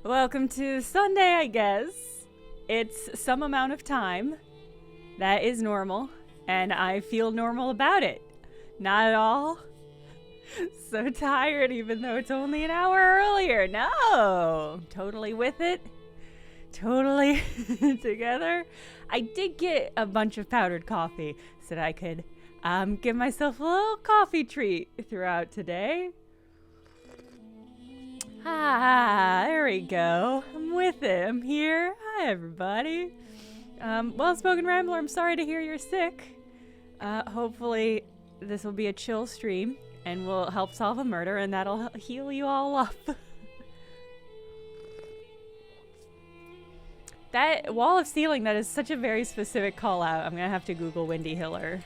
Welcome to Sunday, I guess. It's some amount of time. That is normal, and I feel normal about it. Not at all. So tired, even though it's only an hour earlier. No! Totally with it. Totally together. I did get a bunch of powdered coffee so that I could give myself a little coffee treat throughout today. There we go. I'm with it. I'm here. Hi, everybody. Well-spoken rambler, I'm sorry to hear you're sick. Hopefully this will be a chill stream and will help solve a murder, and that'll heal you all up. That wall of ceiling, that is such a very specific call out. I'm gonna have to Google Windy Hiller.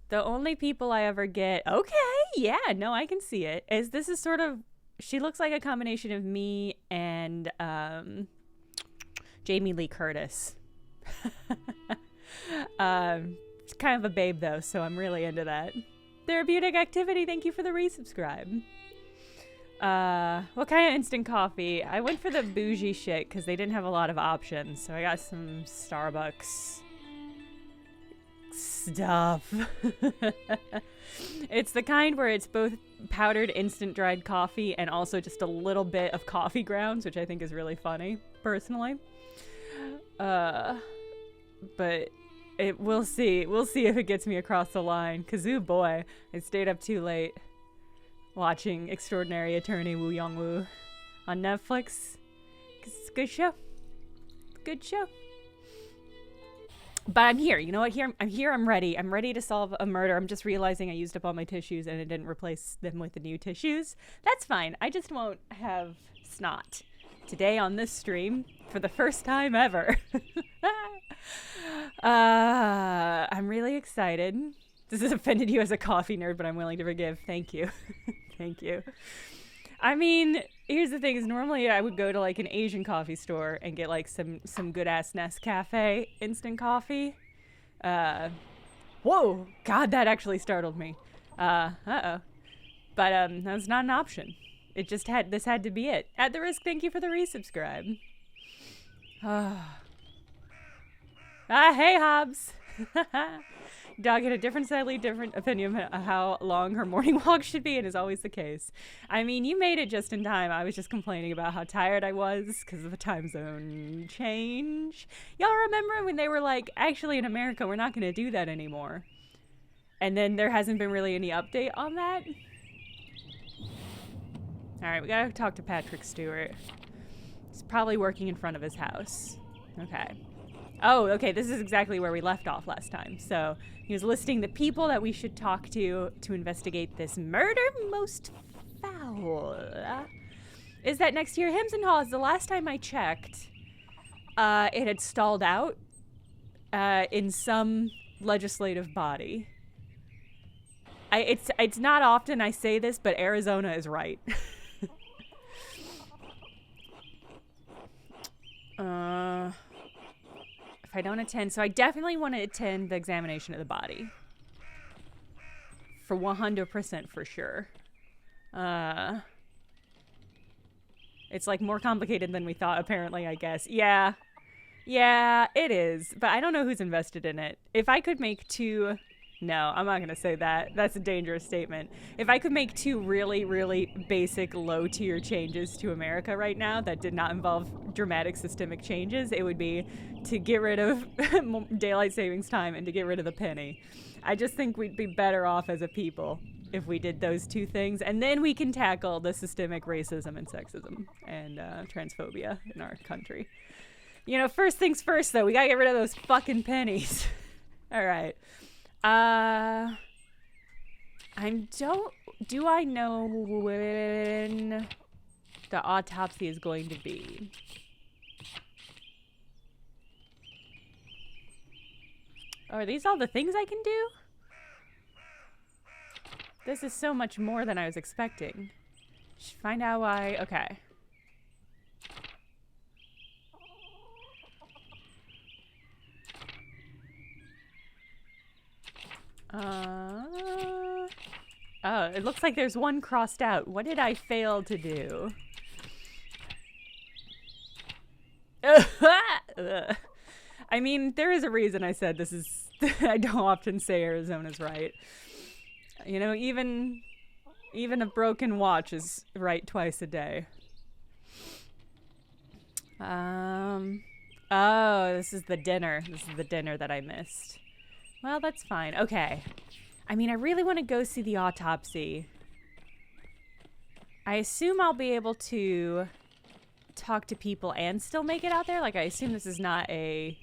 The only people I ever get, okay, yeah, no, I can see it, is this is sort of, she looks like a combination of me and Jamie Lee Curtis. She's kind of a babe though, so I'm really into that. Therapeutic activity, thank you for the resubscribe. What kind of instant coffee? I went for the bougie shit because they didn't have a lot of options, so I got some Starbucks stuff. It's the kind where it's both powdered instant dried coffee and also just a little bit of coffee grounds, which I think is really funny, personally. But we'll see. We'll see if it gets me across the line. Cause ooh boy, I stayed up too late watching Extraordinary Attorney Woo Young Woo on Netflix. It's a good show. Good show. But I'm here. You know what? I'm here. I'm ready. I'm ready to solve a murder. I'm just realizing I used up all my tissues and I didn't replace them with the new tissues. That's fine. I just won't have snot today on this stream for the first time ever. I'm really excited. This has offended you as a coffee nerd, but I'm willing to forgive. Thank you. Thank you. I mean, here's the thing is normally I would go to like an Asian coffee store and get like some good ass Nescafe instant coffee. Whoa, God, that actually startled me. Uh-oh. But that's not an option. It just this had to be it. At the risk, thank you for the resubscribe. Hey Hobbs. Dog had a slightly different opinion of how long her morning walk should be, and is always the case. I mean, you made it just in time. I was just complaining about how tired I was because of the time zone change. Y'all remember when they were like, actually in America, we're not going to do that anymore. And then there hasn't been really any update on that. All right, we got to talk to Patrick Stewart. He's probably working in front of his house. Okay. Oh, okay, this is exactly where we left off last time. So he was listing the people that we should talk to investigate this murder most foul. Is that next to your Hymns and Haws? The last time I checked, it had stalled out in some legislative body. It's not often I say this, but Arizona is right. I don't attend, so I definitely want to attend the examination of the body. For 100% for sure. It's like more complicated than we thought, apparently, I guess. Yeah, it is, but I don't know who's invested in it. If I could make two... No, I'm not going to say that. That's a dangerous statement. If I could make two really, really basic low-tier changes to America right now that did not involve dramatic systemic changes, it would be to get rid of daylight savings time and to get rid of the penny. I just think we'd be better off as a people if we did those two things, and then we can tackle the systemic racism and sexism and transphobia in our country. You know, first things first, though, we got to get rid of those fucking pennies. All right. Do I know when the autopsy is going to be? Are these all the things I can do? This is so much more than I was expecting. Should find out why. Okay. Oh, it looks like there's one crossed out. What did I fail to do? I mean, there is a reason I said this is... I don't often say Arizona's right. You know, even a broken watch is right twice a day. Oh, this is the dinner. This is the dinner that I missed. Well, that's fine. Okay. I mean, I really want to go see the autopsy. I assume I'll be able to talk to people and still make it out there. Like, I assume this is not a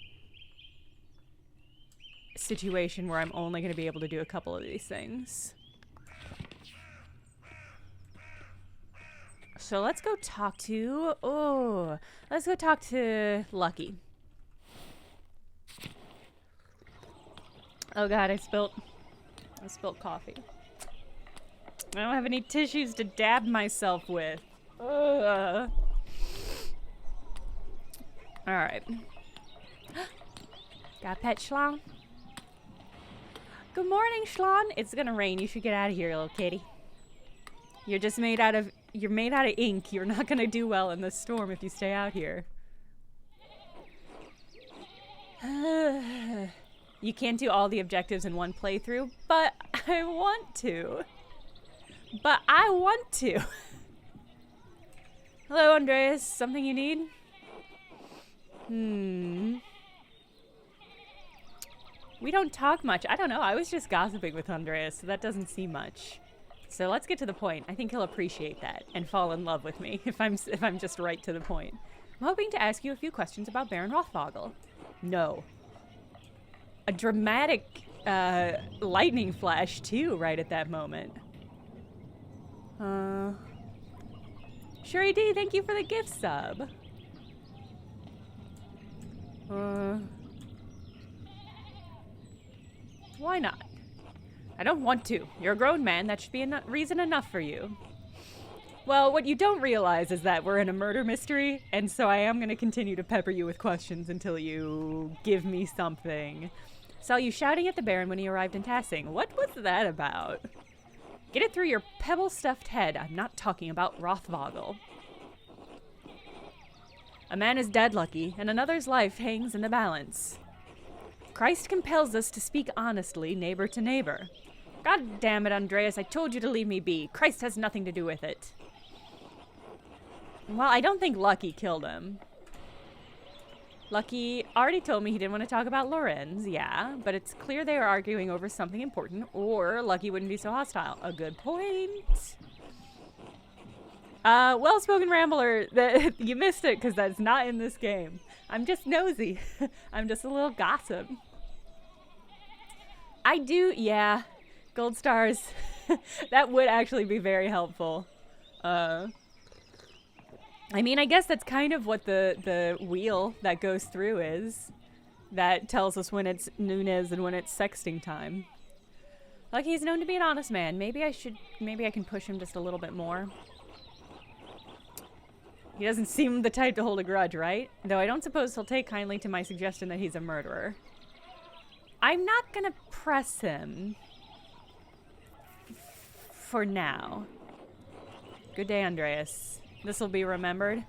situation where I'm only going to be able to do a couple of these things. So let's go talk to... Oh, let's go talk to Lucky. Oh god, I spilt coffee. I don't have any tissues to dab myself with. Ugh. Alright. Got a pet Schlong? Good morning, Schlon. It's gonna rain. You should get out of here, little kitty. You're just made out of... You're made out of ink. You're not gonna do well in this storm if you stay out here. You can't do all the objectives in one playthrough, but I want to. Hello, Andreas. Something you need? We don't talk much. I don't know. I was just gossiping with Andreas, so that doesn't seem much. So let's get to the point. I think he'll appreciate that and fall in love with me if I'm just right to the point. I'm hoping to ask you a few questions about Baron Rothvogel. No. A dramatic lightning flash too, right at that moment. Shuri D, thank you for the gift sub. Why not? I don't want to. You're a grown man. That should be reason enough for you. Well, what you don't realize is that we're in a murder mystery, and so I am going to continue to pepper you with questions until you give me something. Saw you shouting at the Baron when he arrived in Tassing. What was that about? Get it through your pebble-stuffed head. I'm not talking about Rothvogel. A man is dead, Lucky, and another's life hangs in the balance. Christ compels us to speak honestly, neighbor to neighbor. God damn it, Andreas, I told you to leave me be. Christ has nothing to do with it. Well, I don't think Lucky killed him. Lucky already told me he didn't want to talk about Lorenz, yeah, but it's clear they are arguing over something important, or Lucky wouldn't be so hostile. A good point. Well-spoken rambler, you missed it because that's not in this game. I'm just nosy. I'm just a little gossip. I do, yeah. Gold stars. That would actually be very helpful. I mean, I guess that's kind of what the wheel that goes through is. That tells us when it's Nunez and when it's sexting time. Like, he's known to be an honest man. Maybe I can push him just a little bit more. He doesn't seem the type to hold a grudge, right? Though I don't suppose he'll take kindly to my suggestion that he's a murderer. I'm not gonna press him. For now. Good day, Andreas. This will be remembered.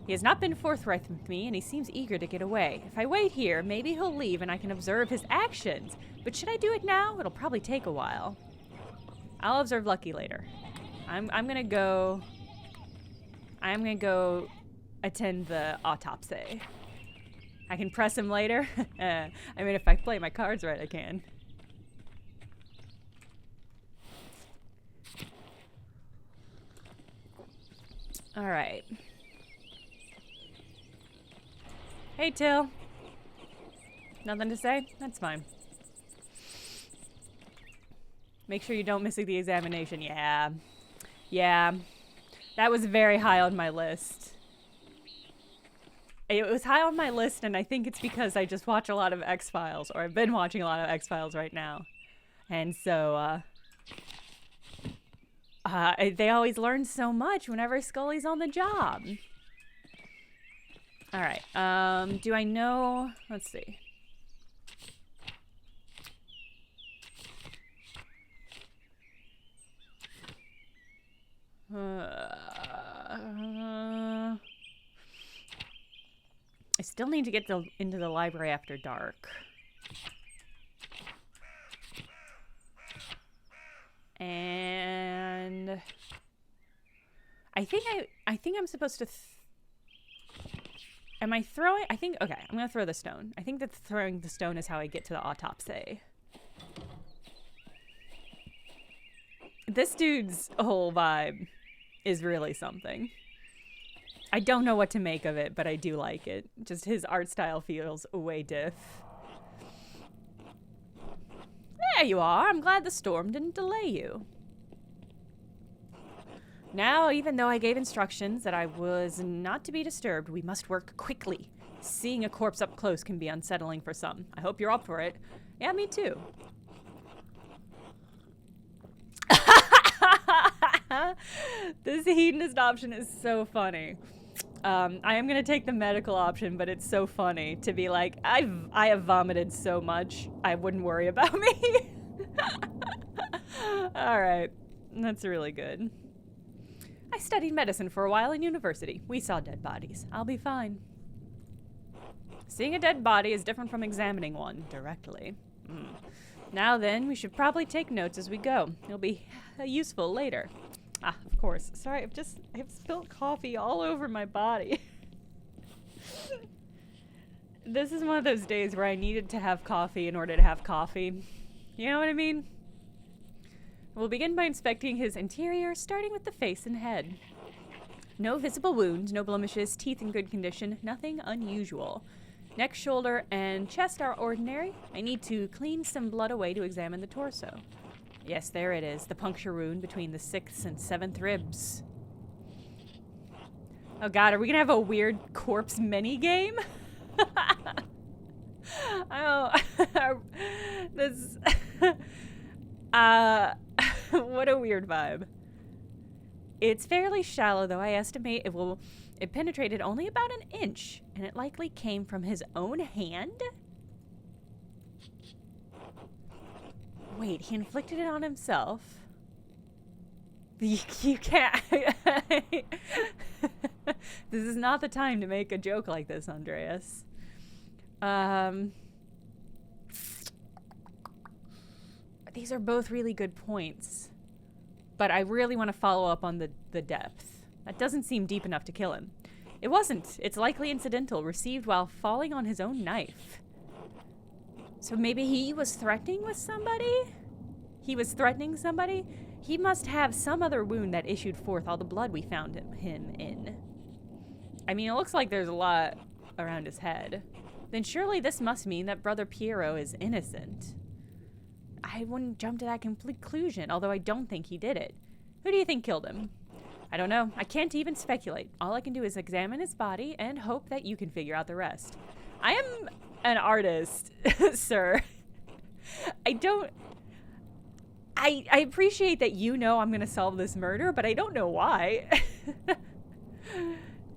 He has not been forthright with me, and he seems eager to get away. If I wait here, maybe he'll leave and I can observe his actions. But should I do it now? It'll probably take a while. I'll observe Lucky later. I'm gonna go attend the autopsy. I can press him later. I mean, if I play my cards right, I can. All right. Hey, Till. Nothing to say? That's fine. Make sure you don't miss the examination. Yeah. Yeah. That was very high on my list. It was high on my list, and I think it's because I just watch a lot of X-Files, or I've been watching a lot of X-Files right now. And so, they always learn so much whenever Scully's on the job. Alright, do I know... Let's see. I still need to get into the library after dark. And I think I'm supposed to am I throwing? I think, okay, I'm going to throw the stone. I think that throwing the stone is how I get to the autopsy. This dude's whole vibe is really something. I don't know what to make of it, but I do like it. Just his art style feels way diff. There you are. I'm glad the storm didn't delay you. Now, even though I gave instructions that I was not to be disturbed, we must work quickly. Seeing a corpse up close can be unsettling for some. I hope you're up for it. Yeah, me too. This hedonist option is so funny. I am going to take the medical option, but it's so funny to be like, I have vomited so much, I wouldn't worry about me. All right. That's really good. I studied medicine for a while in university. We saw dead bodies. I'll be fine. Seeing a dead body is different from examining one directly. Now then, we should probably take notes as we go. It'll be useful later. Ah, of course. Sorry, I've spilled coffee all over my body. This is one of those days where I needed to have coffee in order to have coffee. You know what I mean? We'll begin by inspecting his interior, starting with the face and head. No visible wounds, no blemishes, teeth in good condition, nothing unusual. Neck, shoulder, and chest are ordinary. I need to clean some blood away to examine the torso. Yes, there it is, the puncture wound between the 6th and 7th ribs. Oh god, are we gonna have a weird corpse mini-game? Oh, this... what a weird vibe. It's fairly shallow, though I estimate it penetrated only about an inch, and it likely came from his own hand? Wait, he inflicted it on himself? You can't... This is not the time to make a joke like this, Andreas. These are both really good points. But I really want to follow up on the depth. That doesn't seem deep enough to kill him. It wasn't. It's likely incidental, received while falling on his own knife. So maybe he was threatening with somebody? He was threatening somebody? He must have some other wound that issued forth all the blood we found him in. I mean, it looks like there's a lot around his head. Then surely this must mean that Brother Piero is innocent. I wouldn't jump to that conclusion, although I don't think he did it. Who do you think killed him? I don't know. I can't even speculate. All I can do is examine his body and hope that you can figure out the rest. I am an artist, sir. I appreciate that you know I'm going to solve this murder, but I don't know why.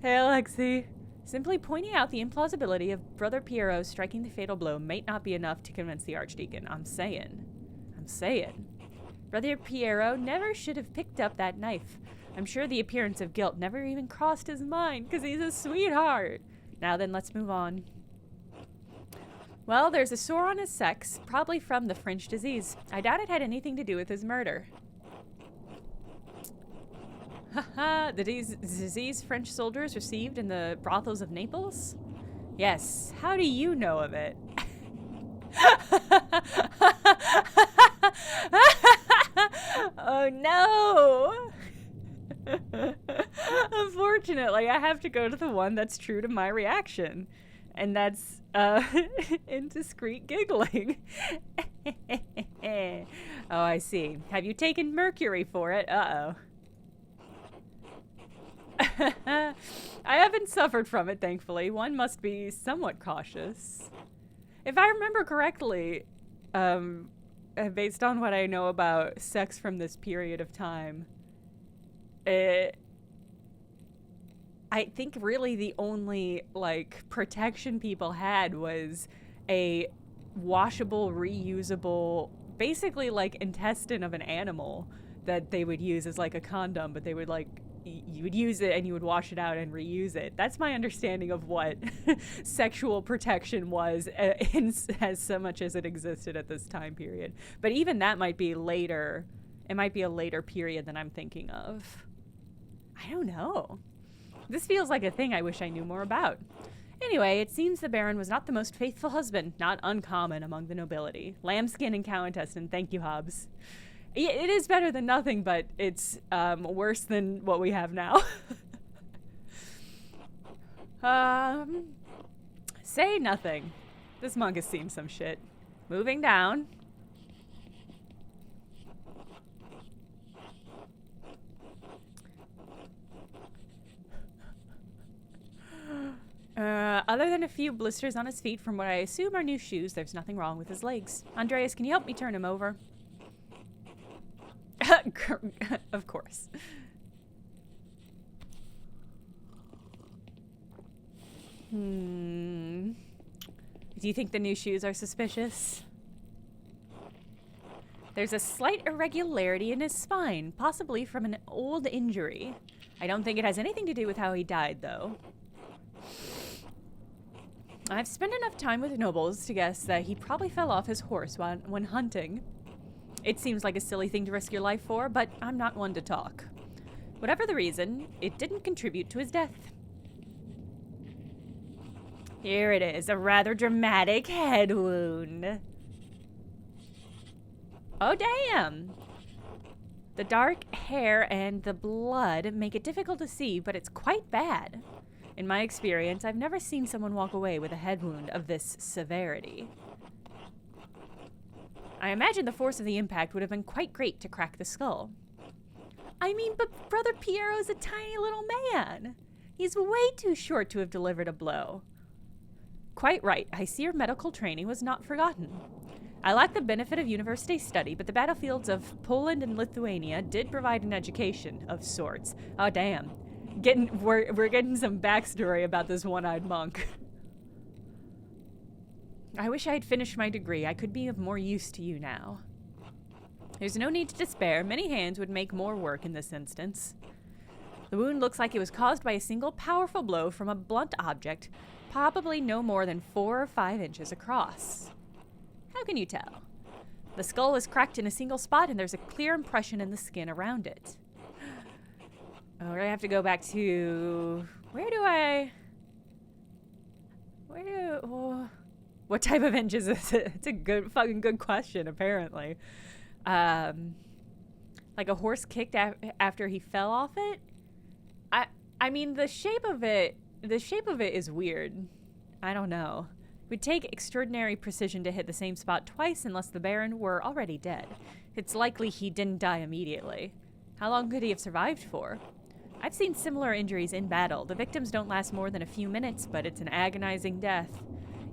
Hey, Alexi. Simply pointing out the implausibility of Brother Piero striking the fatal blow might not be enough to convince the Archdeacon. I'm saying. Brother Piero never should have picked up that knife. I'm sure the appearance of guilt never even crossed his mind, because he's a sweetheart. Now then, let's move on. Well, there's a sore on his sex, probably from the French disease. I doubt it had anything to do with his murder. Haha, the disease French soldiers received in the brothels of Naples? Yes, how do you know of it? Oh no! Unfortunately, I have to go to the one that's true to my reaction. And that's, indiscreet giggling. Oh, I see. Have you taken mercury for it? Uh-oh. I haven't suffered from it, thankfully. One must be somewhat cautious. If I remember correctly, based on what I know about sex from this period of time, I think really the only, like, protection people had was a washable, reusable, basically like intestine of an animal that they would use as like a condom, but they would like you would use it and you would wash it out and reuse it. That's my understanding of what sexual protection was, as so much as it existed at this time period. But even that might be later. It might be a later period than I'm thinking of. I don't know. This feels like a thing I wish I knew more about. Anyway, it seems the Baron was not the most faithful husband, not uncommon among the nobility. Lambskin and cow intestine, thank you, Hobbs. It is better than nothing, but it's worse than what we have now. Say nothing. This monk has seen some shit. Moving down. Other than a few blisters on his feet from what I assume are new shoes, there's nothing wrong with his legs. Andreas, can you help me turn him over? Of course. Do you think the new shoes are suspicious? There's a slight irregularity in his spine, possibly from an old injury. I don't think it has anything to do with how he died, though. I've spent enough time with nobles to guess that he probably fell off his horse when hunting. It seems like a silly thing to risk your life for, but I'm not one to talk. Whatever the reason, it didn't contribute to his death. Here it is, a rather dramatic head wound. Oh, damn! The dark hair and the blood make it difficult to see, but it's quite bad. In my experience, I've never seen someone walk away with a head wound of this severity. I imagine the force of the impact would have been quite great to crack the skull. I mean, but Brother Piero's a tiny little man. He's way too short to have delivered a blow. Quite right. I see your medical training was not forgotten. I lack the benefit of university study, but the battlefields of Poland and Lithuania did provide an education of sorts. Oh, damn. We're getting some backstory about this one-eyed monk. I wish I had finished my degree. I could be of more use to you now. There's no need to despair. Many hands would make more work in this instance. The wound looks like it was caused by a single powerful blow from a blunt object, probably no more than 4 or 5 inches across. How can you tell? The skull is cracked in a single spot, and there's a clear impression in the skin around it. Oh, we're gonna have to go back to... what type of inches is it? It's a fucking good question, apparently. Like a horse kicked after he fell off it? I mean, the shape of it is weird. I don't know. It would take extraordinary precision to hit the same spot twice unless the Baron were already dead. It's likely he didn't die immediately. How long could he have survived for? I've seen similar injuries in battle. The victims don't last more than a few minutes, but it's an agonizing death.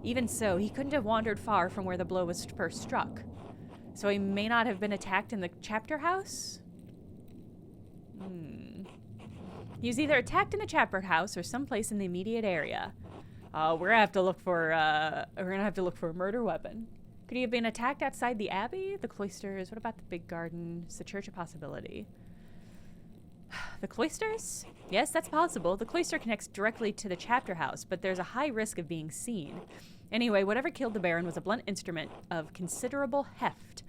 Even so, he couldn't have wandered far from where the blow was first struck. So he may not have been attacked in the chapter house? He was either attacked in the chapter house or someplace in the immediate area. We're gonna have to look for a murder weapon. Could he have been attacked outside the abbey, the cloisters? What about the big garden? Is the church a possibility? The cloisters? Yes, that's possible. The cloister connects directly to the chapter house, but there's a high risk of being seen. Anyway, whatever killed the Baron was a blunt instrument of considerable heft.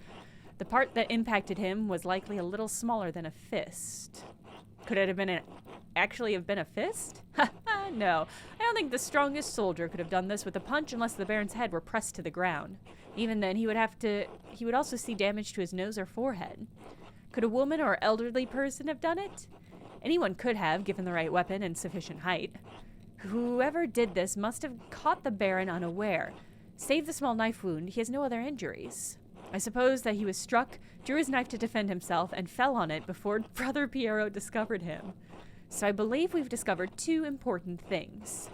The part that impacted him was likely a little smaller than a fist. Could it have been actually have been a fist? No. I don't think the strongest soldier could have done this with a punch unless the Baron's head were pressed to the ground. Even then, he would also see damage to his nose or forehead. Could a woman or elderly person have done it? Anyone could have, given the right weapon and sufficient height. Whoever did this must have caught the Baron unaware. Save the small knife wound, he has no other injuries. I suppose that he was struck, drew his knife to defend himself, and fell on it before Brother Piero discovered him. So I believe we've discovered 2 important things.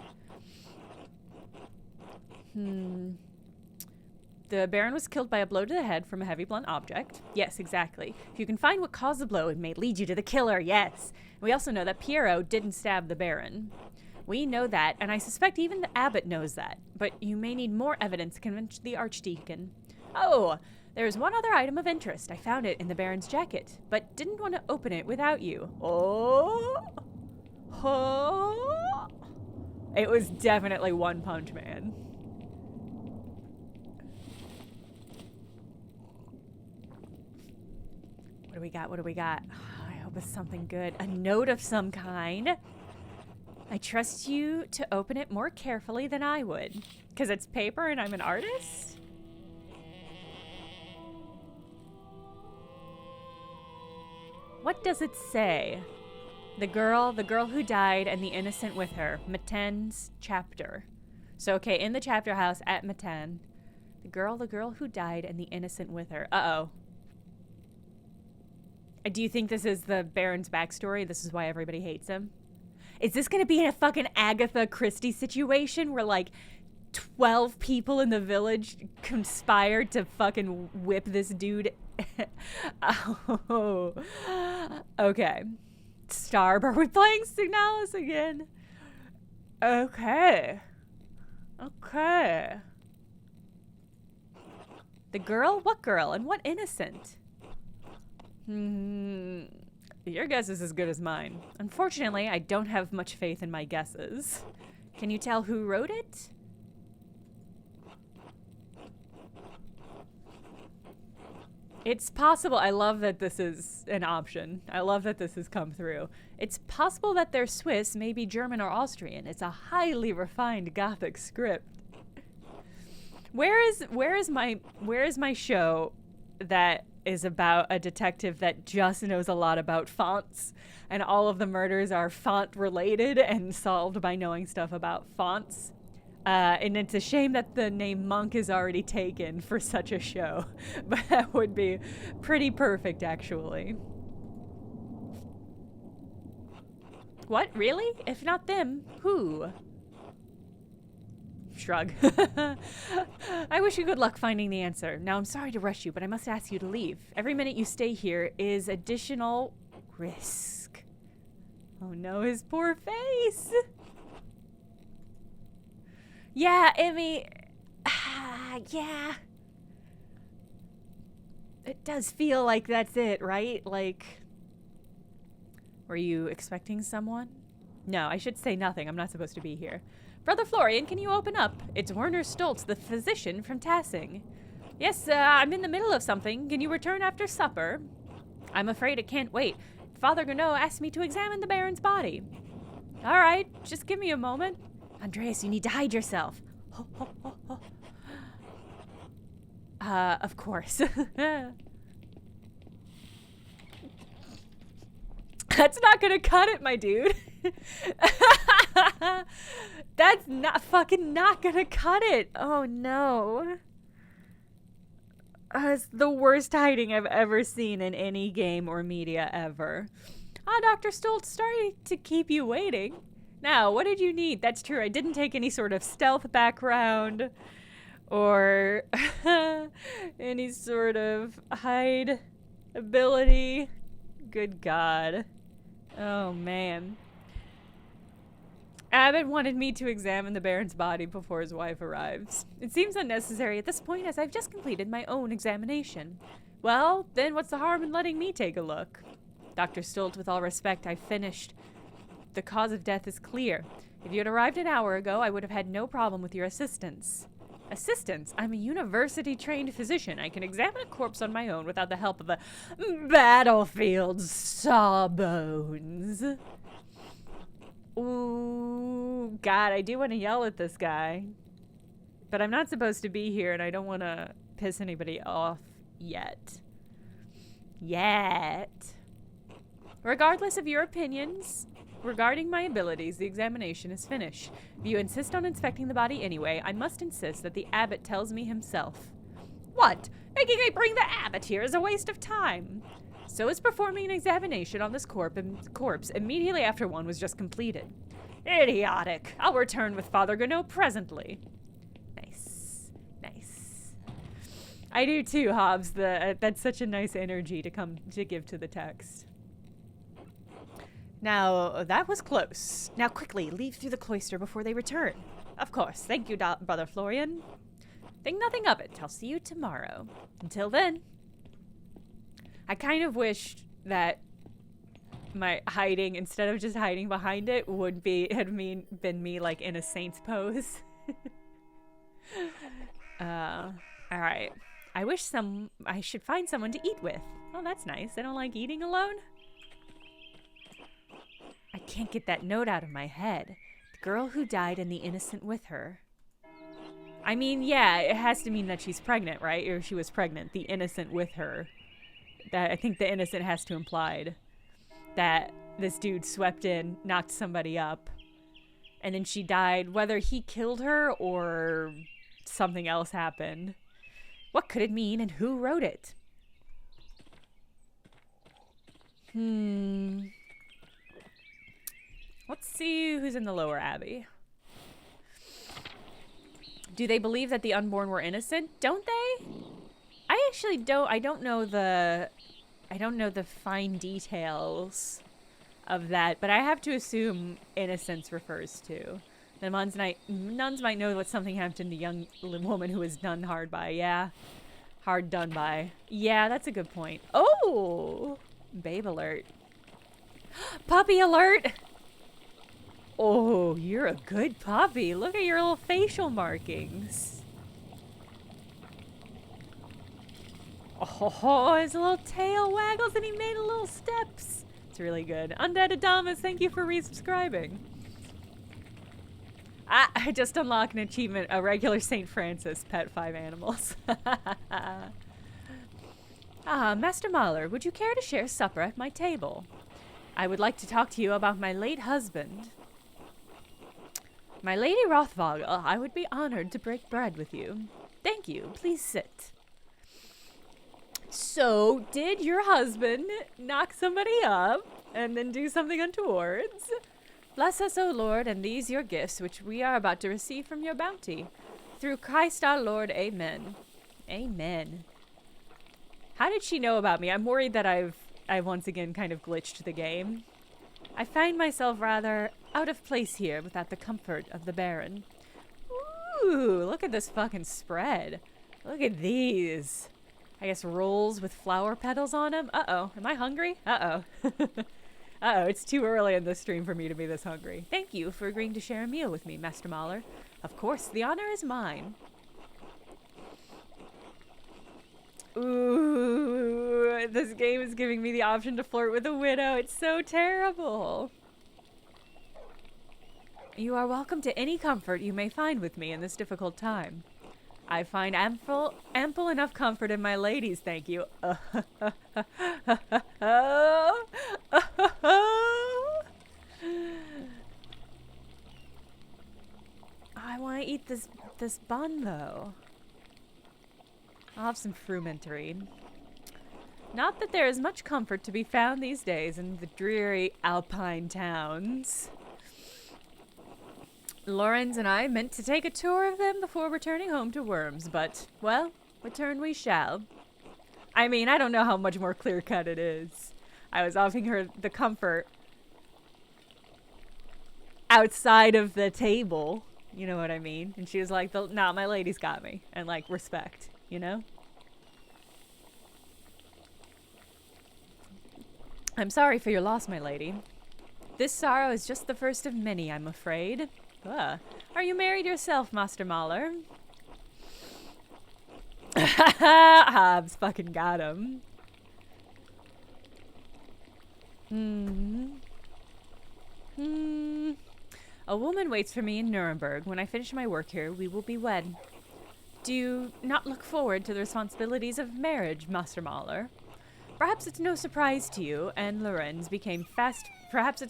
The Baron was killed by a blow to the head from a heavy blunt object. Yes, exactly. If you can find what caused the blow, it may lead you to the killer, yes. We also know that Piero didn't stab the Baron. We know that, and I suspect even the abbot knows that. But you may need more evidence to convince the archdeacon. Oh, There is one other item of interest. I found it in the Baron's jacket, but didn't want to open it without you. Oh! Oh! It was definitely One Punch Man. What do we got? What do we got? Oh, I hope it's something good. A note of some kind. I trust you to open it more carefully than I would. Because it's paper and I'm an artist? What does it say? The girl who died and the innocent with her. Maten's chapter. So, okay, in the chapter house at Maten. The girl who died and the innocent with her. Uh-oh. Do you think this is the Baron's backstory? This is why everybody hates him? Is this going to be a fucking Agatha Christie situation where, like, 12 people in the village conspired to fucking whip this dude? Oh. Okay. Stoeber, are we playing Signalis again? Okay. Okay. The girl? What girl? And what innocent? Your guess is as good as mine. Unfortunately, I don't have much faith in my guesses. Can you tell who wrote it? It's possible. I love that this is an option. I love that this has come through. It's possible that they're Swiss, maybe German or Austrian. It's a highly refined Gothic script. Where is my show that is about a detective that just knows a lot about fonts, and all of the murders are font related and solved by knowing stuff about fonts? And it's a shame that the name Monk is already taken for such a show, but that would be pretty perfect, actually. What? Really? If not them, who? Shrug. I wish you good luck finding the answer. Now, I'm sorry to rush you, but I must ask you to leave. Every minute you stay here is additional risk. Oh no, his poor face. Yeah, Emmy. Yeah. It does feel like that's it, right? Like, were you expecting someone? No, I should say nothing. I'm not supposed to be here. Brother Florian, can you open up? It's Werner Stoltz, the physician from Tassing. Yes, I'm in the middle of something. Can you return after supper? I'm afraid it can't wait. Father Gano asked me to examine the Baron's body. All right, just give me a moment. Andreas, you need to hide yourself. Of course. That's not gonna cut it, my dude. That's not gonna cut it. Oh no. It's the worst hiding I've ever seen in any game or media ever. Dr. Stoltz, sorry to keep you waiting. Now, what did you need? That's true, I didn't take any sort of stealth background or any sort of hide ability. Good God. Oh, man. Abbott wanted me to examine the Baron's body before his wife arrives. It seems unnecessary at this point, as I've just completed my own examination. Well, then what's the harm in letting me take a look? Dr. Stoltz, with all respect, I've finished. The cause of death is clear. If you had arrived an hour ago, I would have had no problem with your assistance. Assistance? I'm a university-trained physician. I can examine a corpse on my own without the help of a battlefield sawbones. Ooh, God, I do want to yell at this guy. But I'm not supposed to be here, and I don't want to piss anybody off yet. Regardless of your opinions regarding my abilities, the examination is finished. If you insist on inspecting the body anyway, I must insist that the abbot tells me himself. What? Making me bring the abbot here is a waste of time. So is performing an examination on this corpse immediately after one was just completed. Idiotic. I'll return with Father Gano presently. Nice. I do too, Hobbs. That's such a nice energy to give to the text. Now, that was close. Now, quickly, leave through the cloister before they return. Of course. Thank you, Brother Florian. Think nothing of it. I'll see you tomorrow. Until then. I kind of wished that my hiding, instead of just hiding behind it, been me like in a saint's pose. Alright. I should find someone to eat with. Oh, that's nice. I don't like eating alone. I can't get that note out of my head. The girl who died and the innocent with her. I mean, yeah, it has to mean that she's pregnant, right? Or she was pregnant. The innocent with her. That I think the innocent has to imply that this dude swept in, knocked somebody up, and then she died, whether he killed her or something else happened. What could it mean, and who wrote it? Let's see who's in the lower abbey. Do they believe that the unborn were innocent? Don't they? I actually don't. I don't know the fine details of that, but I have to assume innocence refers to. The nuns might know that something happened to the young woman who was done hard by. Yeah. Hard done by. Yeah, that's a good point. Oh! Babe alert. Puppy alert! Oh, you're a good puppy. Look at your little facial markings. Oh, his little tail waggles and he made a little steps. It's really good. Undead Adamas, thank you for resubscribing. I just unlocked an achievement, a regular St. Francis, pet 5 animals. Master Mahler, would you care to share supper at my table? I would like to talk to you about my late husband. My Lady Rothvogel, I would be honored to break bread with you. Thank you. Please sit. So, did your husband knock somebody up and then do something untowards? Bless us, O Lord, and these your gifts, which we are about to receive from your bounty. Through Christ our Lord, amen. Amen. How did she know about me? I'm worried that I've once again kind of glitched the game. I find myself rather out of place here without the comfort of the Baron. Ooh, look at this fucking spread. Look at these. I guess rolls with flower petals on them. Uh-oh. Am I hungry? Uh-oh. Uh-oh, it's too early in the stream for me to be this hungry. Thank you for agreeing to share a meal with me, Master Mahler. Of course, the honor is mine. Ooh, this game is giving me the option to flirt with a widow. It's so terrible. You are welcome to any comfort you may find with me in this difficult time. I find ample enough comfort in my ladies, thank you. I want to eat this bun, though. I'll have some frumentarine. Not that there is much comfort to be found these days in the dreary alpine towns. Lorenz and I meant to take a tour of them before returning home to Worms, but, well, return we shall. I mean, I don't know how much more clear-cut it is. I was offering her the comfort outside of the table, you know what I mean? And she was like, nah, my lady's got me. And, like, respect, you know? I'm sorry for your loss, my lady. This sorrow is just the first of many, I'm afraid. Are you married yourself, Master Mahler? Hobbs fucking got him. A woman waits for me in Nuremberg. When I finish my work here, we will be wed. Do you not look forward to the responsibilities of marriage, Master Mahler? Perhaps it's no surprise you and Lorenz became fast friends.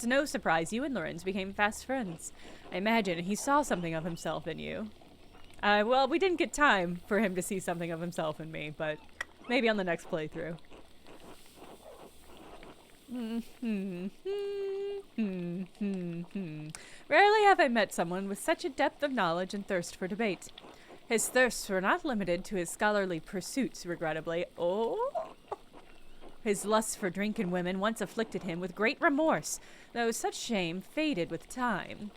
I imagine he saw something of himself in you. Well, we didn't get time for him to see something of himself in me, but maybe on the next playthrough. Rarely have I met someone with such a depth of knowledge and thirst for debate. His thirsts were not limited to his scholarly pursuits, regrettably. Oh! His lust for drink and women once afflicted him with great remorse, though such shame faded with time.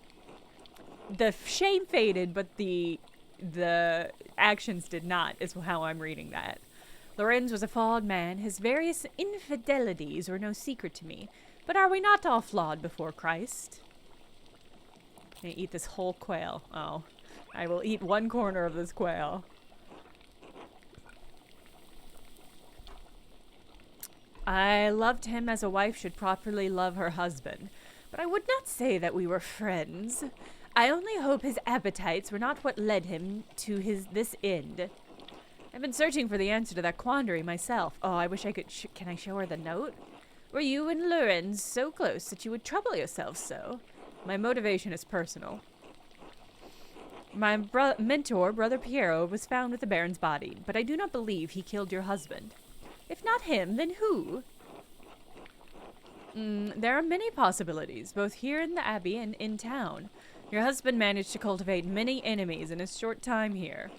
The shame faded, but the the actions did not, is how I'm reading that. Lorenz was a flawed man. His various infidelities were no secret to me. But are we not all flawed before Christ? I eat this whole quail. Oh, I will eat one corner of this quail. I loved him as a wife should properly love her husband, but I would not say that we were friends. I only hope his appetites were not what led him to this end. I've been searching for the answer to that quandary myself. Oh, I wish I could. Can I show her the note? Were you and Lorenz so close that you would trouble yourself so? My motivation is personal. My mentor, Brother Piero, was found with the Baron's body, but I do not believe he killed your husband. If not him, then who? There are many possibilities, both here in the Abbey and in town. Your husband managed to cultivate many enemies in his short time here.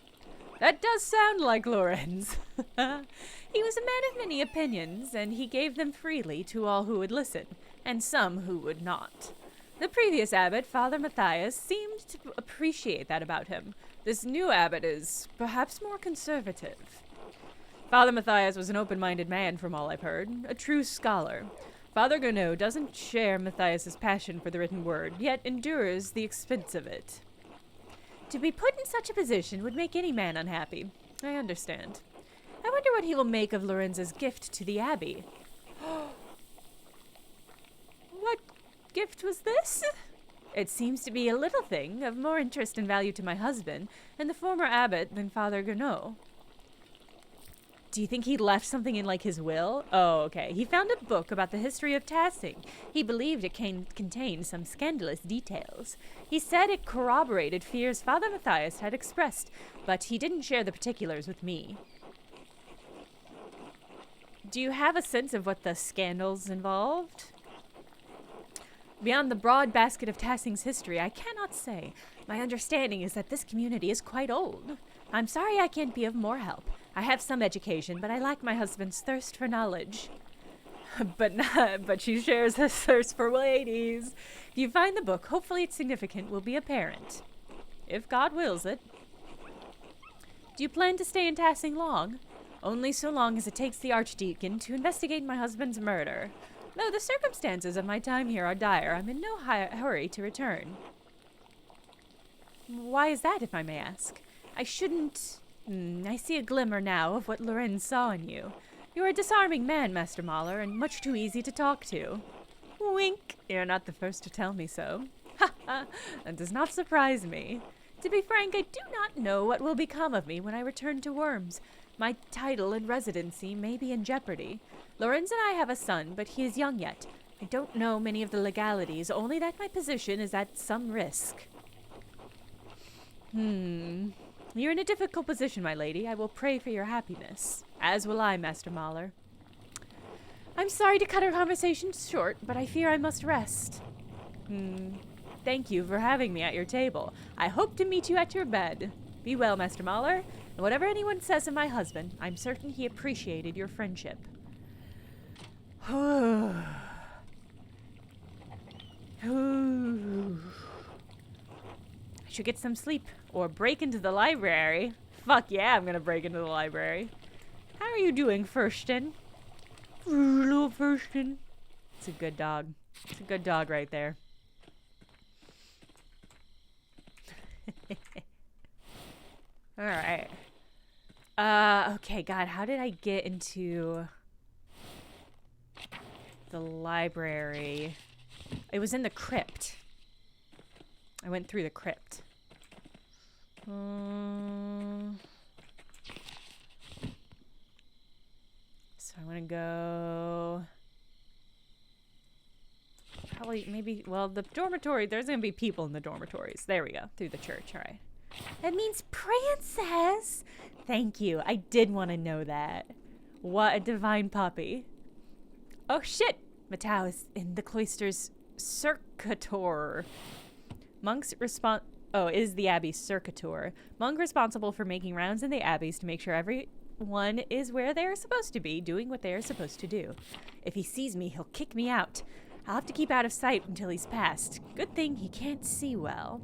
That does sound like Lorenz. He was a man of many opinions, and he gave them freely to all who would listen, and some who would not. The previous abbot, Father Matthias, seemed to appreciate that about him. This new abbot is perhaps more conservative. Father Matthias was an open-minded man from all I've heard, a true scholar. Father Gounod doesn't share Matthias's passion for the written word, yet endures the expense of it. To be put in such a position would make any man unhappy. I understand. I wonder what he will make of Lorenz's gift to the Abbey. What gift was this? It seems to be a little thing of more interest and value to my husband and the former abbot than Father Gounod. Do you think he left something in, like, his will? Oh, okay. He found a book about the history of Tassing. He believed it contained some scandalous details. He said it corroborated fears Father Matthias had expressed, but he didn't share the particulars with me. Do you have a sense of what the scandals involved? Beyond the broad basket of Tassing's history, I cannot say. My understanding is that this community is quite old. I'm sorry I can't be of more help. I have some education, but I lack my husband's thirst for knowledge. But she shares his thirst for ladies. If you find the book, hopefully its significance will be apparent. If God wills it. Do you plan to stay in Tassing long? Only so long as it takes the Archdeacon to investigate my husband's murder. Though the circumstances of my time here are dire, I'm in no hurry to return. Why is that, if I may ask? I shouldn't... I see a glimmer now of what Lorenz saw in you. You are a disarming man, Master Mahler, and much too easy to talk to. Wink. You're not the first to tell me so. Ha ha! That does not surprise me. To be frank, I do not know what will become of me when I return to Worms. My title and residency may be in jeopardy. Lorenz and I have a son, but he is young yet. I don't know many of the legalities, only that my position is at some risk. You're in a difficult position, my lady. I will pray for your happiness. As will I, Master Mahler. I'm sorry to cut our conversation short, but I fear I must rest. Thank you for having me at your table. I hope to meet you at your bed. Be well, Master Mahler, and whatever anyone says of my husband, I'm certain he appreciated your friendship. I should get some sleep, or break into the library. Fuck yeah, I'm gonna break into the library. How are you doing, Fursten? Little Fursten. It's a good dog. It's a good dog right there. Alright. Okay, God, how did I get into the library? It was in the crypt. I went through the crypt. So I want to go... Probably, maybe, well, the dormitory, there's going to be people in the dormitories. There we go, through the church, all right. That means princess! Thank you, I did want to know that. What a divine puppy. Oh, shit! Matau is in the cloister's circuitor. Is the Abbey's circuitor. Monk responsible for making rounds in the Abbeys to make sure everyone is where they are supposed to be, doing what they are supposed to do. If he sees me, he'll kick me out. I'll have to keep out of sight until he's passed. Good thing he can't see well.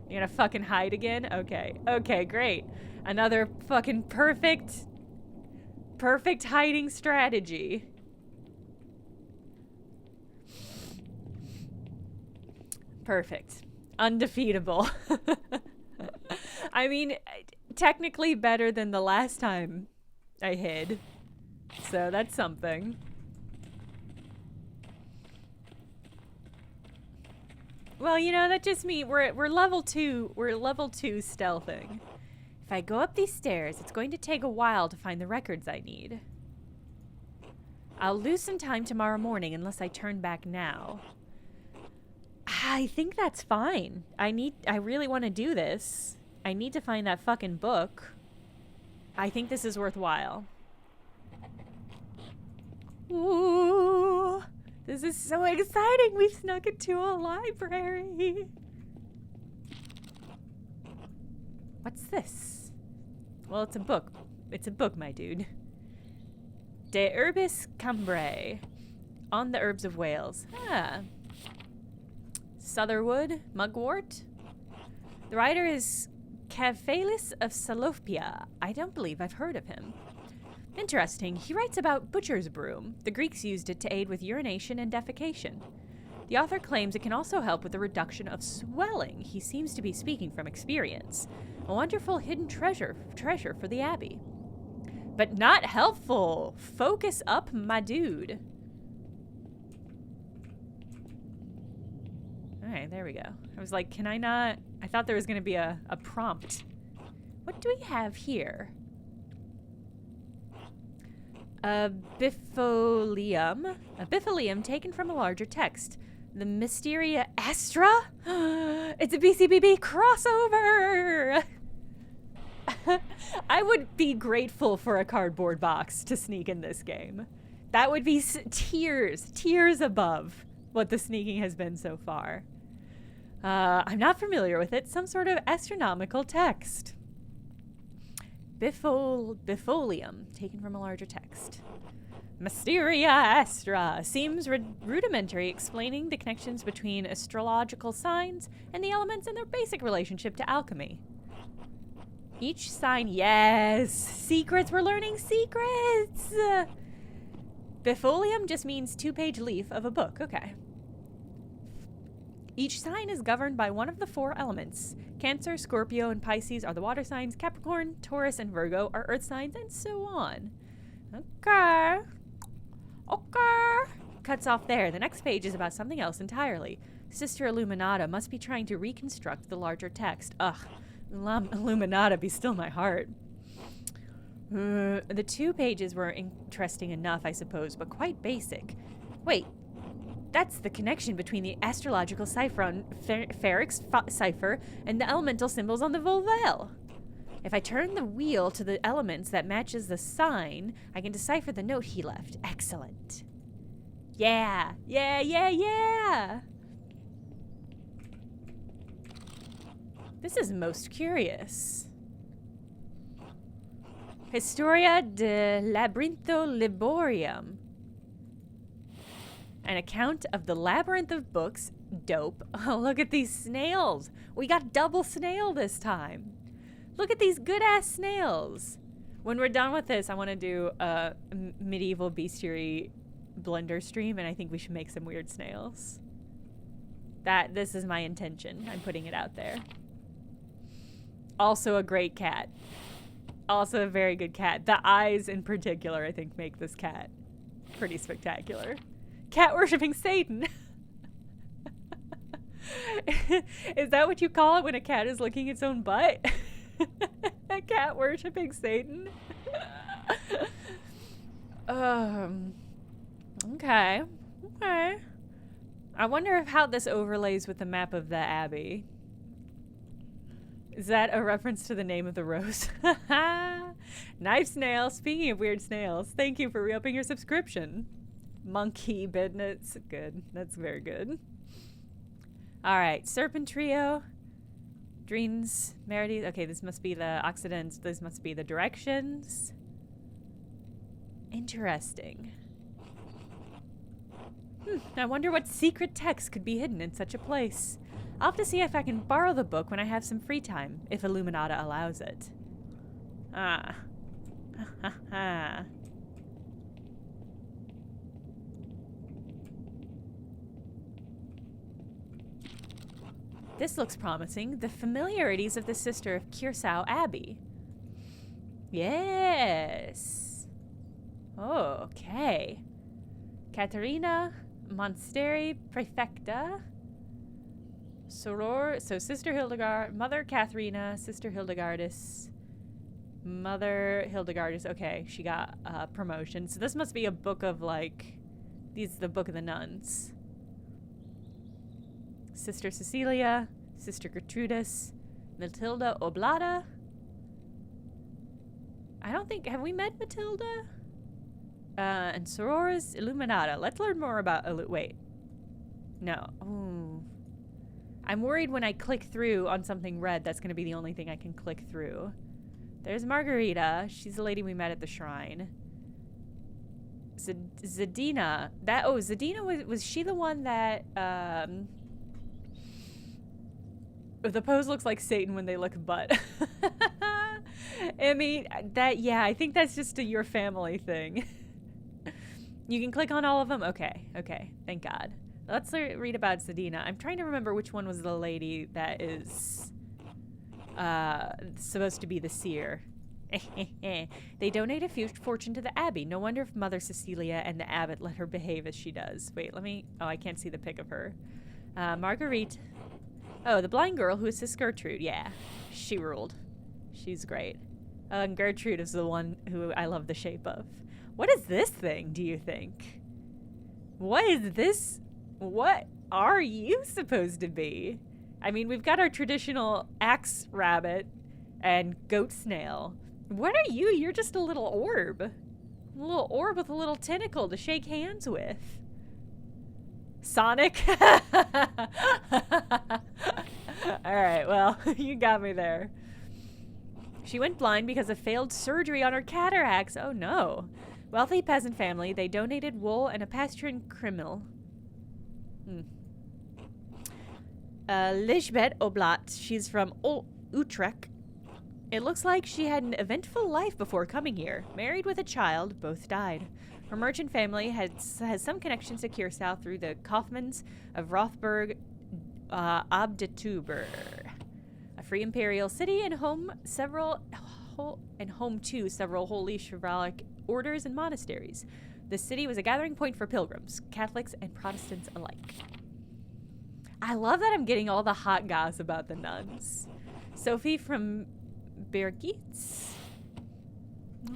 You're gonna fucking hide again? Okay. Okay, great. Another fucking perfect hiding strategy. Perfect. Undefeatable. I mean, technically better than the last time I hid. So that's something. Well, you know, that just means we're level 2. We're level 2 stealthing. If I go up these stairs, it's going to take a while to find the records I need. I'll lose some time tomorrow morning unless I turn back now. I think that's fine. I really want to do this. I need to find that fucking book. I think this is worthwhile. Ooh, this is so exciting. We've snuck into a library. What's this? Well, it's a book. It's a book, my dude. De Herbis Cambrae. On the Herbs of Wales. Ah. Sotherwood, Mugwort. The writer is Caphalis of Salopia. I don't believe I've heard of him. Interesting. He writes about butcher's broom. The Greeks used it to aid with urination and defecation. The author claims it can also help with the reduction of swelling. He seems to be speaking from experience. A wonderful hidden treasure for the abbey. But not helpful. Focus up, my dude. Alright, there we go. I was like, can I not? I thought there was going to be a prompt. What do we have here? A bifolium. A bifolium taken from a larger text. The Mysteria Astra? It's a BCBB crossover! I would be grateful for a cardboard box to sneak in this game. That would be tears above what the sneaking has been so far. I'm not familiar with it. Some sort of astronomical text. Bifolium, taken from a larger text. Mysteria Astra seems rudimentary, explaining the connections between astrological signs and the elements and their basic relationship to alchemy. Each sign, yes! Secrets, we're learning secrets! Bifolium just means 2-page leaf of a book, okay. Each sign is governed by one of the 4 elements. Cancer, Scorpio, and Pisces are the water signs. Capricorn, Taurus, and Virgo are earth signs, and so on. Okay. Okay. Cuts off there. The next page is about something else entirely. Sister Illuminata must be trying to reconstruct the larger text. Ugh. Illuminata, be still my heart. The 2 pages were interesting enough, I suppose, but quite basic. Wait. That's the connection between the astrological cipher on Ferric's cipher and the elemental symbols on the Volvel. If I turn the wheel to the elements that matches the sign, I can decipher the note he left. Excellent. Yeah. Yeah, yeah, yeah. This is most curious. Historia de Labyrintho Liborium. An account of the labyrinth of books. Dope. Oh, look at these snails. We got double snail this time. Look at these good-ass snails. When we're done with this, I want to do a medieval bestiary blender stream, and I think we should make some weird snails. This is my intention. I'm putting it out there. Also a great cat. Also a very good cat. The eyes in particular, I think, make this cat pretty spectacular. Cat worshipping Satan. Is that what you call it when a cat is licking its own butt? A cat worshipping Satan. Okay. Okay. I wonder how this overlays with the map of the abbey. Is that a reference to the name of the rose? Knife snail. Speaking of weird snails, thank you for re-upping your subscription. Monkey business. Good. That's very good. All right. Serpent Trio. Dreams. Merides. Okay, this must be the Occidents. This must be the directions. Interesting. I wonder what secret text could be hidden in such a place. I'll have to see if I can borrow the book when I have some free time, if Illuminata allows it. Ah. Ha ha. This looks promising. The familiarities of the sister of Kirsau Abbey. Yes. Oh, okay. Caterina Monasteri Prefecta. Soror. So Sister Hildegard. Mother Katharina. Sister Hildegardis. Mother Hildegardis. Okay, she got promotion. So this must be a book of like... These are the Book of the Nuns. Sister Cecilia, Sister Gertrudis, Matilda Oblata. I don't think... Have we met Matilda? And Sororis Illuminata. Let's learn more about... wait. No. Ooh. I'm worried when I click through on something red, that's going to be the only thing I can click through. There's Margarita. She's the lady we met at the shrine. Zadina. Zadina, was she the one that... The pose looks like Satan when they look butt. I mean, yeah, I think that's just a your family thing. You can click on all of them? Okay, thank God. Let's read about Zadina. I'm trying to remember which one was the lady that is supposed to be the seer. They donate a fortune to the abbey. No wonder if Mother Cecilia and the abbot let her behave as she does. Wait, let me... Oh, I can't see the pic of her. Marguerite... Oh, the blind girl who assists Gertrude. Yeah, she ruled. She's great. And Gertrude is the one who I love the shape of. What is this thing, do you think? What is this? What are you supposed to be? I mean, we've got our traditional axe rabbit and goat snail. What are you? You're just a little orb. A little orb with a little tentacle to shake hands with. Sonic? Alright, well, you got me there. She went blind because of failed surgery on her cataracts. Oh no. Wealthy peasant family. They donated wool and a pasturing criminal. Lisbeth Oblat. She's from Utrecht. It looks like she had an eventful life before coming here. Married with a child, both died. Her merchant family has some connections to Kirsau through the Kaufmanns of Rothberg ob de Tuber, a free imperial city and home to several holy chivalric orders and monasteries. The city was a gathering point for pilgrims, Catholics and Protestants alike. I love that I'm getting all the hot goss about the nuns. Sophie from Birgitz.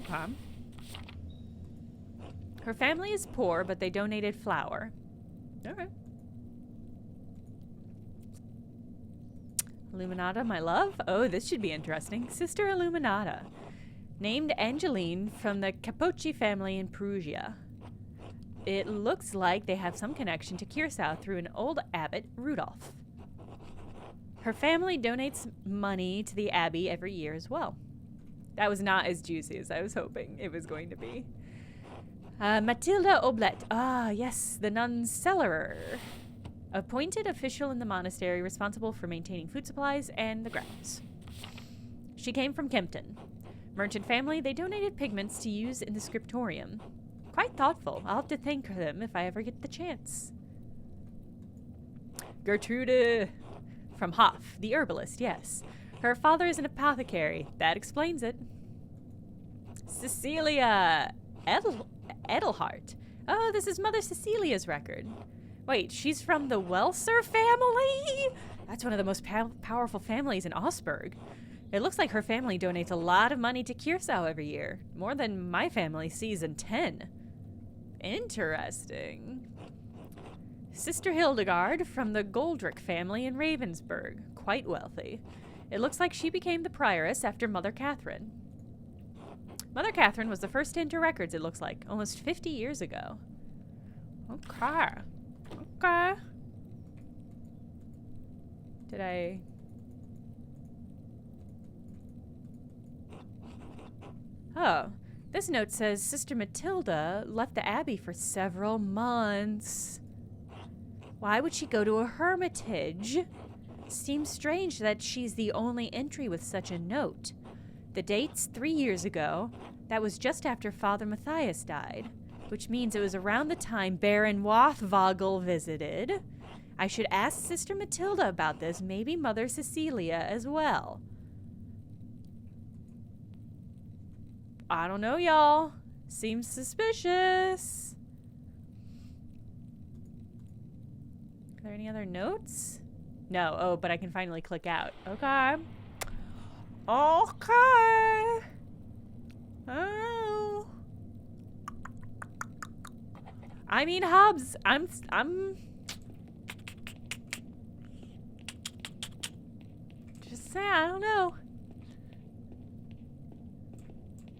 Okay. Her family is poor, but they donated flour. Okay. Illuminata, my love? Oh, this should be interesting. Sister Illuminata. Named Angeline from the Capocci family in Perugia. It looks like they have some connection to Kirsau through an old abbot, Rudolph. Her family donates money to the abbey every year as well. That was not as juicy as I was hoping it was going to be. Matilda Oblet. Ah, yes, the nun's cellarer. Appointed official in the monastery responsible for maintaining food supplies and the grounds. She came from Kempton. Merchant family, they donated pigments to use in the scriptorium. Quite thoughtful. I'll have to thank them if I ever get the chance. Gertrude from Hoff, the herbalist, yes. Her father is an apothecary. That explains it. Cecilia Edelhart. Oh, this is Mother Cecilia's record. Wait, she's from the Welser family? That's one of the most powerful families in Augsburg. It looks like her family donates a lot of money to Kirsau every year. More than my family sees in 10. Interesting. Sister Hildegard from the Goldrick family in Ravensburg. Quite wealthy. It looks like she became the prioress after Mother Catherine. Mother Catherine was the first to enter records, it looks like, almost 50 years ago. Okay. Okay. Did I... Oh, this note says Sister Matilda left the abbey for several months. Why would she go to a hermitage? Seems strange that she's the only entry with such a note. The date's 3 years ago. That was just after Father Matthias died, which means it was around the time Baron Wathvogel visited. I should ask Sister Matilda about this, maybe Mother Cecilia as well. I don't know, y'all. Seems suspicious. Are there any other notes? No. Oh, but I can finally click out. Okay. Okay. Oh. I mean, Hobbs, I'm just saying, I don't know.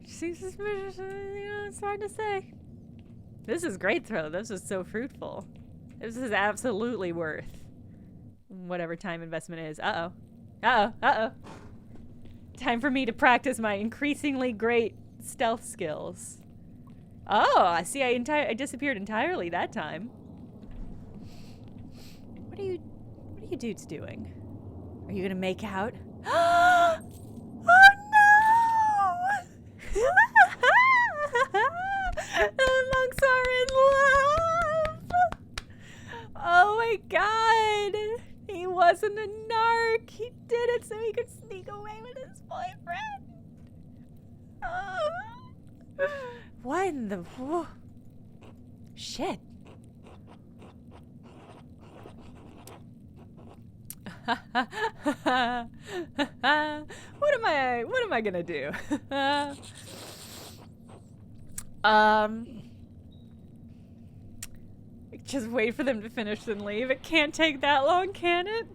Seems suspicious, you know, it's hard to say. This is great, though. This is so fruitful. This is absolutely worth whatever time investment is. Uh-oh. Uh-oh. Uh-oh. Time for me to practice my increasingly great stealth skills. Oh, I see. I disappeared entirely that time. What are you dudes doing? Are you gonna make out? Oh no! The monks are in love. Oh my god! He wasn't a narc. He did it so he could sneak away with his boyfriend. Oh. What in the... Whoa. Shit. What am I gonna do? Just wait for them to finish and leave. It can't take that long, can it?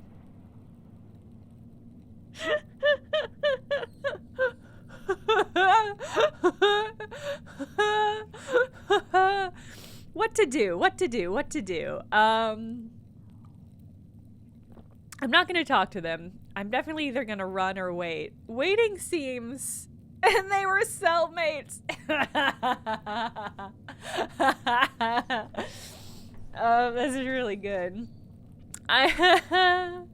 What to do? I'm not gonna talk to them. I'm definitely either gonna run or wait. Waiting seems... And they were cellmates! This is really good. I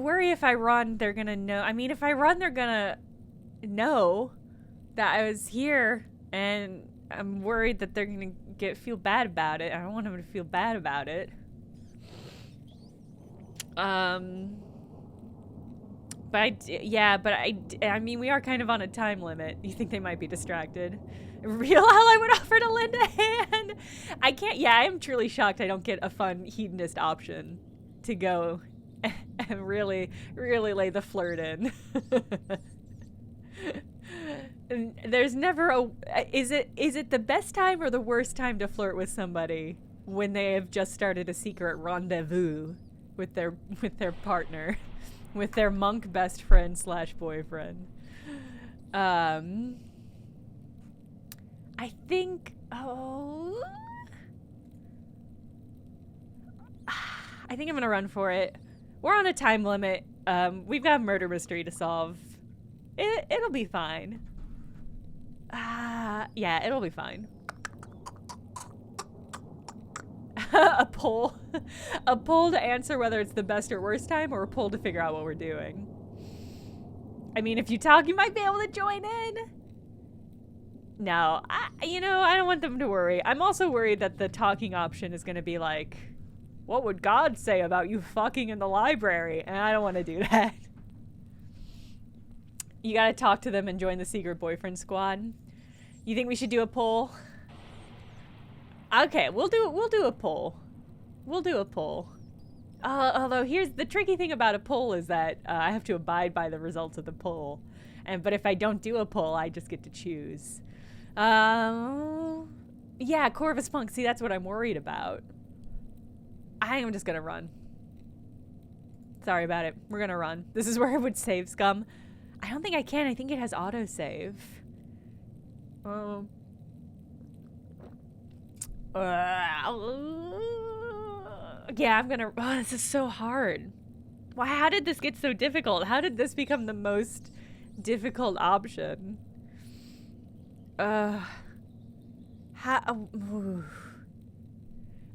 worry if I run, they're gonna know. I mean, if I run, they're gonna know that I was here, and I'm worried that they're gonna feel bad about it. I don't want them to feel bad about it. But I mean, we are kind of on a time limit. You think they might be distracted? Real hell, I would offer to lend a hand. I can't. Yeah, I am truly shocked I don't get a fun hedonist option to go and really lay the flirt in. And there's never a... Is it the best time or the worst time to flirt with somebody when they have just started a secret rendezvous with their partner, with their monk best friend / boyfriend? I think... Oh... I think I'm gonna run for it. We're on a time limit. We've got a murder mystery to solve. It'll be fine. Yeah, it'll be fine. A poll. A poll to answer whether it's the best or worst time, or a poll to figure out what we're doing. I mean, if you talk, you might be able to join in. No, I don't want them to worry. I'm also worried that the talking option is going to be like, what would God say about you fucking in the library? And I don't want to do that. You gotta talk to them and join the secret boyfriend squad. You think we should do a poll? Okay, we'll do a poll. We'll do a poll. Although here's the tricky thing about a poll is that I have to abide by the results of the poll. But if I don't do a poll, I just get to choose. Yeah, Corvus Punk. See, that's what I'm worried about. I am just gonna run. Sorry about it. We're gonna run. This is where I would save, scum. I don't think I can. I think it has autosave. Yeah, I'm gonna... Oh, this is so hard. Why? How did this get so difficult? How did this become the most difficult option?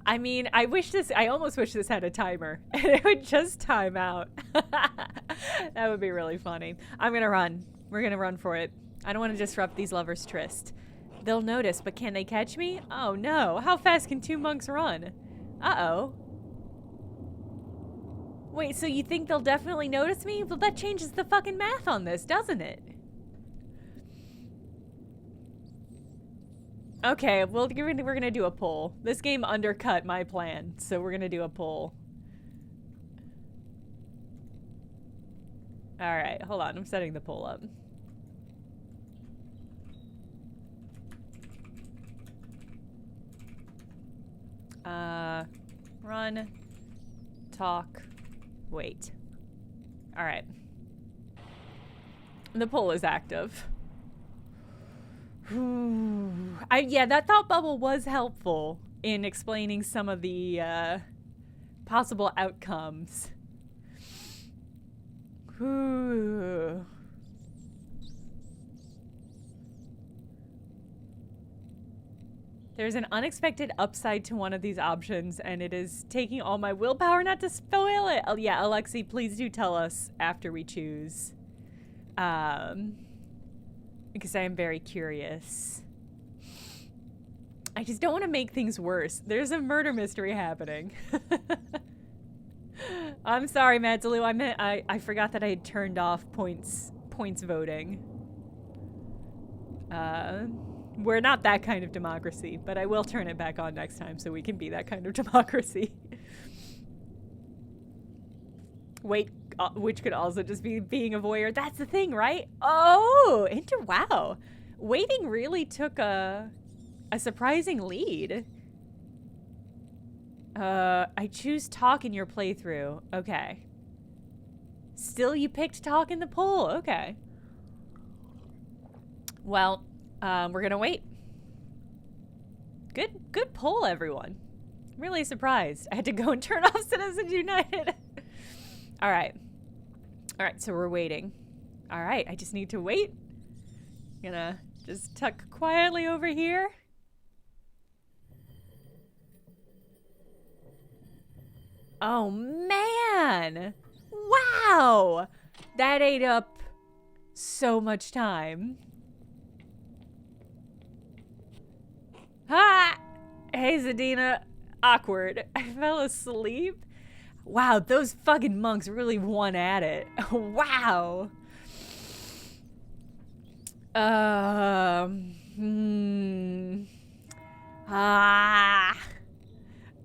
I mean, I almost wish this had a timer and it would just time out. That would be really funny. I'm gonna run. We're gonna run for it. I don't want to disrupt these lovers' tryst. They'll notice, but can they catch me? Oh no, how fast can 2 monks run? Uh-oh. Wait, so you think they'll definitely notice me? Well, that changes the fucking math on this, doesn't it? Okay, well, we're gonna do a poll. This game undercut my plan, so we're gonna do a poll. Alright, hold on, I'm setting the poll up. Run, talk, wait. Alright. The poll is active. Yeah, that thought bubble was helpful in explaining some of the possible outcomes. There's an unexpected upside to one of these options, and it is taking all my willpower not to spoil it. Oh, yeah, Alexi, please do tell us after we choose. Because I am very curious. I just don't want to make things worse. There's a murder mystery happening. I'm sorry, Matzalu. I forgot that I had turned off points voting. We're not that kind of democracy, but I will turn it back on next time so we can be that kind of democracy. Wait, which could also just be being a voyeur. That's the thing, right? Oh, wow. Waiting really took a surprising lead. I choose talk in your playthrough. Okay. Still you picked talk in the poll. Okay. Well, we're gonna wait. Good poll, everyone. I'm really surprised. I had to go and turn off Citizens United. All right, so we're waiting. All right, I just need to wait. Gonna just tuck quietly over here. Oh, man. Wow. That ate up so much time. Ha! Hey, Zadina. Awkward. I fell asleep. Wow, those fucking monks really won at it. Wow.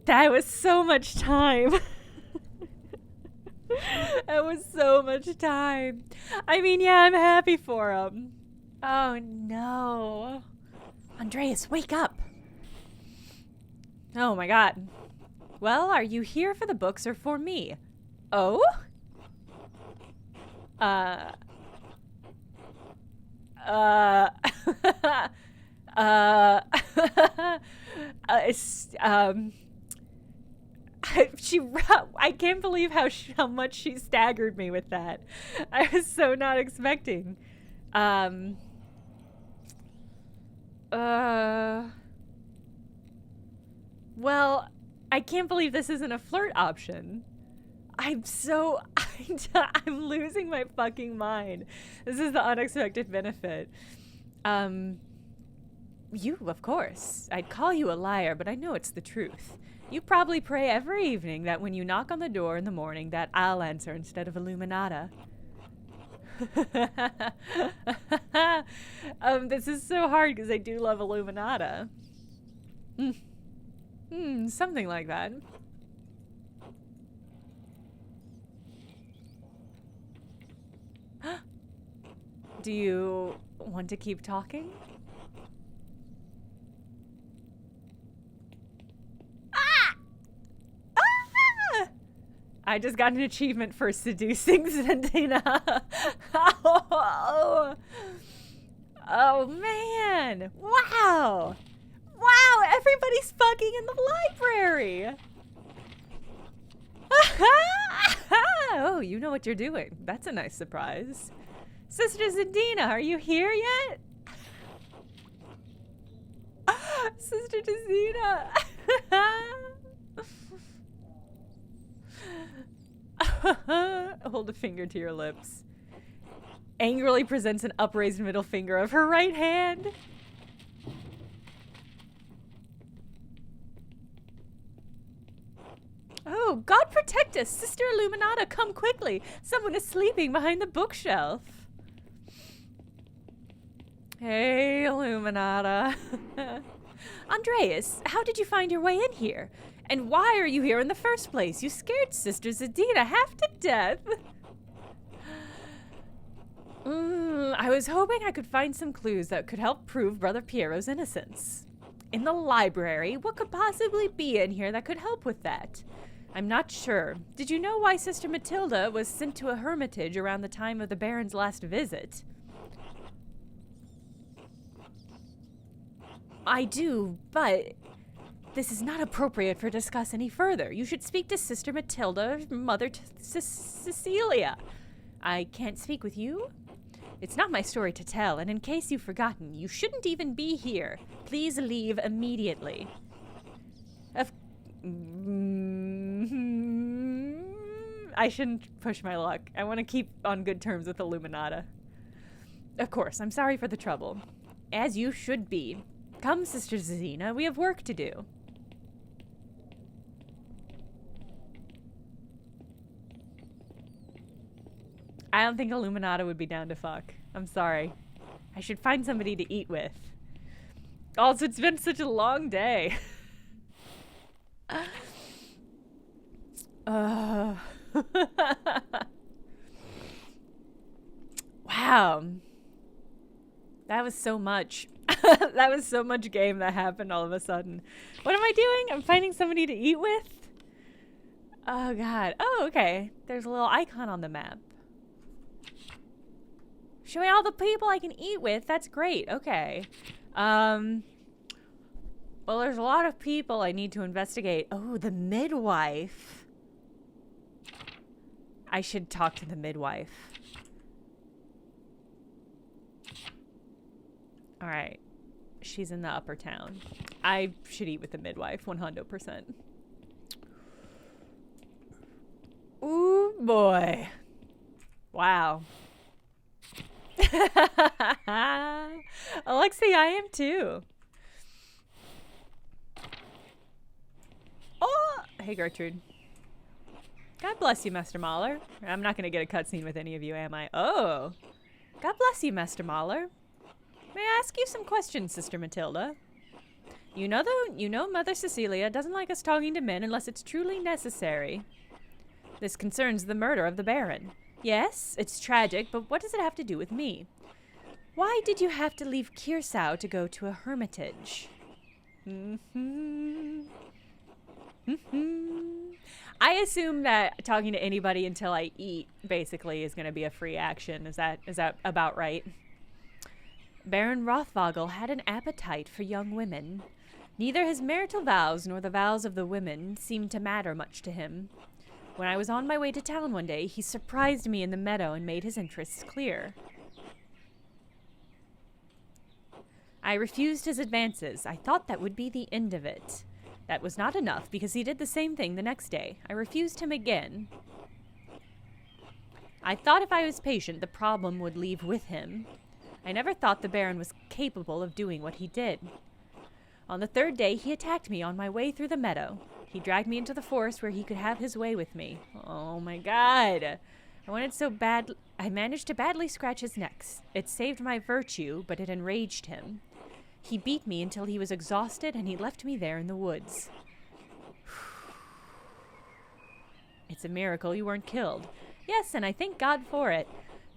That was so much time. That was so much time. I mean, yeah, I'm happy for him. Oh, no. Andreas, wake up. Oh, my God. Well, are you here for the books or for me? Oh? I can't believe how much she staggered me with that. I was so not expecting. Well, I can't believe this isn't a flirt option. I'm losing my fucking mind. This is the unexpected benefit. You, of course. I'd call you a liar, but I know it's the truth. You probably pray every evening that when you knock on the door in the morning that I'll answer instead of Illuminata. This is so hard because I do love Illuminata. Something like that. Do you want to keep talking? I just got an achievement for seducing Zendina. Oh, man. Wow. Wow, everybody's fucking in the library. Oh, you know what you're doing. That's a nice surprise. Sister Zendina, are you here yet? Sister Zendina. Hold a finger to your lips. Angrily presents an upraised middle finger of her right hand. Oh, God protect us! Sister Illuminata, come quickly! Someone is sleeping behind the bookshelf. Hey, Illuminata. Andreas, how did you find your way in here? And why are you here in the first place? You scared Sister Zadina half to death. I was hoping I could find some clues that could help prove Brother Piero's innocence. In the library, what could possibly be in here that could help with that? I'm not sure. Did you know why Sister Matilda was sent to a hermitage around the time of the Baron's last visit? I do, but this is not appropriate for discuss any further. You should speak to Sister Matilda, Mother Cecilia. I can't speak with you? It's not my story to tell, and in case you've forgotten, you shouldn't even be here. Please leave immediately. I shouldn't push my luck. I want to keep on good terms with Illuminata. Of course, I'm sorry for the trouble. As you should be. Come, Sister Zazina, we have work to do. I don't think Illuminata would be down to fuck. I'm sorry. I should find somebody to eat with. Also, it's been such a long day. Wow. That was so much. That was so much game that happened all of a sudden. What am I doing? I'm finding somebody to eat with? Oh, God. Oh, okay. There's a little icon on the map. Show me all the people I can eat with. That's great. Okay. Well, there's a lot of people I need to investigate. Oh, the midwife. I should talk to the midwife. All right. She's in the upper town. I should eat with the midwife, 100%. Ooh, boy. Wow. Alexi, I am too. Oh, hey, Gertrude. God bless you, Master Mahler. I'm not going to get a cutscene with any of you, am I? Oh. God bless you, Master Mahler. May I ask you some questions, Sister Matilda? You know Mother Cecilia doesn't like us talking to men unless it's truly necessary. This concerns the murder of the Baron. Yes, it's tragic, but what does it have to do with me? Why did you have to leave Kirsau to go to a hermitage? I assume that talking to anybody until I eat, basically, is going to be a free action. Is that about right? Baron Rothvogel had an appetite for young women. Neither his marital vows nor the vows of the women seemed to matter much to him. When I was on my way to town one day, he surprised me in the meadow and made his interests clear. I refused his advances. I thought that would be the end of it. That was not enough, because he did the same thing the next day. I refused him again. I thought if I was patient, the problem would leave with him. I never thought the Baron was capable of doing what he did. On the third day, he attacked me on my way through the meadow. He dragged me into the forest where he could have his way with me. Oh my God. I managed to badly scratch his neck. It saved my virtue, but it enraged him. He beat me until he was exhausted, and he left me there in the woods. It's a miracle you weren't killed. Yes, and I thank God for it.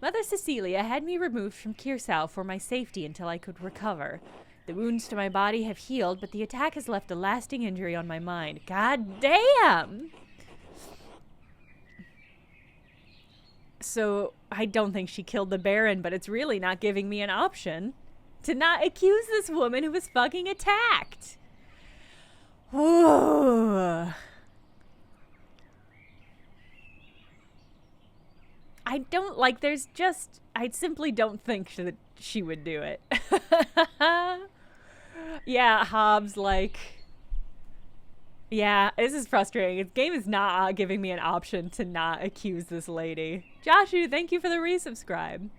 Mother Cecilia had me removed from Kirsau for my safety until I could recover. The wounds to my body have healed, but the attack has left a lasting injury on my mind. God damn! So, I don't think she killed the Baron, but it's really not giving me an option to not accuse this woman who was fucking attacked. Ooh. I simply don't think that she would do it. Yeah, Hobbs, like, Yeah, this is frustrating. This game is not giving me an option to not accuse this lady. Joshu, thank you for the resubscribe.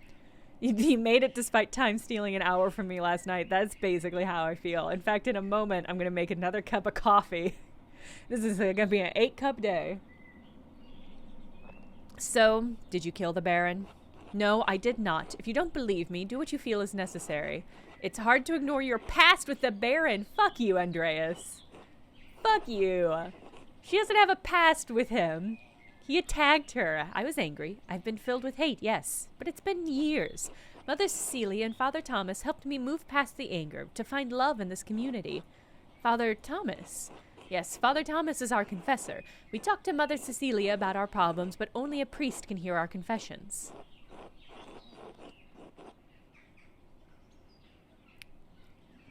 You made it despite time stealing an hour from me last night. That's basically how I feel. In fact, in a moment, I'm going to make another cup of coffee. This is going to be an 8-cup day. So, did you kill the Baron? No, I did not. If you don't believe me, do what you feel is necessary. It's hard to ignore your past with the Baron. Fuck you, Andreas. Fuck you. She doesn't have a past with him. He attacked her. I was angry. I've been filled with hate, yes. But it's been years. Mother Cecilia and Father Thomas helped me move past the anger to find love in this community. Father Thomas? Yes, Father Thomas is our confessor. We talked to Mother Cecilia about our problems, but only a priest can hear our confessions.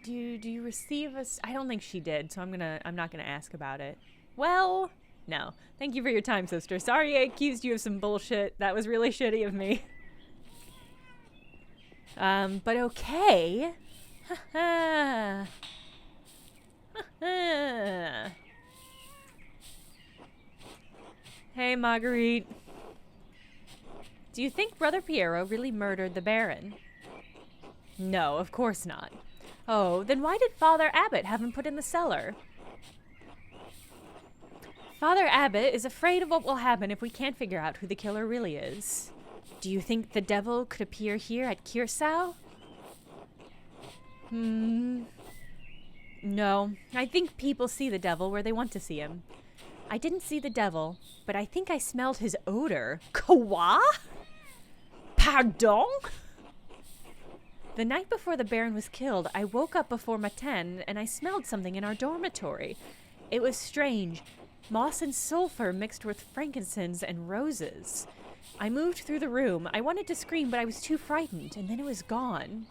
Do you receive us? I don't think she did, so I'm not gonna ask about it. Well, no. Thank you for your time, sister. Sorry I accused you of some bullshit. That was really shitty of me. But okay. Hey, Marguerite. Do you think Brother Piero really murdered the Baron? No, of course not. Oh, then why did Father Abbot have him put in the cellar? Father Abbot is afraid of what will happen if we can't figure out who the killer really is. Do you think the devil could appear here at Kirsau? No, I think people see the devil where they want to see him. I didn't see the devil, but I think I smelled his odor. Quoi? Pardon? The night before the Baron was killed, I woke up before Matin and I smelled something in our dormitory. It was strange. Moss and sulfur mixed with frankincense and roses. I moved through the room. I wanted to scream, but I was too frightened, and then it was gone.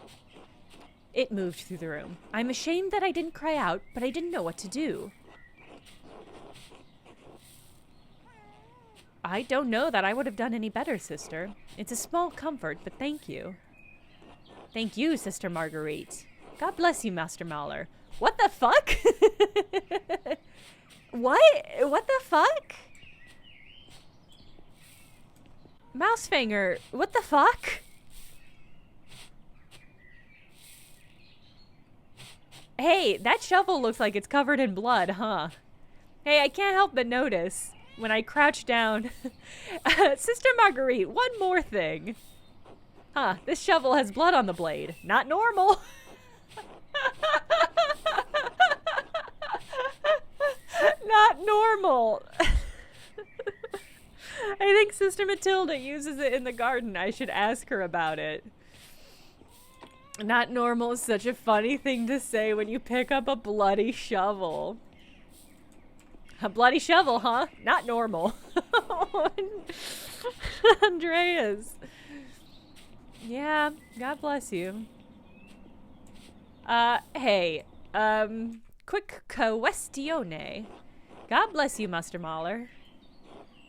It moved through the room. I'm ashamed that I didn't cry out, but I didn't know what to do. I don't know that I would have done any better, sister. It's a small comfort, but thank you. Thank you, Sister Marguerite. God bless you, Master Mahler. What the fuck? What the fuck? Mousefinger, what the fuck? Hey, that shovel looks like it's covered in blood, huh? Hey, I can't help but notice when I crouch down. Sister Marguerite, one more thing. Huh, this shovel has blood on the blade. Not normal. Not normal. I think Sister Matilda uses it in the garden. I should ask her about it. Not normal is such a funny thing to say when you pick up a bloody shovel. A bloody shovel, huh? Not normal. Andreas. Yeah, God bless you. Hey, quick questione. God bless you, Master Mahler.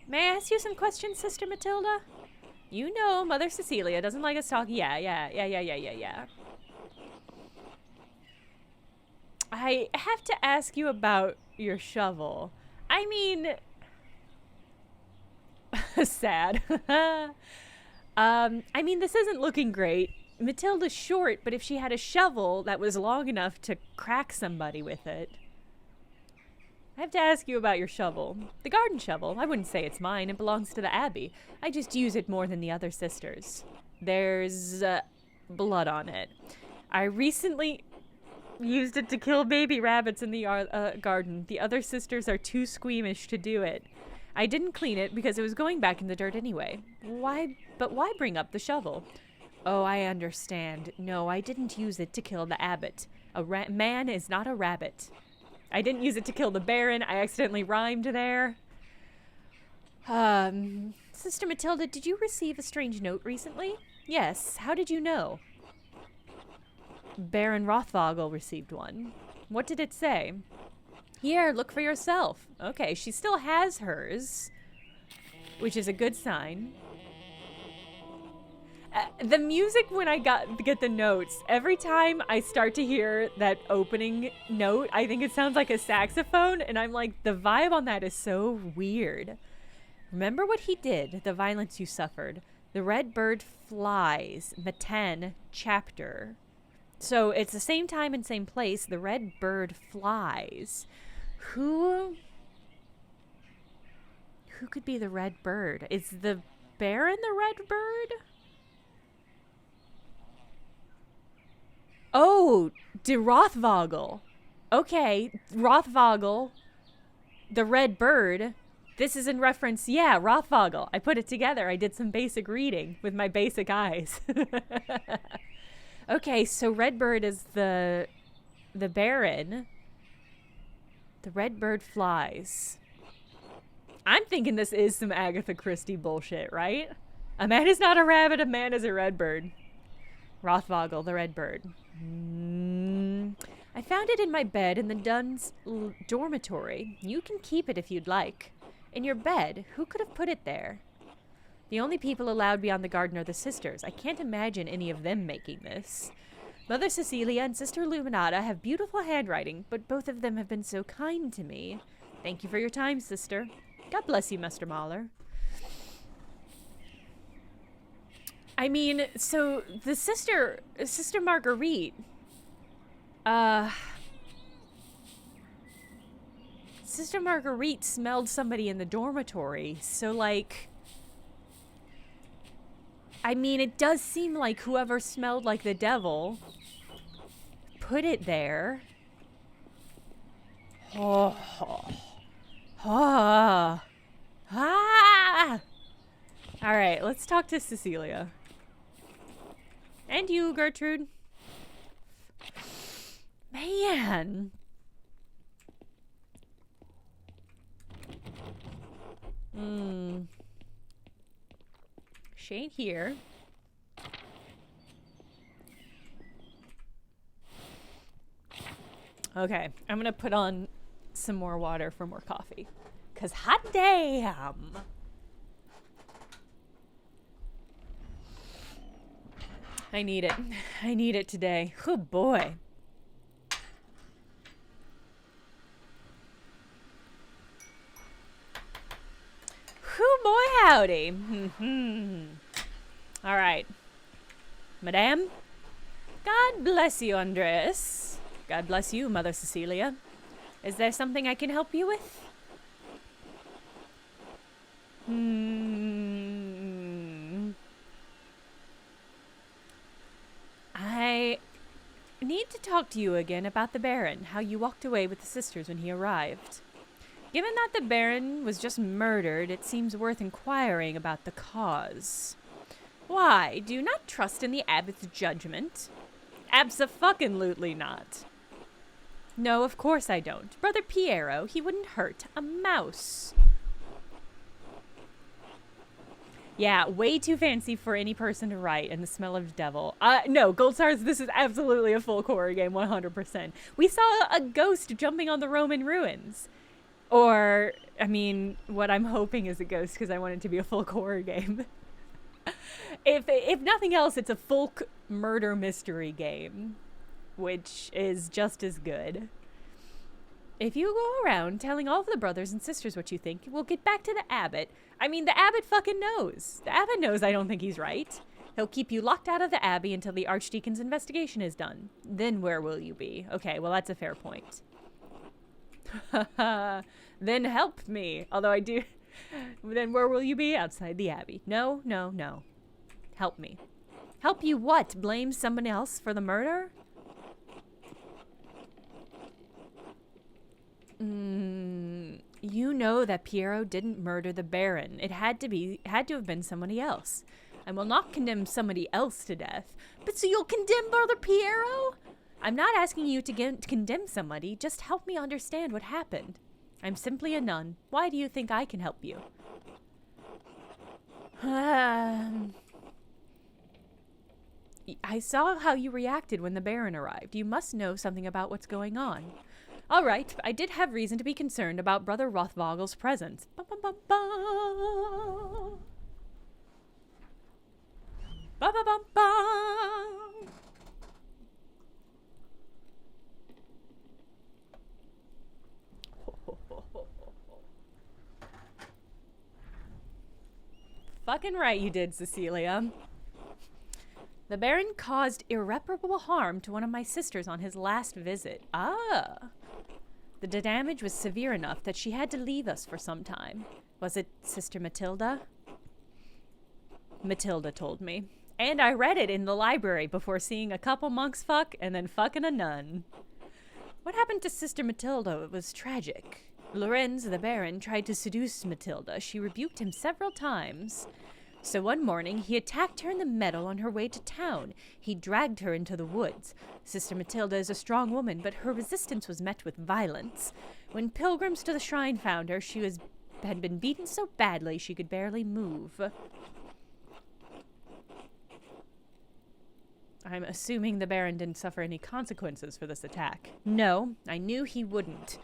May I ask you some questions, Sister Matilda? You know Mother Cecilia doesn't like us talking. Yeah. I have to ask you about your shovel. I mean... sad. I mean, this isn't looking great. Matilda's short, but if she had a shovel that was long enough to crack somebody with it... I have to ask you about your shovel. The garden shovel. I wouldn't say it's mine. It belongs to the abbey. I just use it more than the other sisters. There's blood on it. I recently used it to kill baby rabbits in the garden. The other sisters are too squeamish to do it. I didn't clean it because it was going back in the dirt anyway. Why bring up the shovel? Oh, I understand. No, I didn't use it to kill the abbot. A man is not a rabbit. I didn't use it to kill the Baron. I accidentally rhymed there. Sister Matilda, did you receive a strange note recently? Yes. How did you know? Baron Rothvogel received one. What did it say? Here, look for yourself. Okay, she still has hers, which is a good sign. The music when I get the notes, every time I start to hear that opening note, I think it sounds like a saxophone, and I'm like, the vibe on that is so weird. Remember what he did, the violence you suffered. The red bird flies, Matan chapter. So it's the same time and same place. The red bird flies. Who could be the red bird? Is the Baron the red bird? Oh, de Rothvogel. Okay, Rothvogel, the red bird. This is in reference, yeah, Rothvogel. I put it together. I did some basic reading with my basic eyes. Okay, so Redbird is the Baron. The red bird flies. I'm thinking this is some Agatha Christie bullshit, right? A man is not a rabbit, a man is a red bird. Rothvogel, the red bird. I found it in my bed in the Dunn's dormitory. You can keep it if you'd like. In your bed? Who could have put it there? The only people allowed beyond the garden are the sisters. I can't imagine any of them making this. Mother Cecilia and Sister Illuminata have beautiful handwriting, but both of them have been so kind to me. Thank you for your time, sister. God bless you, Mr. Mahler. I mean, so the Sister Marguerite, Sister Marguerite smelled somebody in the dormitory, so like, I mean, it does seem like whoever smelled like the devil put it there. Oh. Ah. Ah. All right, let's talk to Cecilia. And you, Gertrude. Man. She ain't here. Okay, I'm gonna put on some more water for more coffee. 'Cause hot damn. I need it. I need it today. Oh boy. Whoo boy howdy. All right. Madame. God bless you, Andreas. God bless you, Mother Cecilia. Is there something I can help you with? I need to talk to you again about the Baron, how you walked away with the sisters when he arrived. Given that the Baron was just murdered, it seems worth inquiring about the cause. Why? Do you not trust in the abbot's judgment? Abso-fucking-lutely not. No, of course I don't. Brother Piero, he wouldn't hurt a mouse. Yeah, way too fancy for any person to write, and the smell of the devil. No, Gold Stars, this is absolutely a full horror game, 100%. We saw a ghost jumping on the Roman ruins. Or, I mean, what I'm hoping is a ghost, because I want it to be a full horror game. If nothing else, it's a folk murder mystery game, which is just as good. If you go around telling all of the brothers and sisters what you think, we'll get back to the abbot. I mean, the abbot fucking knows. The abbot knows I don't think he's right. He'll keep you locked out of the abbey until the archdeacon's investigation is done. Then where will you be? Okay, well, that's a fair point. Then help me. Although I do... Then where will you be? Outside the abbey. No, no, no. Help me. Help you what? Blame someone else for the murder? You know that Piero didn't murder the Baron. It had to have been somebody else. I will not condemn somebody else to death. But so you'll condemn Brother Piero? I'm not asking you to condemn somebody. Just help me understand what happened. I'm simply a nun. Why do you think I can help you? I saw how you reacted when the Baron arrived. You must know something about what's going on. All right, I did have reason to be concerned about Brother Rothvogel's presence. Ba ba bum bum. Fucking right you did, Cecilia. The Baron caused irreparable harm to one of my sisters on his last visit. Ah. The damage was severe enough that she had to leave us for some time. Was it Sister Matilda? Matilda told me. And I read it in the library before seeing a couple monks fuck and then fucking a nun. What happened to Sister Matilda was tragic. Lorenz, the Baron, tried to seduce Matilda. She rebuked him several times. So one morning, he attacked her in the meadow on her way to town. He dragged her into the woods. Sister Matilda is a strong woman, but her resistance was met with violence. When pilgrims to the shrine found her, she had been beaten so badly she could barely move. I'm assuming the Baron didn't suffer any consequences for this attack. No, I knew he wouldn't.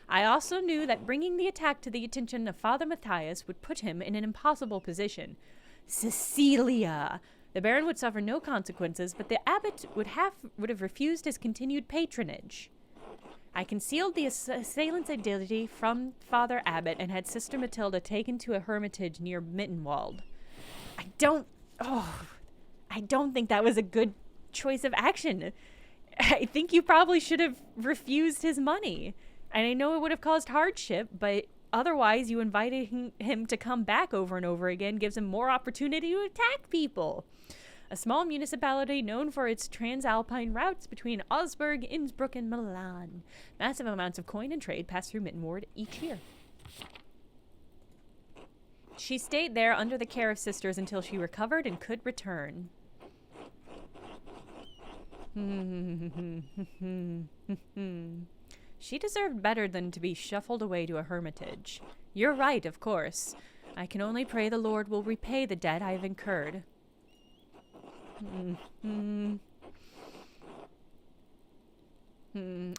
I also knew that bringing the attack to the attention of Father Matthias would put him in an impossible position. Cecilia! The Baron would suffer no consequences, but the abbot would have refused his continued patronage. I concealed the assailant's identity from Father Abbot and had Sister Matilda taken to a hermitage near Mittenwald. I don't think that was a good choice of action. I think you probably should have refused his money. And I know it would have caused hardship, but otherwise you inviting him to come back over and over again gives him more opportunity to attack people. A small municipality known for its transalpine routes between Augsburg, Innsbruck, and Milan. Massive amounts of coin and trade pass through Mittenwald each year. She stayed there under the care of sisters until she recovered and could return. She deserved better than to be shuffled away to a hermitage. You're right, of course. I can only pray the Lord will repay the debt I have incurred.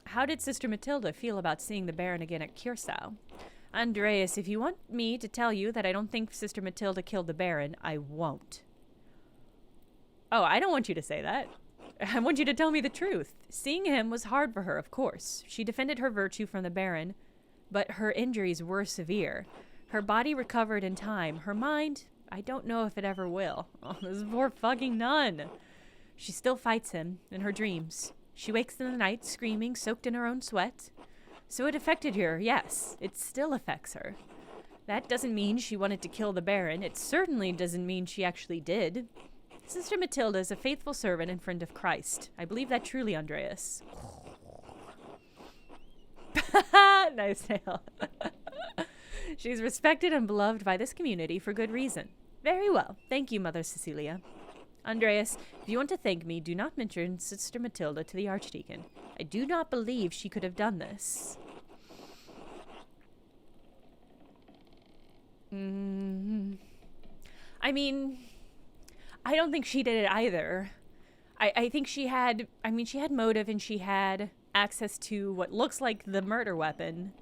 How did Sister Matilda feel about seeing the Baron again at Curacao? Andreas, if you want me to tell you that I don't think Sister Matilda killed the Baron, I won't. Oh, I don't want you to say that. I want you to tell me the truth. Seeing him was hard for her, of course. She defended her virtue from the Baron, but her injuries were severe. Her body recovered in time. Her mind, I don't know if it ever will. Oh, this poor fucking nun. She still fights him in her dreams. She wakes in the night screaming, soaked in her own sweat. So it affected her, yes. It still affects her. That doesn't mean she wanted to kill the Baron. It certainly doesn't mean she actually did. Sister Matilda is a faithful servant and friend of Christ. I believe that truly, Andreas. Nice tale. She's respected and beloved by this community for good reason. Very well. Thank you, Mother Cecilia. Andreas, if you want to thank me, do not mention Sister Matilda to the Archdeacon. I do not believe she could have done this. I mean, I don't think she did it either. I think she had motive and she had access to what looks like the murder weapon.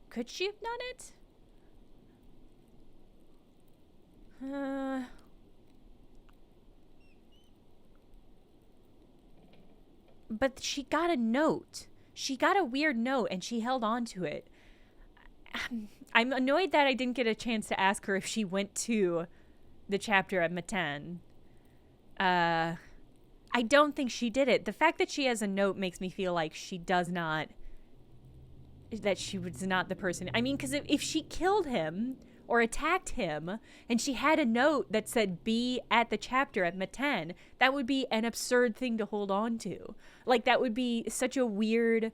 Could she have done it? But she got a note. She got a weird note and she held on to it. I'm annoyed that I didn't get a chance to ask her if she went to the chapter at Matan. I don't think she did it. The fact that she has a note makes me feel like she does not, that she was not the person. I mean, because if she killed him or attacked him and she had a note that said be at the chapter at Matan, that would be an absurd thing to hold on to. Like, that would be such a weird...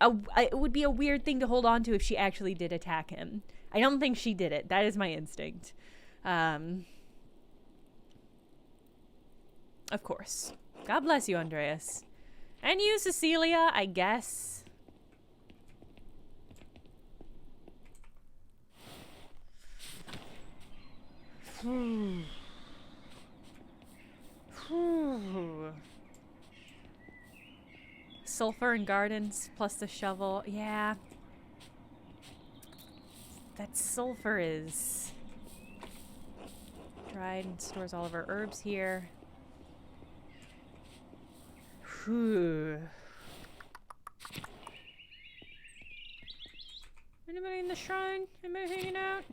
it would be a weird thing to hold on to if she actually did attack him. I don't think she did it. That is my instinct. Of course. God bless you, Andreas. And you, Cecilia, I guess. Sulfur and gardens plus the shovel. Yeah. That sulfur is tried and stores all of our herbs here. Whew. Anybody in the shrine? Anybody hanging out?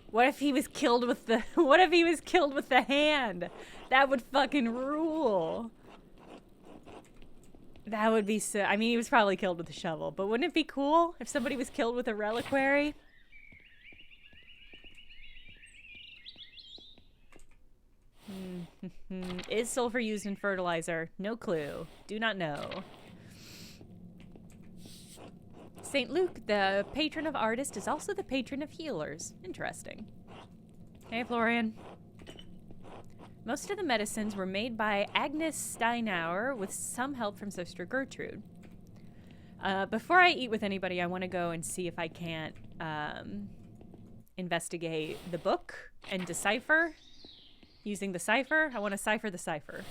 What if he was killed with the what if he was killed with the hand? That would fucking rule. That would be so... I mean, he was probably killed with a shovel, but wouldn't it be cool if somebody was killed with a reliquary? Is sulfur used in fertilizer? No clue. Do not know. St. Luke, the patron of artists, is also the patron of healers. Interesting. Hey, Florian. Most of the medicines were made by Agnes Steinauer with some help from Sister Gertrude. Before I eat with anybody, I want to go and see if I can't investigate the book and decipher. Using the cipher. I want to cipher the cipher.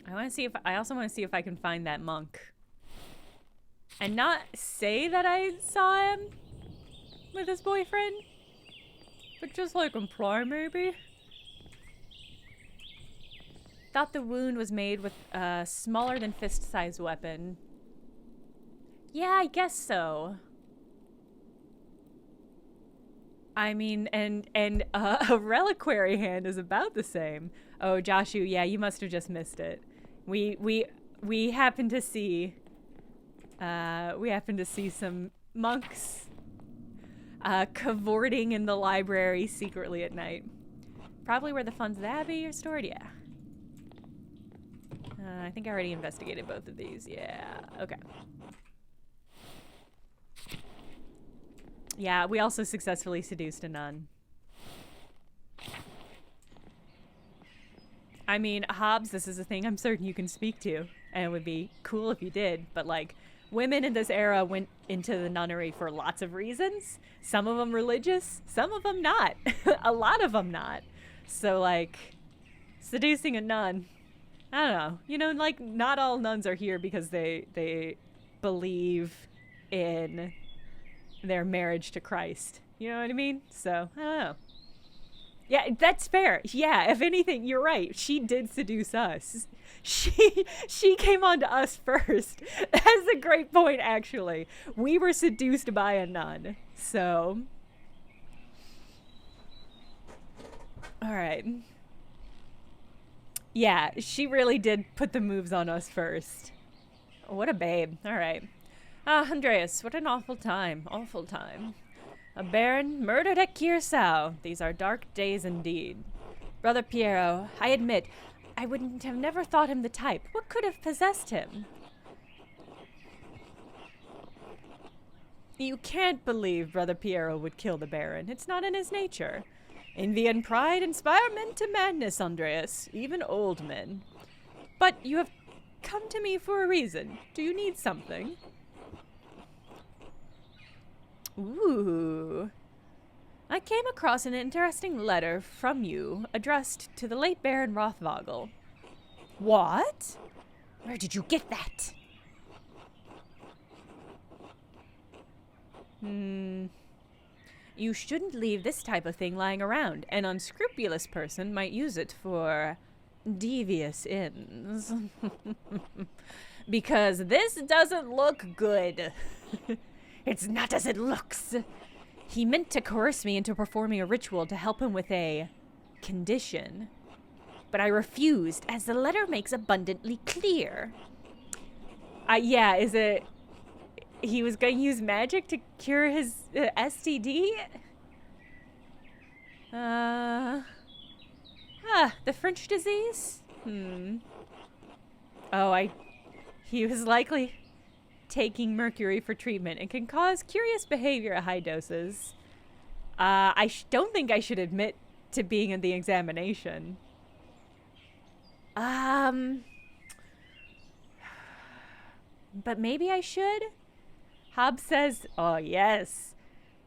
I also want to see if I can find that monk. And not say that I saw him with his boyfriend, but just like imply maybe. Thought the wound was made with a smaller than fist-sized weapon. Yeah, I guess so. I mean, and a reliquary hand is about the same. Oh, Joshu, yeah, you must have just missed it. We happened to see some monks cavorting in the library secretly at night. Probably where the funds of the abbey are stored, yeah. I think I already investigated both of these, yeah, okay. Yeah, we also successfully seduced a nun. I mean, Hobbs, this is a thing I'm certain you can speak to, and it would be cool if you did, but like, women in this era went into the nunnery for lots of reasons. Some of them religious, some of them not. A lot of them not. So like, seducing a nun, I don't know. You know, like, not all nuns are here because they believe in their marriage to Christ. You know what I mean? So, I don't know. Yeah, that's fair. Yeah, if anything, you're right. She did seduce us. She came on to us first. That's a great point, actually. We were seduced by a nun. So. Alright. Yeah, she really did put the moves on us first. What a babe. Alright. Ah, Andreas, what an awful time. Awful time. A baron murdered at Curacao. These are dark days indeed. Brother Piero, I admit, I wouldn't have never thought him the type. What could have possessed him? You can't believe Brother Piero would kill the baron. It's not in his nature. Envy and pride inspire men to madness, Andreas, even old men. But you have come to me for a reason. Do you need something? Ooh. I came across an interesting letter from you addressed to the late Baron Rothvogel. What? Where did you get that? You shouldn't leave this type of thing lying around. An unscrupulous person might use it for devious ends. Because this doesn't look good. It's not as it looks. He meant to coerce me into performing a ritual to help him with a condition. But I refused, as the letter makes abundantly clear. Yeah, is it... He was going to use magic to cure his STD? The French disease? Oh, he was likely taking mercury for treatment and can cause curious behavior at high doses. I don't think I should admit to being in the examination. But maybe I should? Hobbs says, oh, yes.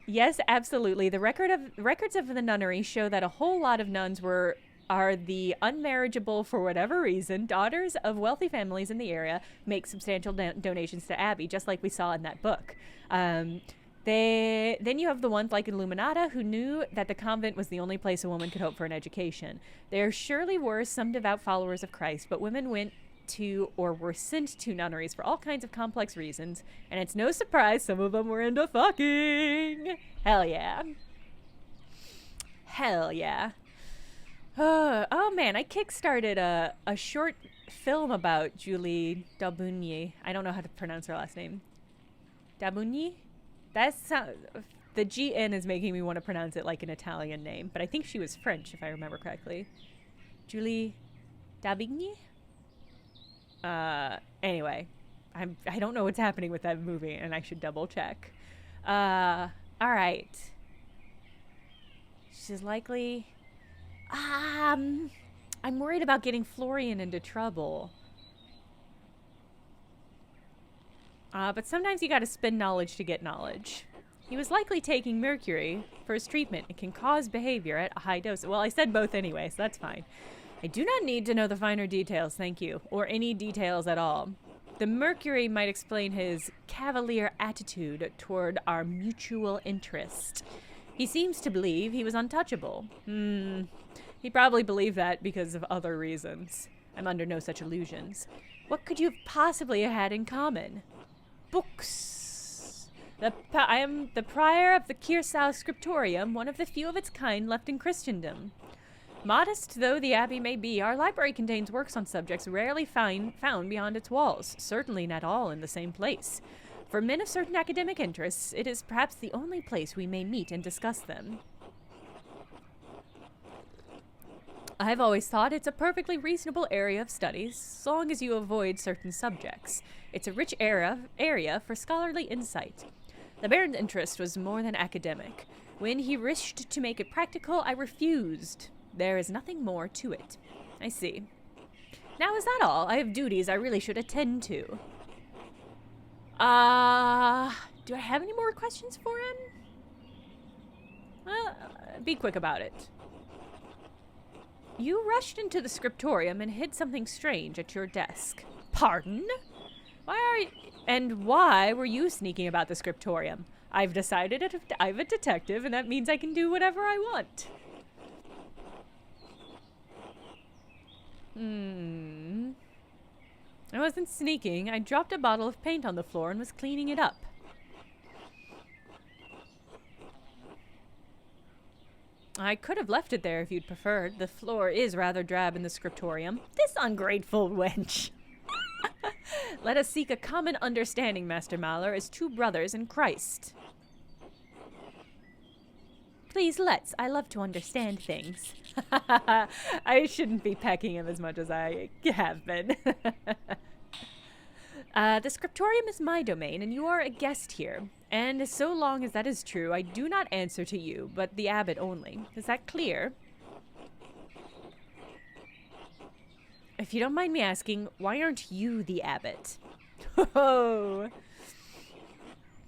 Yes, absolutely. The records of the nunnery show that a whole lot of nuns were are the unmarriageable, for whatever reason, daughters of wealthy families in the area make substantial donations to Abbey, just like we saw in that book. Then you have the ones like Illuminata who knew that the convent was the only place a woman could hope for an education. There surely were some devout followers of Christ, but women went to or were sent to nunneries for all kinds of complex reasons, and it's no surprise some of them were into fucking. Hell yeah. Hell yeah. Oh man, I kickstarted a short film about Julie Daubigny. I don't know how to pronounce her last name. Daubigny? The GN is making me want to pronounce it like an Italian name, but I think she was French if I remember correctly. Julie Daubigny? Anyway, I don't know what's happening with that movie, and I should double check. All right. She's likely. I'm worried about getting Florian into trouble. But sometimes you gotta spend knowledge to get knowledge. He was likely taking mercury for his treatment. It can cause behavior at a high dose. Well, I said both anyway, so that's fine. I do not need to know the finer details, thank you, or any details at all. The mercury might explain his cavalier attitude toward our mutual interest. He seems to believe he was untouchable. He probably believed that because of other reasons. I'm under no such illusions. What could you have possibly had in common? Books. I am the prior of the Kirsau Scriptorium, one of the few of its kind left in Christendom. Modest though the abbey may be, our library contains works on subjects rarely found beyond its walls, certainly not all in the same place. For men of certain academic interests, it is perhaps the only place we may meet and discuss them. I've always thought it's a perfectly reasonable area of studies, so long as you avoid certain subjects. It's a rich area for scholarly insight. The Baron's interest was more than academic. When he wished to make it practical, I refused. There is nothing more to it. I see. Now is that all? I have duties I really should attend to. Do I have any more questions for him? Well, be quick about it. You rushed into the scriptorium and hid something strange at your desk. Pardon? Why were you sneaking about the scriptorium? I've decided I'm a detective, and that means I can do whatever I want. I wasn't sneaking. I dropped a bottle of paint on the floor and was cleaning it up. I could have left it there if you'd preferred. The floor is rather drab in the scriptorium. This ungrateful wench. Let us seek a common understanding, Master Maller, as two brothers in Christ. Please, let's. I love to understand things. I shouldn't be pecking him as much as I have been. The scriptorium is my domain, and you are a guest here. And so long as that is true, I do not answer to you, but the abbot only. Is that clear? If you don't mind me asking, why aren't you the abbot? Oh.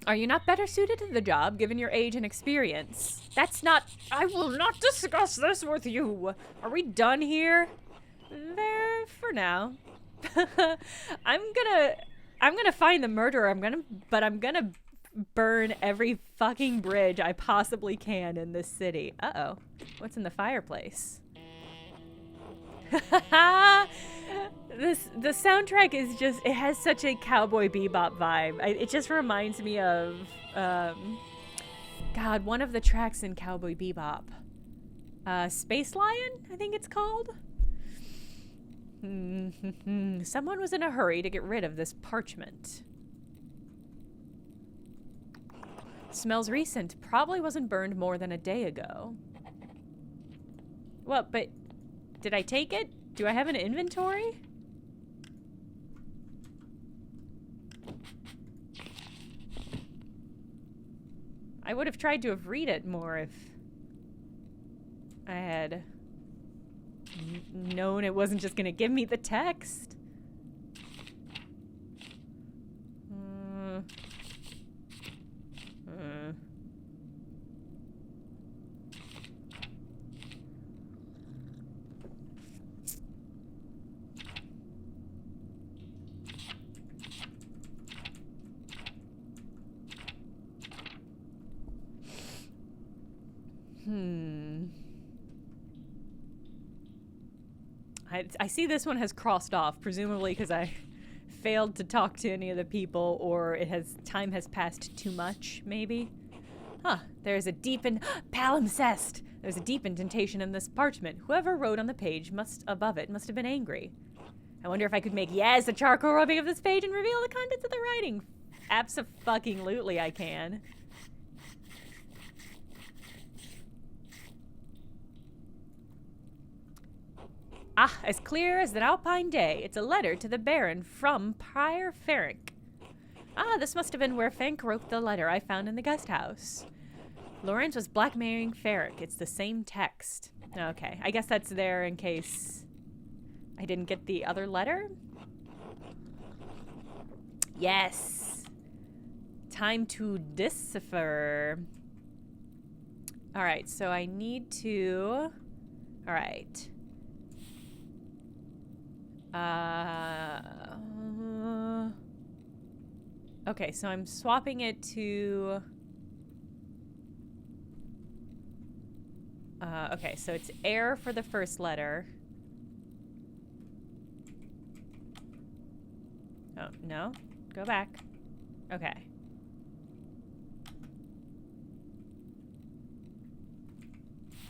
Are you not better suited to the job, given your age and experience? That's not... I will not discuss this with you. Are we done here? There for now. I'm gonna find the murderer. I'm gonna burn every fucking bridge I possibly can in this city. Uh-oh. What's in the fireplace? The soundtrack is just, it has such a Cowboy Bebop vibe. It just reminds me of, God, one of the tracks in Cowboy Bebop. Space Lion, I think it's called. Someone was in a hurry to get rid of this parchment. Smells recent. Probably wasn't burned more than a day ago. What, but did I take it? Do I have an inventory? I would have tried to have read it more if I had known it wasn't just gonna give me the text. I see this one has crossed off, presumably because I failed to talk to any of the people, or time has passed too much, maybe. Huh, there's a deep palimpsest. There's a deep indentation in this parchment. Whoever wrote on the page above it must have been angry. I wonder if I could make, a charcoal rubbing of this page and reveal the contents of the writing. Abso-fucking-lutely I can. Ah, as clear as an alpine day. It's a letter to the Baron from Prior Ferenc. Ah, this must have been where Ferenc wrote the letter I found in the guest house. Lawrence was blackmailing Ferenc. It's the same text. Okay, I guess that's there in case I didn't get the other letter. Yes. Time to decipher. All right, so I need to... All right. Okay, so I'm swapping it to... okay, so it's air for the first letter. Oh, no. Go back. Okay.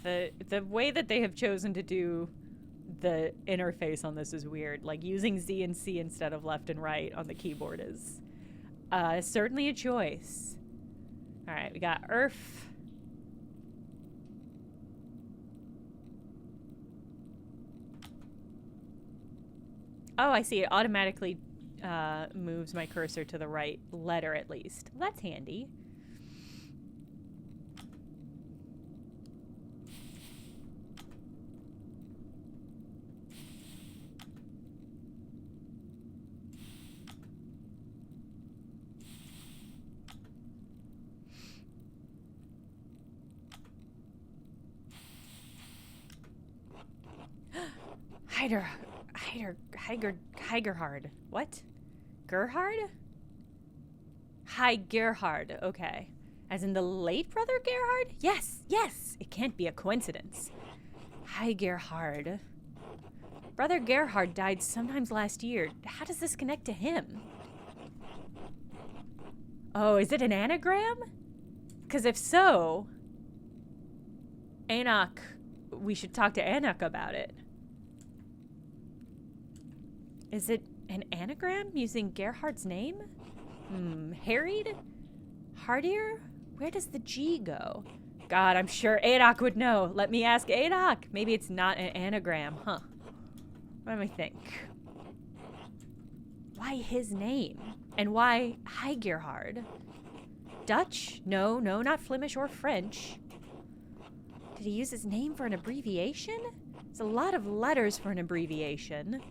The way that they have chosen to do the interface on this is weird. Like, using Z and C instead of left and right on the keyboard is certainly a choice. All right, we got Earth. Oh, I see. It automatically moves my cursor to the right letter, at least. Well, that's handy. Heigerhard. What? Gerhard? Hi, Gerhard. Okay. As in the late brother Gerhard? Yes, yes. It can't be a coincidence. Hi, Gerhard. Brother Gerhard died sometimes last year. How does this connect to him? Oh, is it an anagram? Because if so, Enoch, we should talk to Enoch about it. Is it an anagram using Gerhard's name? Harried? Hardier? Where does the G go? God, I'm sure Adok would know. Let me ask Adok. Maybe it's not an anagram, huh? Let me think. Why his name? And why Hi Gerhard? Dutch? No, not Flemish or French. Did he use his name for an abbreviation? It's a lot of letters for an abbreviation.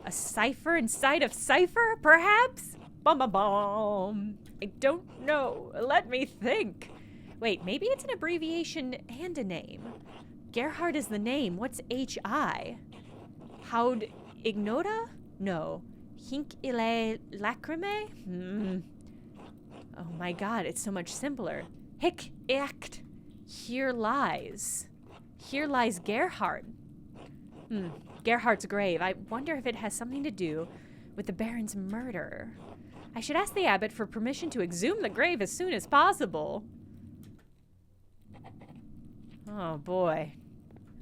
A cipher inside of cipher, perhaps? Bum bum bum. I don't know. Let me think. Wait, maybe it's an abbreviation and a name. Gerhard is the name. What's H-I? Haud ignota? No. Hinc ille lacrimae? Oh my god, it's so much simpler. Hic act. Here lies. Here lies Gerhard. Gerhard's grave. I wonder if it has something to do with the Baron's murder. I should ask the abbot for permission to exhume the grave as soon as possible. Oh boy.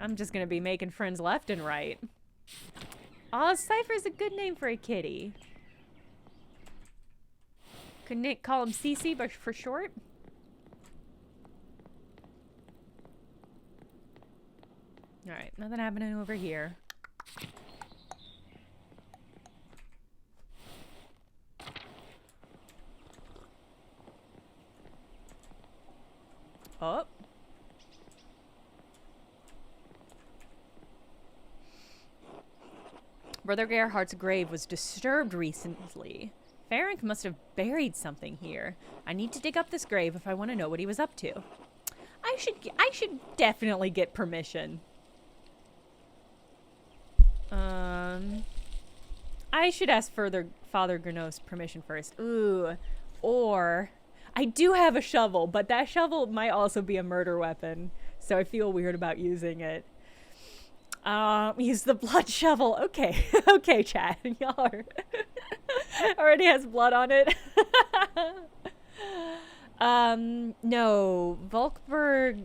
I'm just gonna be making friends left and right. Aw, Cypher's a good name for a kitty. Could Nick call him Cece but for short? Alright, nothing happening over here. Oh. Brother Gerhard's grave was disturbed recently. Ferenc must have buried something here. I need to dig up this grave if I want to know what he was up to. I should definitely get permission. I should ask Father Gurnos permission first. Ooh. Or I do have a shovel, but that shovel might also be a murder weapon, so I feel weird about using it. Use the blood shovel. Okay. Okay, chat. Y'all are already has blood on it. No. Volkberg,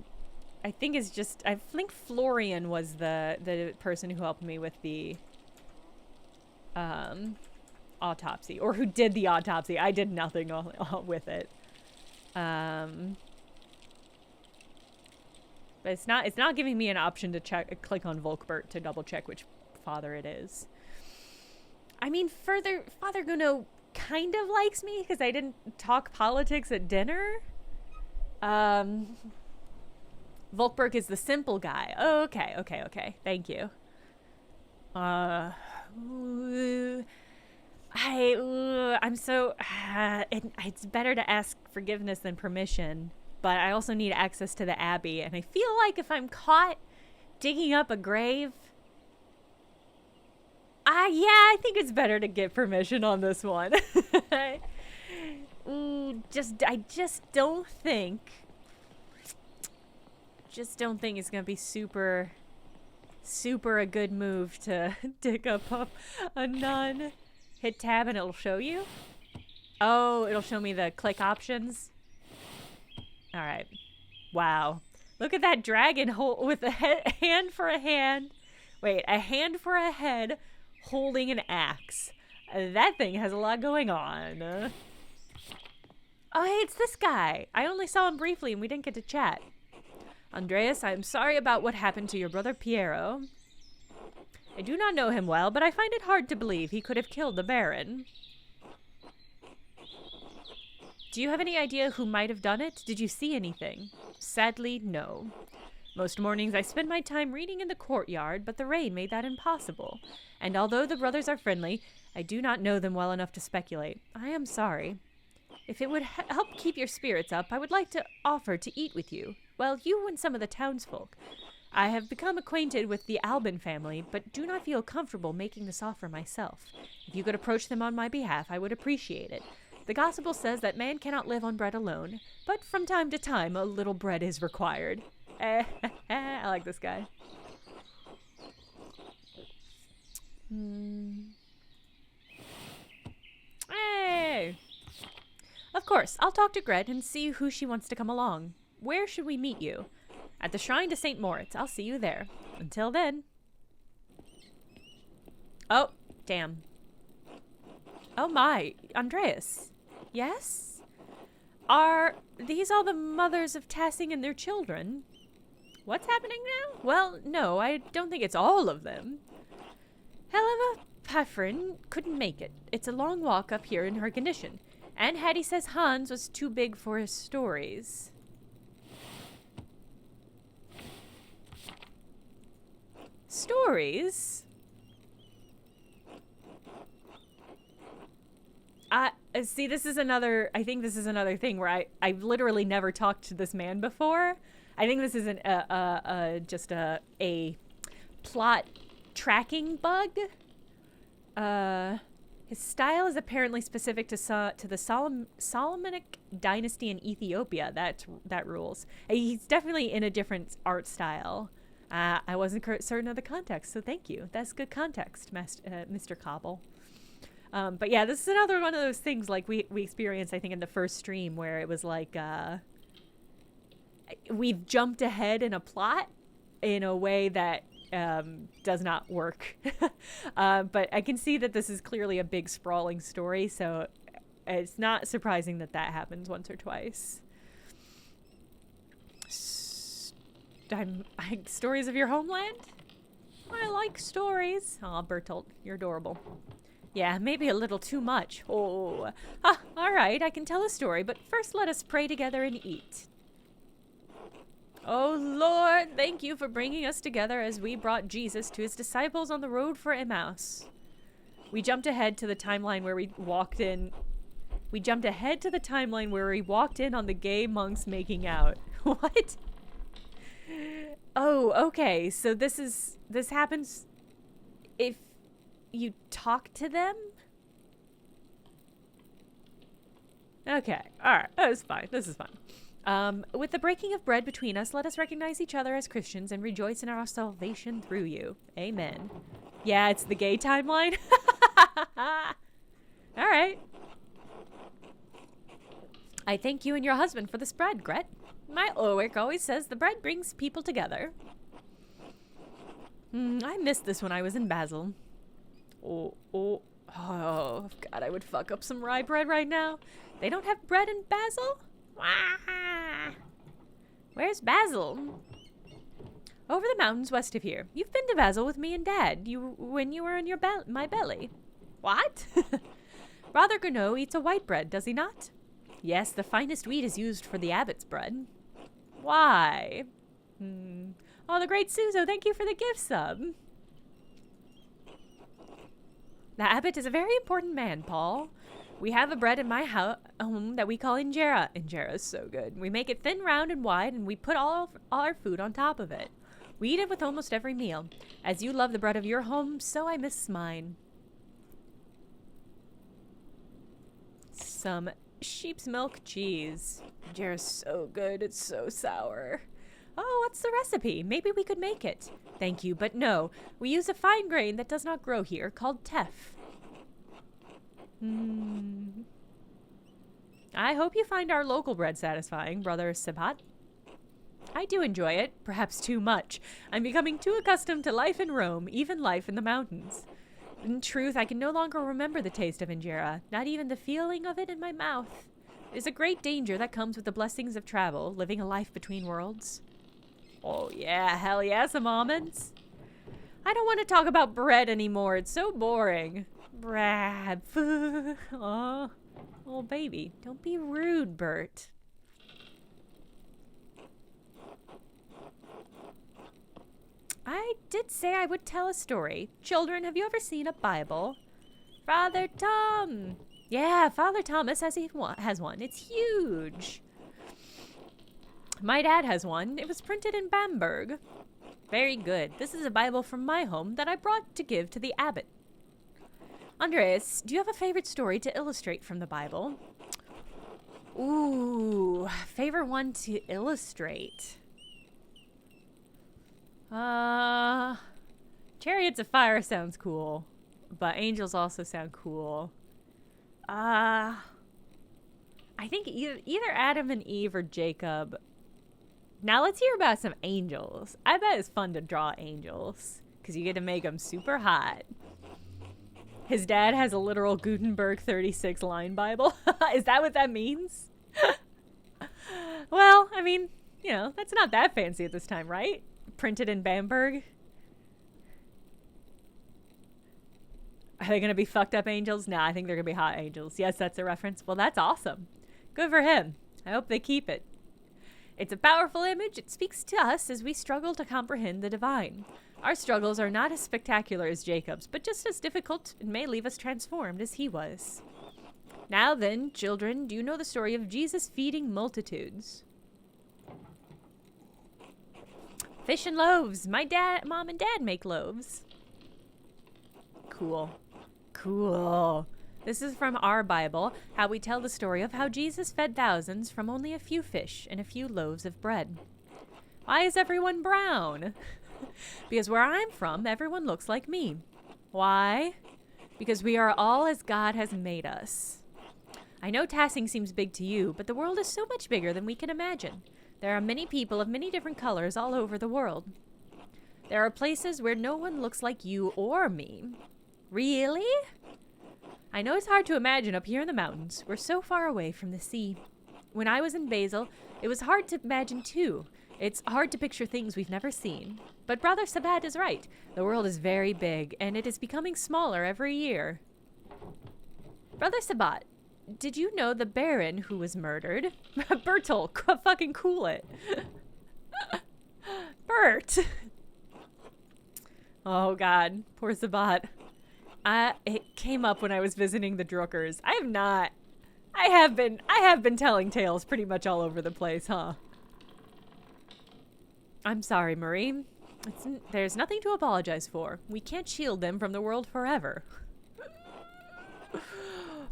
I think is just, I think Florian was the person who helped me with the, autopsy, or who did the autopsy. I did nothing with it. But it's not giving me an option to click on Volkbert to double check which father it is. I mean, Father Guno kind of likes me because I didn't talk politics at dinner. Volkberg is the simple guy. Oh, okay. Thank you. I'm so... it's better to ask forgiveness than permission. But I also need access to the abbey, and I feel like if I'm caught digging up a grave, I think it's better to get permission on this one. I just don't think it's gonna be super a good move to dig up a nun. Hit tab and it'll show you. Oh, it'll show me the click options. All right. Wow. Look at that dragon with a hand for a hand. Wait, a hand for a head holding an axe. That thing has a lot going on. Oh, hey, it's this guy. I only saw him briefly and we didn't get to chat. Andreas, I am sorry about what happened to your brother Piero. I do not know him well, but I find it hard to believe he could have killed the Baron. Do you have any idea who might have done it? Did you see anything? Sadly, no. Most mornings I spend my time reading in the courtyard, but the rain made that impossible. And although the brothers are friendly, I do not know them well enough to speculate. I am sorry. If it would help keep your spirits up, I would like to offer to eat with you. Well, you and some of the townsfolk. I have become acquainted with the Albin family, but do not feel comfortable making this offer myself. If you could approach them on my behalf, I would appreciate it. The gospel says that man cannot live on bread alone, but from time to time a little bread is required. I like this guy. Hey! Of course, I'll talk to Gret and see who she wants to come along. Where should we meet you? At the Shrine to St. Moritz. I'll see you there. Until then. Oh, damn. Oh my, Andreas. Yes? Are these all the mothers of Tassing and their children? What's happening now? Well, no, I don't think it's all of them. Helena Paffrin couldn't make it. It's a long walk up here in her condition. And Hattie says Hans was too big for his stories. Stories? See, this is another, I think this is another thing where I've literally never talked to this man before. I think this is just a plot tracking bug. His style is apparently specific to the Solomonic dynasty in Ethiopia. That rules. He's definitely in a different art style. I wasn't certain of the context, so thank you. That's good context, Mr. Cobble. But yeah, this is another one of those things like we experienced, I think, in the first stream where it was like we've jumped ahead in a plot in a way that does not work. But I can see that this is clearly a big sprawling story, so it's not surprising that that happens once or twice. Stories of your homeland? I like stories. Aw, Bertolt, you're adorable. Yeah, maybe a little too much. Oh. All right, I can tell a story, but first let us pray together and eat. Oh, Lord, thank you for bringing us together as we brought Jesus to his disciples on the road for Emmaus. We jumped ahead to the timeline where we walked in. We jumped ahead to the timeline where we walked in on the gay monks making out. What? Oh, okay. So this happens if you talk to them? Okay. All right. That is fine. This is fine. With the breaking of bread between us, let us recognize each other as Christians and rejoice in our salvation through you. Amen. Yeah, it's the gay timeline. All right. I thank you and your husband for this bread, Gret. My Ulrich always says the bread brings people together. I missed this when I was in Basel. Oh, God, I would fuck up some rye bread right now. They don't have bread in Basel? Where's Basel? Over the mountains west of here. You've been to Basel with me and Dad. When you were in my belly. What? Brother Gurnot eats a white bread, does he not? Yes, the finest wheat is used for the abbot's bread. Why? Oh, the great Suzo, thank you for the gift sub. The abbot is a very important man, Paul. We have a bread in my home that we call injera. Injera is so good. We make it thin, round, and wide, and we put all our food on top of it. We eat it with almost every meal. As you love the bread of your home, so I miss mine. Some sheep's milk cheese. Injera's so good. It's so sour. Oh, what's the recipe? Maybe we could make it. Thank you, but no. We use a fine grain that does not grow here, called teff. I hope you find our local bread satisfying, Brother Sabat. I do enjoy it, perhaps too much. I'm becoming too accustomed to life in Rome, even life in the mountains. In truth, I can no longer remember the taste of injera, not even the feeling of it in my mouth. It is a great danger that comes with the blessings of travel, living a life between worlds. Oh yeah, hell yeah, some almonds. I don't want to talk about bread anymore. It's so boring. Brad. Oh baby. Don't be rude, Bert. I did say I would tell a story. Children, have you ever seen a Bible? Father Tom. Yeah, Father Thomas has one. It's huge. My dad has one. It was printed in Bamberg. Very good. This is a Bible from my home that I brought to give to the abbot. Andreas, do you have a favorite story to illustrate from the Bible? Ooh, favorite one to illustrate. Chariots of Fire sounds cool, but angels also sound cool. I think either Adam and Eve or Jacob. Now let's hear about some angels. I bet it's fun to draw angels because you get to make them super hot. His dad has a literal Gutenberg 36 line Bible. Is that what that means? Well, I mean, you know, that's not that fancy at this time, right? Printed in Bamberg. Are they going to be fucked up angels? Nah, I think they're going to be hot angels. Yes, that's a reference. Well, that's awesome. Good for him. I hope they keep it. It's a powerful image. It speaks to us as we struggle to comprehend the divine. Our struggles are not as spectacular as Jacob's, but just as difficult and may leave us transformed as he was. Now then, children, do you know the story of Jesus feeding multitudes? Fish and loaves. My mom and dad make loaves. Cool. Cool. This is from our Bible, how we tell the story of how Jesus fed thousands from only a few fish and a few loaves of bread. Why is everyone brown? Because where I'm from, everyone looks like me. Why? Because we are all as God has made us. I know Tassing seems big to you, but the world is so much bigger than we can imagine. There are many people of many different colors all over the world. There are places where no one looks like you or me. Really? I know it's hard to imagine up here in the mountains. We're so far away from the sea. When I was in Basel, it was hard to imagine too. It's hard to picture things we've never seen. But Brother Sabat is right. The world is very big, and it is becoming smaller every year. Brother Sabat, did you know the Baron who was murdered? Bertel, fucking cool it. Bert. Oh God, poor Sabat. It came up when I was visiting the Druckers. I have been telling tales pretty much all over the place, huh? I'm sorry, Marie. There's nothing to apologize for. We can't shield them from the world forever.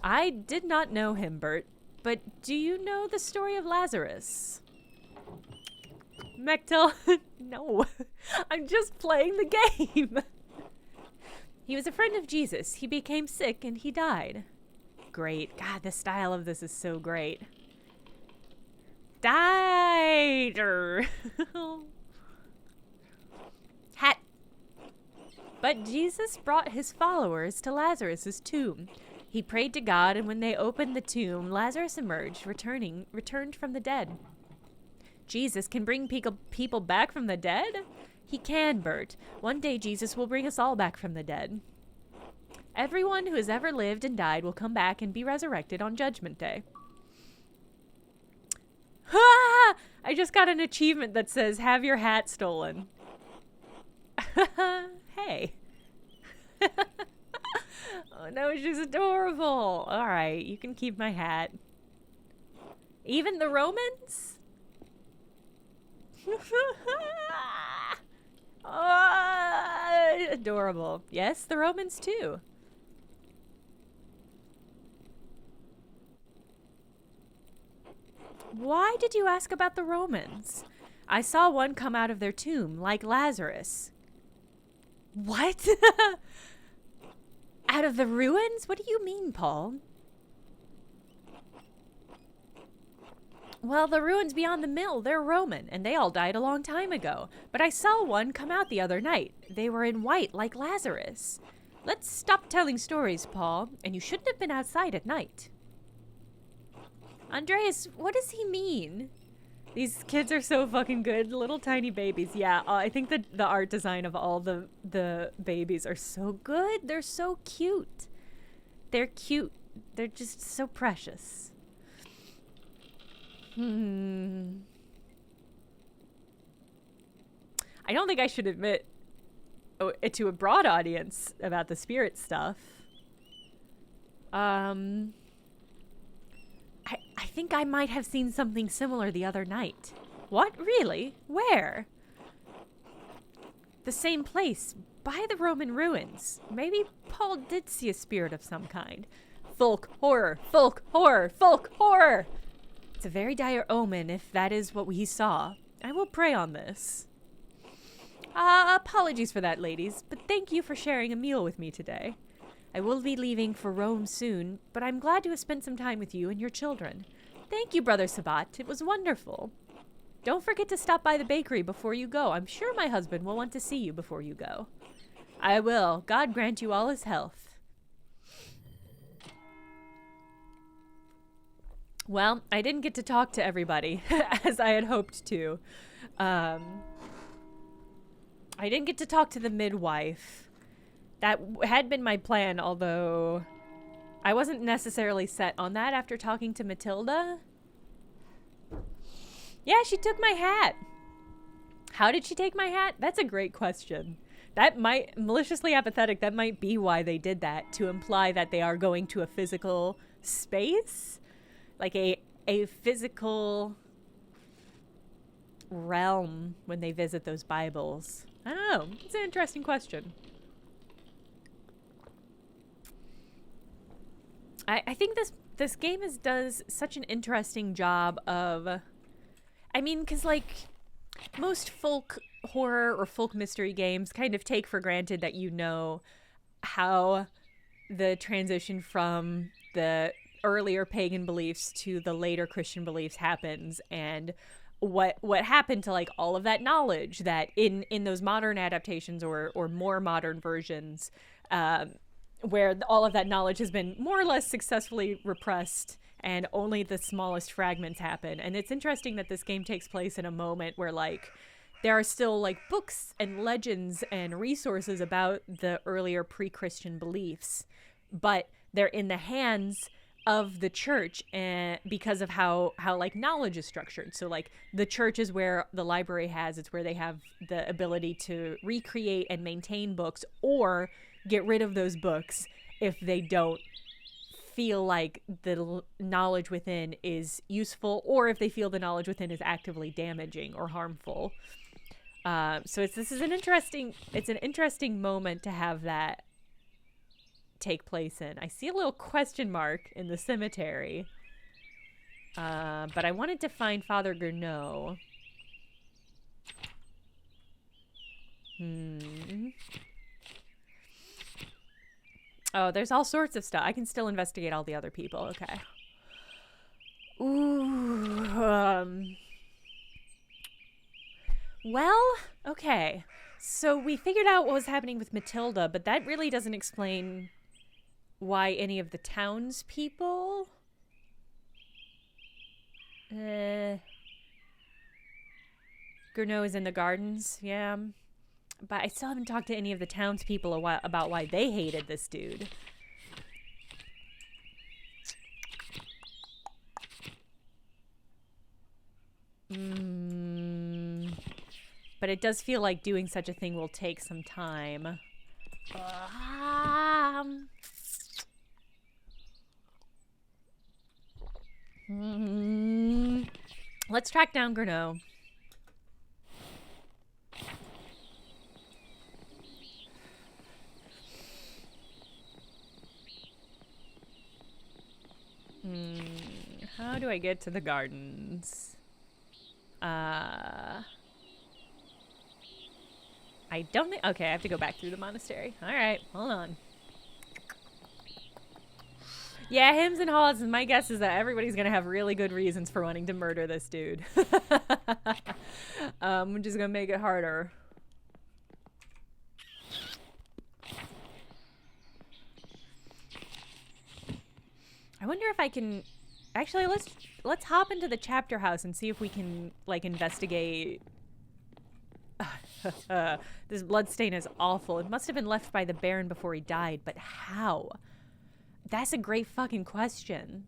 I did not know him, Bert, but do you know the story of Lazarus? Mechtel. No. I'm just playing the game. He was a friend of Jesus. He became sick and he died. Great. God, the style of this is so great. Died. Hat. But Jesus brought his followers to Lazarus' tomb. He prayed to God, and when they opened the tomb, Lazarus emerged, returned from the dead. Jesus can bring people back from the dead? He can, Bert. One day Jesus will bring us all back from the dead. Everyone who has ever lived and died will come back and be resurrected on Judgment Day. Ha! I just got an achievement that says, have your hat stolen. Hey. Oh no, she's adorable. Alright, you can keep my hat. Even the Romans? Oh, adorable. Yes, the Romans too. Why did you ask about the Romans? I saw one come out of their tomb, like Lazarus. What? Out of the ruins? What do you mean, Paul? Well, the ruins beyond the mill, they're Roman, and they all died a long time ago. But I saw one come out the other night. They were in white, like Lazarus. Let's stop telling stories, Paul, and you shouldn't have been outside at night. Andreas, what does he mean? These kids are so fucking good. Little tiny babies. Yeah, I think the art design of all the babies are so good. They're so cute. They're cute. They're just so precious. I don't think I should admit to a broad audience about the spirit stuff. I think I might have seen something similar the other night. What? Really? Where? The same place, by the Roman ruins. Maybe Paul did see a spirit of some kind. Folk horror, folk horror, folk horror! It's a very dire omen if that is what he saw. I will pray on this. Apologies for that, ladies, but thank you for sharing a meal with me today. I will be leaving for Rome soon, but I'm glad to have spent some time with you and your children. Thank you, Brother Sabat. It was wonderful. Don't forget to stop by the bakery before you go. I'm sure my husband will want to see you before you go. I will. God grant you all his health. Well, I didn't get to talk to everybody, as I had hoped to. I didn't get to talk to the midwife. That had been my plan, although I wasn't necessarily set on that after talking to Matilda. Yeah, she took my hat. How did she take my hat? That's a great question. That might, maliciously apathetic, that might be why they did that, to imply that they are going to a physical space? Like a physical realm when they visit those Bibles. I don't know. It's an interesting question. I think this game does such an interesting job of, I mean, because like most folk horror or folk mystery games kind of take for granted that you know how the transition from the earlier pagan beliefs to the later Christian beliefs happens, and what happened to like all of that knowledge that in those modern adaptations or more modern versions, where all of that knowledge has been more or less successfully repressed and only the smallest fragments happen. And it's interesting that this game takes place in a moment where like there are still like books and legends and resources about the earlier pre-Christian beliefs, but they're in the hands of the church, and because of how like knowledge is structured. So like the church is where the library it's where they have the ability to recreate and maintain books or get rid of those books if they don't feel like the knowledge within is useful, or if they feel the knowledge within is actively damaging or harmful. So this is an interesting moment to have that take place in. I see a little question mark in the cemetery, but I wanted to find Father Gurneau. Oh, there's all sorts of stuff. I can still investigate all the other people. Okay. Ooh. Well, okay. So we figured out what was happening with Matilda, but that really doesn't explain why any of the townspeople... Gurnot is in the gardens, yeah. But I still haven't talked to any of the townspeople about why they hated this dude. But it does feel like doing such a thing will take some time. Let's track down Gurnot. How do I get to the gardens? I don't think... Okay, I have to go back through the monastery. Alright, hold on. Yeah, hymns and halls, and my guess is that everybody's gonna have really good reasons for wanting to murder this dude. Which is gonna make it harder. I wonder if I can... Actually, let's hop into the chapter house and see if we can, like, investigate... This bloodstain is awful. It must have been left by the Baron before he died, but how? That's a great fucking question.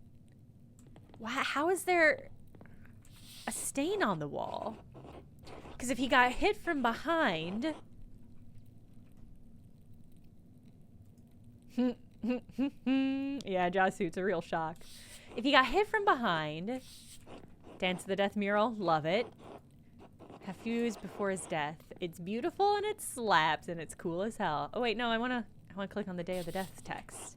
How is there a stain on the wall? Because if he got hit from behind... Yeah, Jasuit's a real shock. If he got hit from behind... Dance of the Death mural, love it. Hafuz before his death. It's beautiful and it slaps and it's cool as hell. Oh wait, no, I wanna click on the Day of the Death text.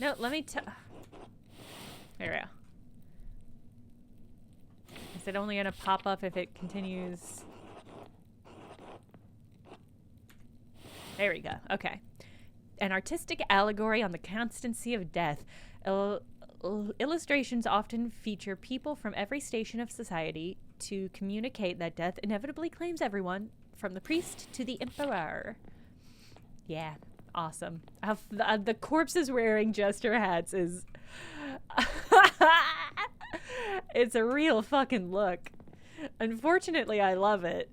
No, let me there we go. Is it only gonna pop up if it continues? There we go. Okay. An artistic allegory on the constancy of death. Illustrations often feature people from every station of society to communicate that death inevitably claims everyone, from the priest to the emperor. Yeah, awesome. The corpses wearing jester hats is... It's a real fucking look. Unfortunately, I love it.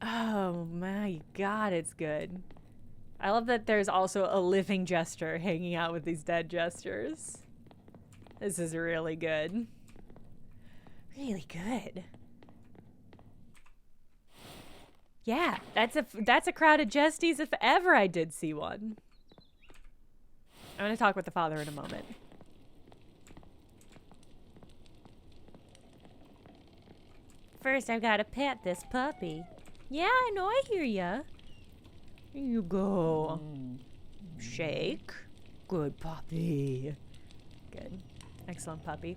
Oh my god, it's good. I love that there's also a living jester hanging out with these dead jesters. This is really good. Really good. Yeah, that's a crowd of jestes if ever I did see one. I'm gonna talk with the father in a moment. First, I've got to pet this puppy. Yeah, I know, I hear ya. Here you go. Shake. Good puppy. Good. Excellent puppy.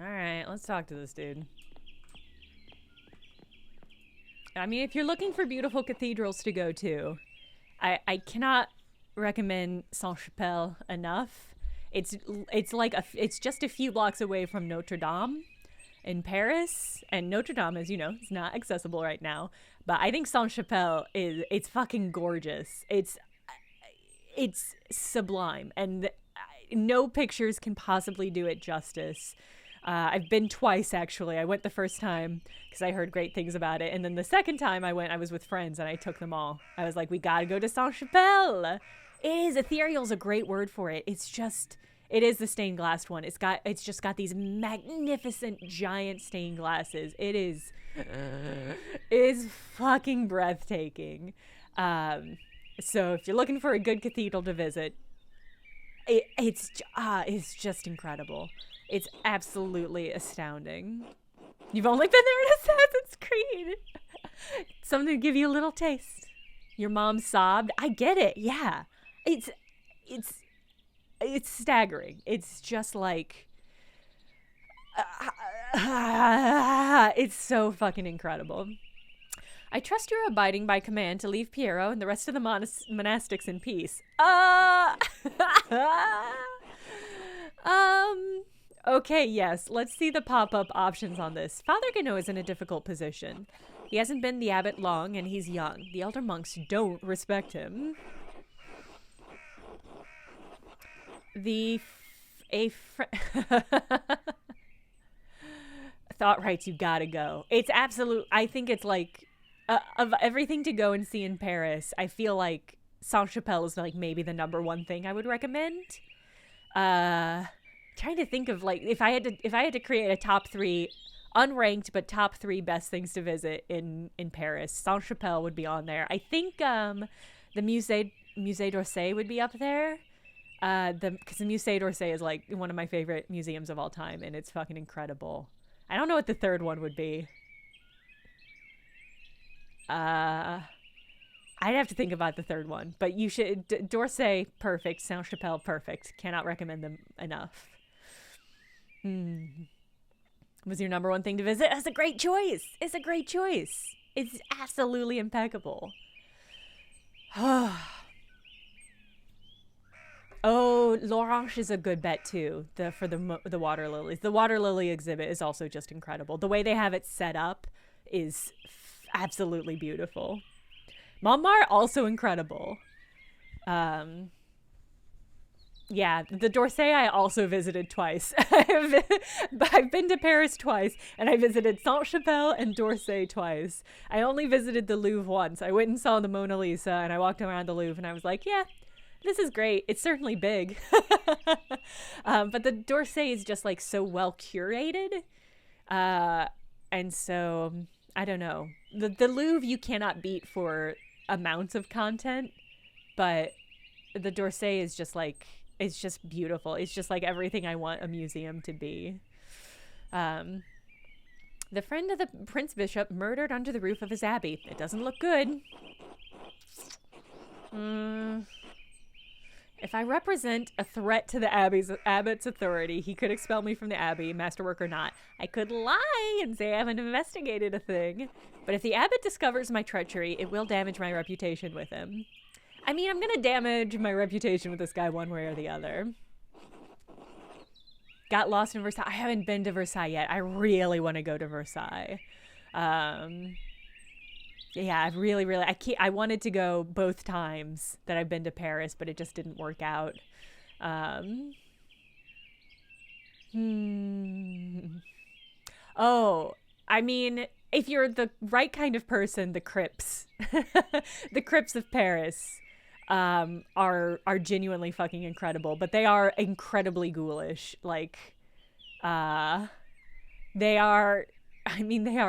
Alright, let's talk to this dude. I mean, if you're looking for beautiful cathedrals to go to, I cannot recommend Saint-Chapelle enough. It's just a few blocks away from Notre Dame in Paris, and Notre Dame, as you know, is not accessible right now. But I think Saint-Chapelle it's fucking gorgeous. It's sublime, and no pictures can possibly do it justice. I've been twice, actually. I went the first time because I heard great things about it. And then the second time I went, I was with friends and I took them all. I was like, we gotta go to Saint-Chapelle. It is. Ethereal's a great word for it. It is the stained glass one. It's just got these magnificent giant stained glasses. It is fucking breathtaking. So if you're looking for a good cathedral to visit, It's just incredible. It's absolutely astounding. You've only been there in Assassin's Creed. Something to give you a little taste. Your mom sobbed. I get it. Yeah. It's staggering. It's just like it's so fucking incredible. I trust you're abiding by command to leave Piero and the rest of the monastics in peace. Okay, yes. Let's see the pop-up options on this. Father Gano is in a difficult position. He hasn't been the abbot long, and he's young. The elder monks don't respect him. Thought rights, you gotta go. It's absolute. I think it's like of everything to go and see in Paris, I feel like Sainte-Chapelle is like maybe the number one thing I would recommend. Trying to think of like if I had to create a top 3 unranked but top 3 best things to visit in Paris, Sainte-Chapelle would be on there. I think the Musée d'Orsay would be up there. Because the Musée d'Orsay is like one of my favorite museums of all time, and it's fucking incredible. I don't know what the third one would be. I'd have to think about the third one, but you should. D'Orsay, perfect. Sainte-Chapelle, perfect. Cannot recommend them enough. Was your number one thing to visit? That's a great choice. It's a great choice. It's absolutely impeccable. Oh, L'Orange is a good bet too. For the water lilies. The water lily exhibit is also just incredible. The way they have it set up is absolutely beautiful. Montmartre, also incredible. Yeah, the d'Orsay I also visited twice. I've been to Paris twice, and I visited Sainte-Chapelle and d'Orsay twice. I only visited the Louvre once. I went and saw the Mona Lisa, and I walked around the Louvre, and I was like, yeah, this is great. It's certainly big. But the d'Orsay is just like so well curated. And so, I don't know. The Louvre you cannot beat for amounts of content, but the d'Orsay is just like, it's just beautiful. It's just like everything I want a museum to be. The friend of the Prince Bishop murdered under the roof of his abbey. It doesn't look good. If I represent a threat to the abbot's authority, he could expel me from the abbey, masterwork or not. I could lie and say I haven't investigated a thing. But if the abbot discovers my treachery, it will damage my reputation with him. I mean, I'm going to damage my reputation with this guy one way or the other. Got lost in Versailles. I haven't been to Versailles yet. I really want to go to Versailles. Yeah, I wanted to go both times that I've been to Paris, but it just didn't work out. Oh, I mean, if you're the right kind of person, the crypts, the crypts of Paris, are genuinely fucking incredible, but they are incredibly ghoulish. Like, they are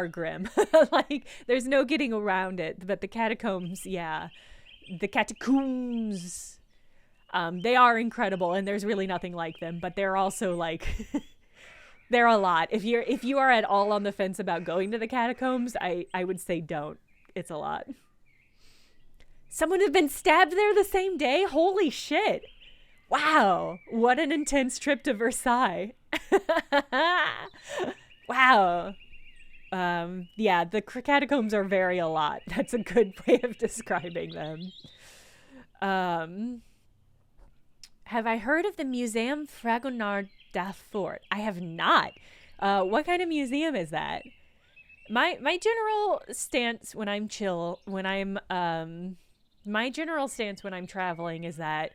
grim. Like, there's no getting around it. But the catacombs, yeah. The catacombs, they are incredible, and there's really nothing like them. But they're also, like, they're a lot. If you are at all on the fence about going to the catacombs, I would say don't. It's a lot. Someone had been stabbed there the same day? Holy shit. Wow. What an intense trip to Versailles. Wow. Yeah, the catacombs are very a lot. That's a good way of describing them. Have I heard of the Museum Fragonard d'Alfort? I have not. What kind of museum is that? My general stance when I'm traveling is that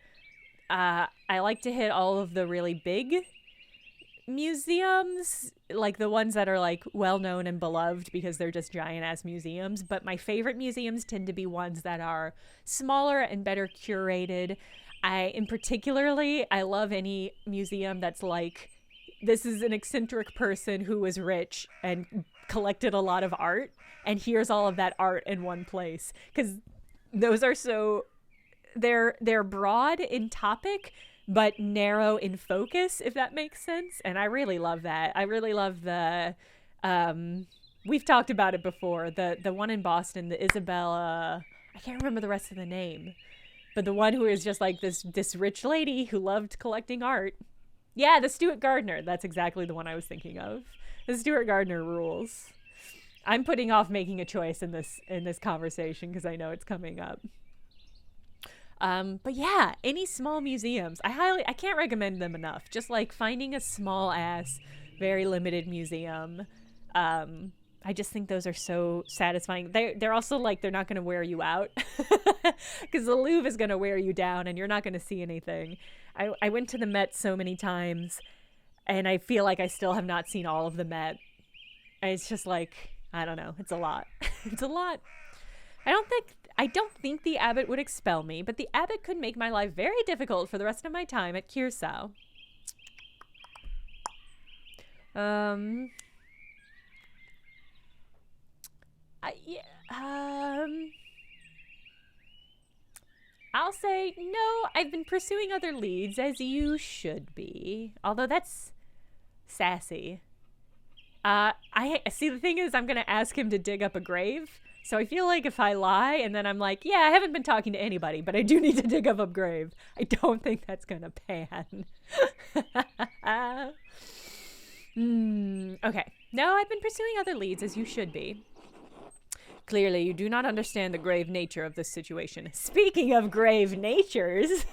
I like to hit all of the really big museums, like the ones that are like well known and beloved because they're just giant ass museums. But my favorite museums tend to be ones that are smaller and better curated. I love any museum that's like, this is an eccentric person who was rich and collected a lot of art, and here's all of that art in one place, because those are so they're broad in topic, but narrow in focus, if that makes sense. And I really love that. I really love the we've talked about it before, the one in Boston, the Isabella, I can't remember the rest of the name, but the one who is just like this rich lady who loved collecting art. Yeah, the Stuart Gardner. That's exactly the one I was thinking of. The Stuart Gardner rules. I'm putting off making a choice in this conversation because I know it's coming up. But yeah, any small museums, I can't recommend them enough. Just like finding a small ass, very limited museum. I just think those are so satisfying. They're also like, they're not going to wear you out because the Louvre is going to wear you down and you're not going to see anything. I went to the Met so many times and I feel like I still have not seen all of the Met. And it's just like, I don't know. It's a lot. It's a lot. I don't think the abbot would expel me, but the abbot could make my life very difficult for the rest of my time at Curacao. I'll say no. I've been pursuing other leads, as you should be. Although that's sassy. I see. The thing is, I'm gonna ask him to dig up a grave. So I feel like if I lie and then I'm like, yeah, I haven't been talking to anybody, but I do need to dig up a grave, I don't think that's gonna pan. Okay. No, I've been pursuing other leads, as you should be. Clearly, you do not understand the grave nature of this situation. Speaking of grave natures...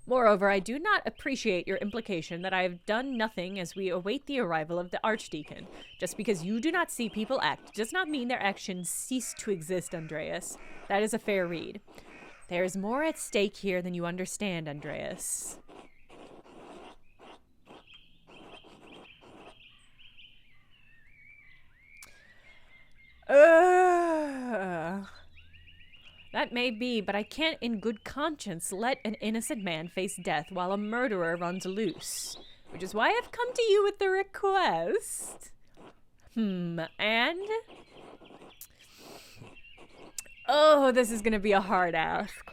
Moreover, I do not appreciate your implication that I have done nothing as we await the arrival of the Archdeacon. Just because you do not see people act does not mean their actions cease to exist, Andreas. That is a fair read. There is more at stake here than you understand, Andreas. That may be, but I can't in good conscience let an innocent man face death while a murderer runs loose. Which is why I've come to you with the request. And? Oh, this is gonna be a hard ask.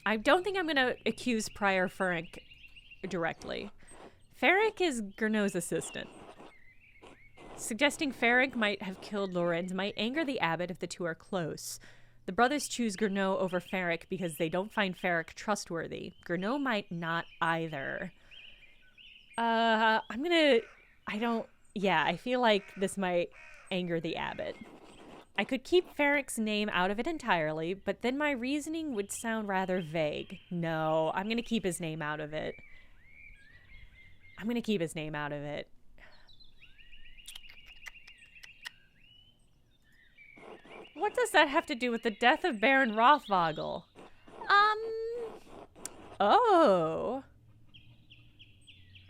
I don't think I'm gonna accuse Prior Ferenc directly. Ferenc is Gernot's assistant. Suggesting Ferenc might have killed Lorenz might anger the abbot if the two are close. The brothers choose Gernot over Ferenc because they don't find Ferenc trustworthy. Gernot might not either. I feel like this might anger the abbot. I could keep Ferenc's name out of it entirely, but then my reasoning would sound rather vague. No, I'm gonna keep his name out of it. What does that have to do with the death of Baron Rothvogel? Oh.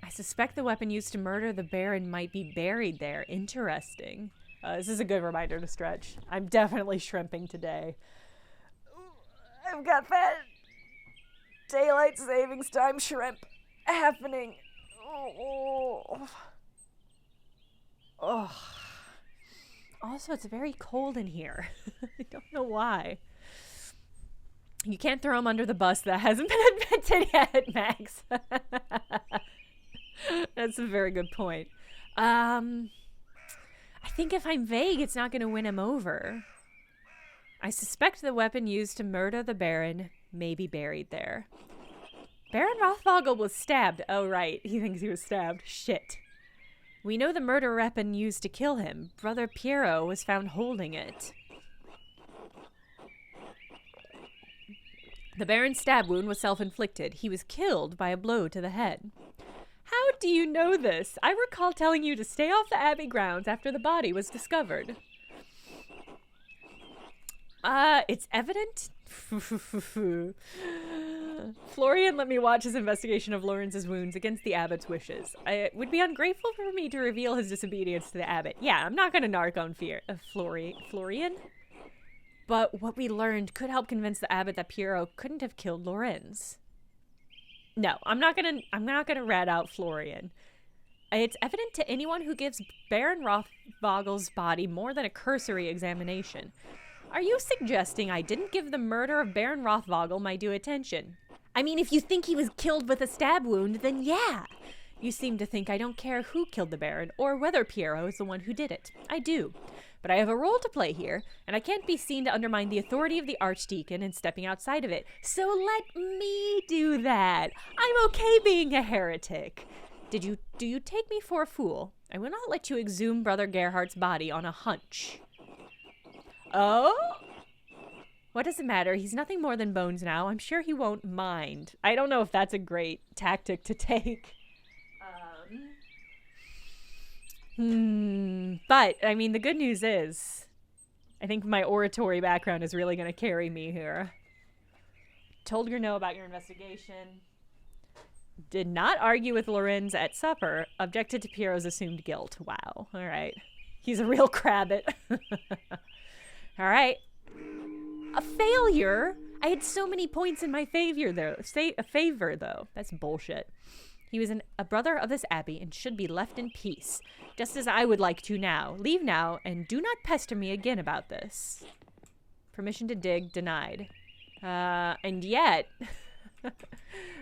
I suspect the weapon used to murder the Baron might be buried there. Interesting. This is a good reminder to stretch. I'm definitely shrimping today. I've got that daylight savings time shrimp happening. Oh. Also, it's very cold in here. I don't know why. You can't throw him under the bus. That hasn't been invented yet, Max. That's a very good point. I think if I'm vague, it's not going to win him over. I suspect the weapon used to murder the Baron may be buried there. Baron Rothvogel was stabbed. Oh, right. He thinks he was stabbed. Shit. We know the murder weapon used to kill him. Brother Piero was found holding it. The Baron's stab wound was self-inflicted. He was killed by a blow to the head. How do you know this? I recall telling you to stay off the Abbey grounds after the body was discovered. It's evident? Florian let me watch his investigation of Lorenz's wounds against the abbot's wishes. It would be ungrateful for me to reveal his disobedience to the abbot. Yeah, I'm not going to narc on Florian. But what we learned could help convince the abbot that Piero couldn't have killed Lorenz. No, I'm not gonna rat out Florian. It's evident to anyone who gives Baron Rothvogel's body more than a cursory examination. Are you suggesting I didn't give the murder of Baron Rothvogel my due attention? I mean, if you think he was killed with a stab wound, then yeah. You seem to think I don't care who killed the Baron, or whether Piero is the one who did it. I do. But I have a role to play here, and I can't be seen to undermine the authority of the Archdeacon in stepping outside of it. So let me do that. I'm okay being a heretic. Do you take me for a fool? I will not let you exhume Brother Gerhardt's body on a hunch. Oh? What does it matter? He's nothing more than bones now. I'm sure he won't mind. I don't know if that's a great tactic to take. But, I mean, the good news is, I think my oratory background is really going to carry me here. Told her no about your investigation. Did not argue with Lorenz at supper. Objected to Piero's assumed guilt. Wow. All right. He's a real crabbit. All right. A failure? I had so many points in my favor, though. That's bullshit. He was a brother of this abbey and should be left in peace, just as I would like to now. Leave now, and do not pester me again about this. Permission to dig denied. And yet,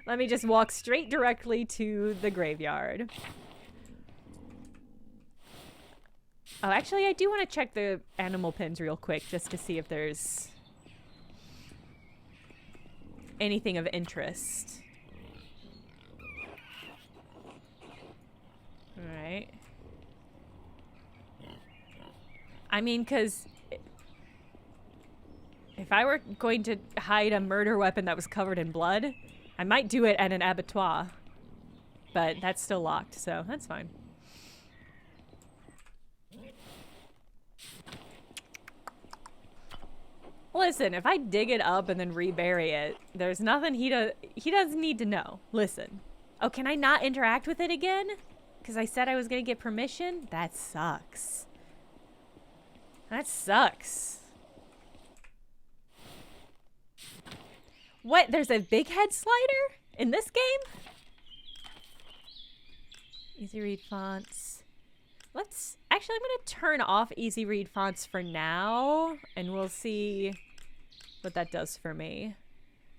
let me just walk straight directly to the graveyard. Oh, actually, I do want to check the animal pens real quick, just to see if there's anything of interest. Alright. I mean, because if I were going to hide a murder weapon that was covered in blood, I might do it at an abattoir. But that's still locked, so that's fine. Listen, if I dig it up and then rebury it, there's nothing he doesn't need to know. Listen. Oh, can I not interact with it again? Because I said I was going to get permission? That sucks. That sucks. What? There's a big head slider in this game? Easy read fonts. Actually, I'm going to turn off easy read fonts for now, and we'll see what that does for me.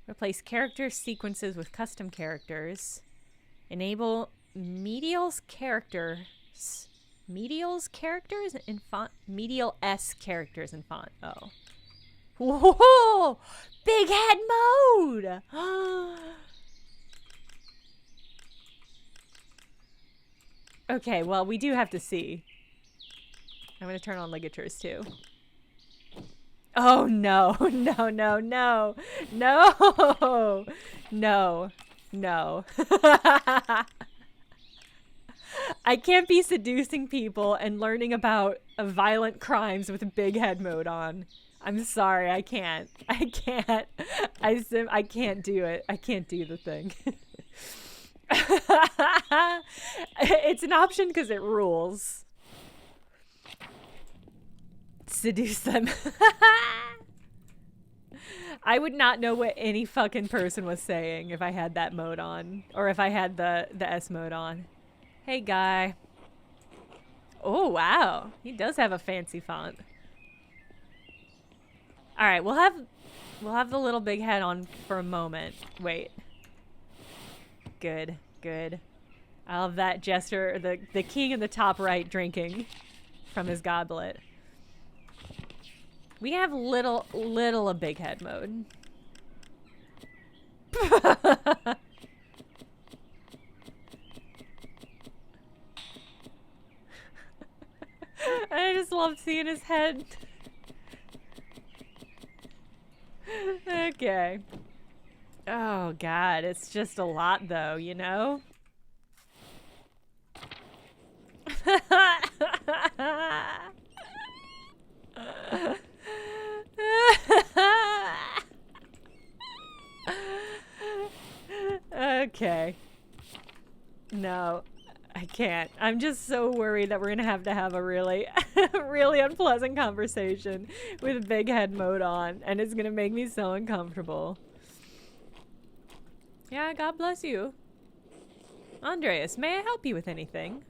Replace character sequences with custom characters. Enable medial's characters in font. Medial S characters in font. Oh. Whoa! Big head mode! Okay, well, we do have to see. I'm going to turn on ligatures, too. Oh, no. No, no, no. No. No. No. I can't be seducing people and learning about violent crimes with big head mode on. I'm sorry, I can't. I can't. I can't do it. I can't do the thing. It's an option because it rules. Seduce them. I would not know what any fucking person was saying if I had that mode on. Or if I had the S mode on. Hey, guy. Oh, wow. He does have a fancy font. Alright, we'll have the little big head on for a moment. Wait. Good, good. I love that gesture. The king in the top right drinking from his goblet. We have little a big head mode. I just love seeing his head. Okay. Oh, God. It's just a lot, though, you know? Okay. No, I can't. I'm just so worried that we're gonna have a really, really unpleasant conversation with big head mode on, and it's gonna make me so uncomfortable. Yeah, God bless you. Andreas, may I help you with anything?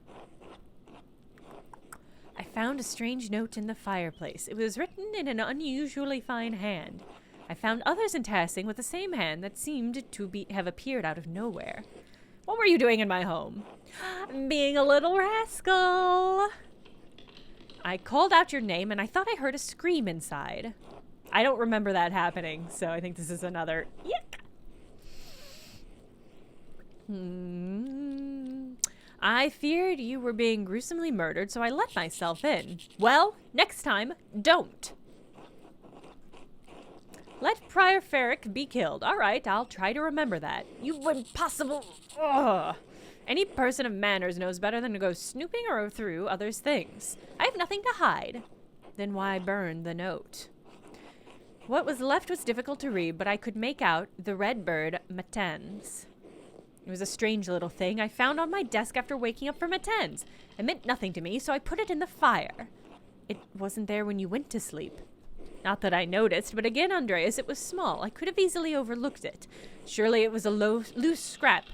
found a strange note in the fireplace. It was written in an unusually fine hand. I found others in Tassing with the same hand that seemed to have appeared out of nowhere. What were you doing in my home? Being a little rascal. I called out your name and I thought I heard a scream inside. I don't remember that happening, so I think this is another yuck. I feared you were being gruesomely murdered, so I let myself in. Well, next time, don't. Let Prior Ferric be killed. All right, I'll try to remember that. You impossible. Ugh. Any person of manners knows better than to go snooping or through others' things. I have nothing to hide. Then why burn the note? What was left was difficult to read, but I could make out the red bird matins. It was a strange little thing I found on my desk after waking up from matins. It meant nothing to me, so I put it in the fire. It wasn't there when you went to sleep. Not that I noticed, but again, Andreas, it was small. I could have easily overlooked it. Surely it was a loose scrap.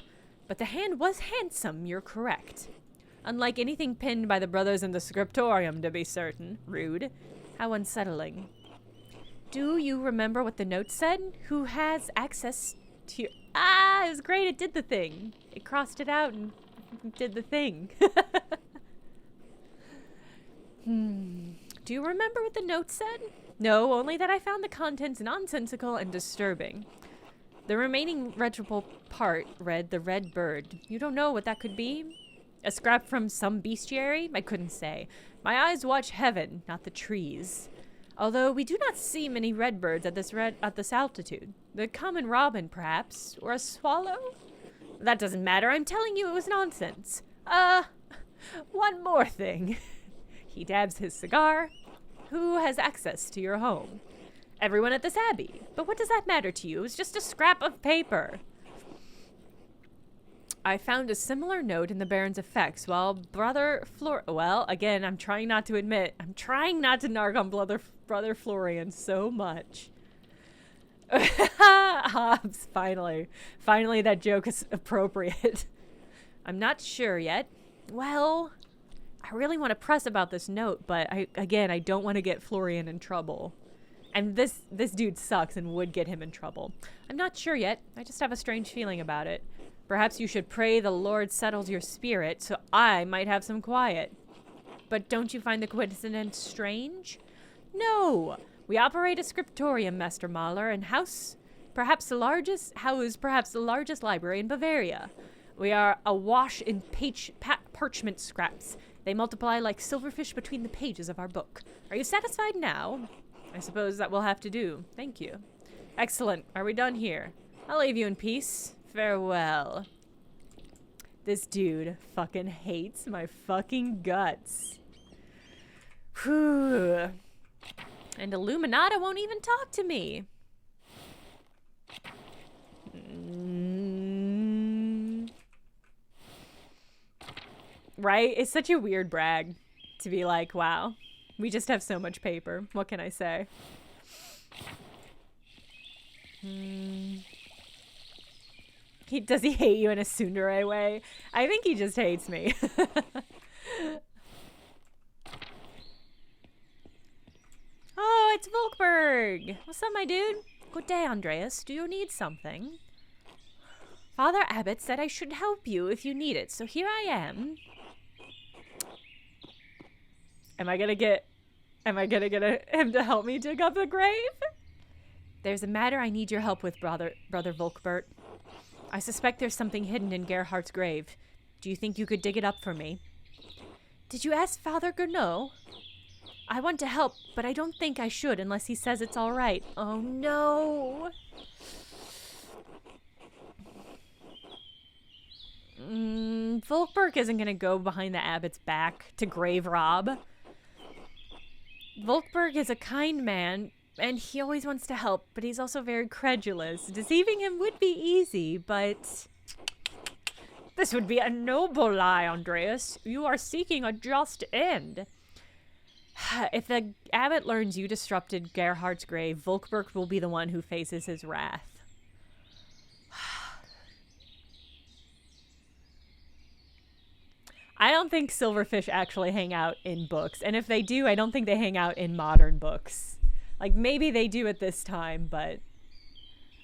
But the hand was handsome, you're correct. Unlike anything pinned by the brothers in the scriptorium, to be certain. Rude. How unsettling. Do you remember what the note said? Who has access to your... Ah, it was great. It did the thing. It crossed it out and did the thing. Do you remember what the note said? No, only that I found the contents nonsensical and disturbing. The remaining legible part read the red bird. You don't know what that could be? A scrap from some bestiary? I couldn't say. My eyes watch heaven, not the trees. Although we do not see many redbirds at this altitude. The common robin, perhaps, or a swallow? That doesn't matter. I'm telling you it was nonsense. One more thing. He dabs his cigar. Who has access to your home? Everyone at this abbey. But what does that matter to you? It was just a scrap of paper. I found a similar note in the Baron's effects while well, again, I'm trying not to narc on Brother Florian so much. Hobbs, finally. Finally, that joke is appropriate. I'm not sure yet. Well, I really want to press about this note, but I don't want to get Florian in trouble. And this dude sucks and would get him in trouble. I'm not sure yet. I just have a strange feeling about it. Perhaps you should pray the Lord settles your spirit so I might have some quiet. But don't you find the coincidence strange? No. We operate a scriptorium, Master Mahler, and house perhaps the largest library in Bavaria. We are awash in parchment scraps. They multiply like silverfish between the pages of our book. Are you satisfied now? I suppose that will have to do. Thank you. Excellent. Are we done here? I'll leave you in peace. Farewell. This dude fucking hates my fucking guts. Whew. And Illuminata won't even talk to me. Right? It's such a weird brag to be like, wow, we just have so much paper. What can I say? Does he hate you in a tsundere way? I think he just hates me. Oh, it's Volkberg. What's up, my dude? Good day, Andreas. Do you need something? Father Abbot said I should help you if you need it, so here I am. Am I gonna get him to help me dig up the grave? There's a matter I need your help with, Brother Volkbert. I suspect there's something hidden in Gerhardt's grave. Do you think you could dig it up for me? Did you ask Father Gernot? I want to help, but I don't think I should unless he says it's all right. Oh, no. Volkberg isn't going to go behind the abbot's back to grave rob. Volkberg is a kind man, and he always wants to help, but he's also very credulous. Deceiving him would be easy, but... This would be a noble lie, Andreas. You are seeking a just end. If the abbot learns you disrupted Gerhardt's grave, Volkberg will be the one who faces his wrath. I don't think silverfish actually hang out in books. And if they do, I don't think they hang out in modern books. Like, maybe they do at this time, but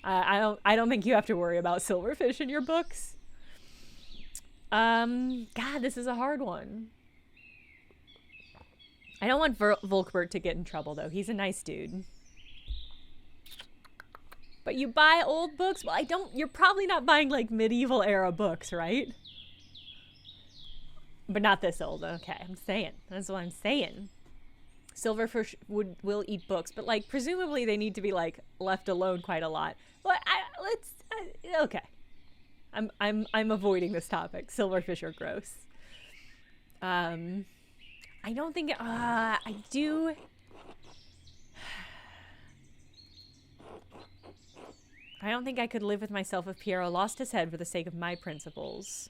I don't think you have to worry about silverfish in your books. God, this is a hard one. I don't want Volkbert to get in trouble, though. He's a nice dude. But you buy old books? Well, you're probably not buying, like, medieval era books, right? But not this old. Okay, I'm saying. That's what I'm saying. Silverfish will eat books, but, like, presumably they need to be, like, left alone quite a lot. Well, okay. I'm avoiding this topic. Silverfish are gross. I don't think I do. I don't think I could live with myself if Piero lost his head for the sake of my principles.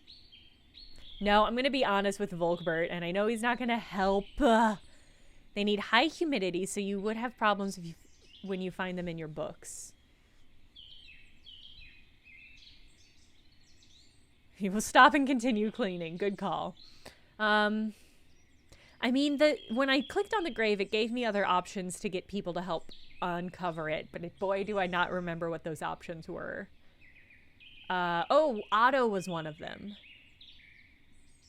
No, I'm going to be honest with Volkbert, and I know he's not going to help. They need high humidity, so you would have problems when you find them in your books. He will stop and continue cleaning. Good call. I mean, when I clicked on the grave, it gave me other options to get people to help uncover it, but boy, do I not remember what those options were. Oh, Otto was one of them.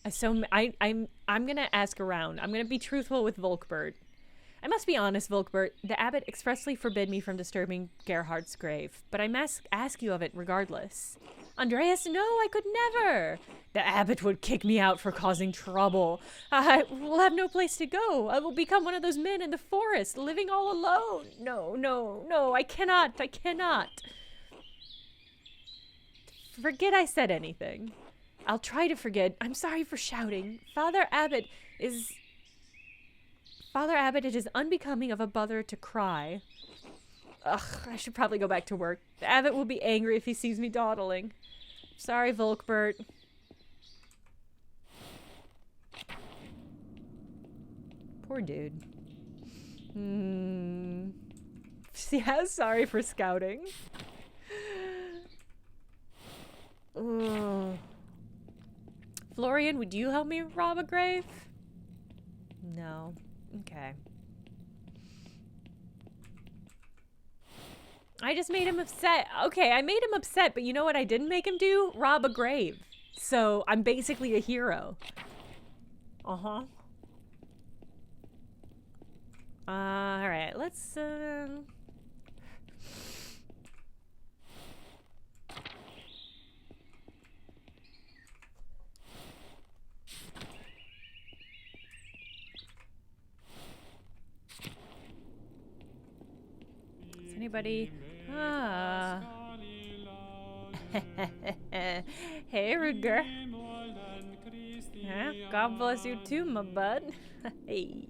So I'm gonna ask around. I'm gonna be truthful with Volkbert. I must be honest, Volkbert. The abbot expressly forbid me from disturbing Gerhardt's grave, but I must ask you of it regardless. Andreas, no, I could never. The abbot would kick me out for causing trouble. I will have no place to go. I will become one of those men in the forest, living all alone. No, I cannot. Forget I said anything. I'll try to forget. I'm sorry for shouting. Father Abbot, it is unbecoming of a brother to cry. Ugh, I should probably go back to work. The abbot will be angry if he sees me dawdling. Sorry, Volkbert. Poor dude. Yeah, sorry for scouting. Ugh. Florian, would you help me rob a grave? No. Okay. I just made him upset. Okay, I made him upset, but you know what I didn't make him do? Rob a grave. So I'm basically a hero. Uh-huh. Alright, let's, Is anybody... Hey, Rudger. Yeah, God bless you too, my bud. Hey.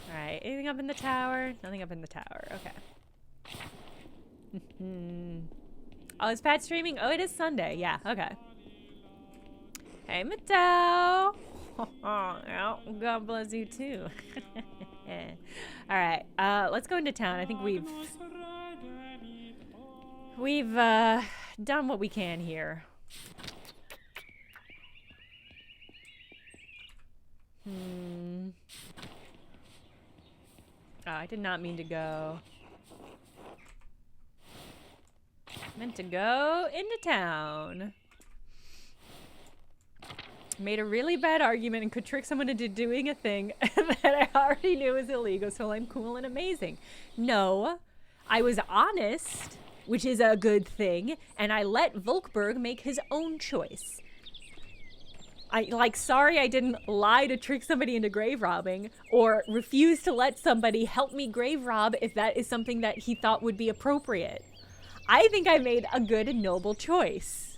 Alright, anything up in the tower? Nothing up in the tower. Okay. Oh, is Pat streaming? Oh, it is Sunday. Yeah, okay. Hey, Mateo. Yeah, God bless you too. Alright, let's go into town. I think we've done what we can here. Oh, I did not mean to go. Meant to go into town. Made a really bad argument and could trick someone into doing a thing that I already knew was illegal, so I'm cool and amazing. No, I was honest, which is a good thing, and I let Volkberg make his own choice. Sorry I didn't lie to trick somebody into grave robbing, or refuse to let somebody help me grave rob if that is something that he thought would be appropriate. I think I made a good and noble choice.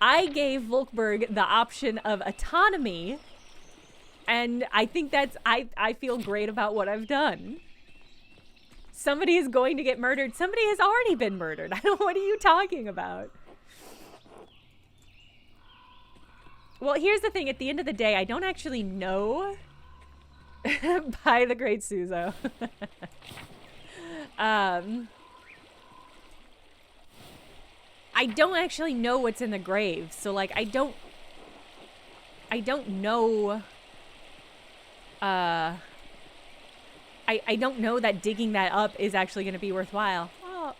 I gave Volkberg the option of autonomy, and I think I feel great about what I've done. Somebody is going to get murdered. Somebody has already been murdered. What are you talking about? Well, here's the thing. At the end of the day, I don't actually know. By the great Suzo. I I don't actually know what's in the grave. So, like, I don't know, I don't know that digging that up is actually going to be worthwhile.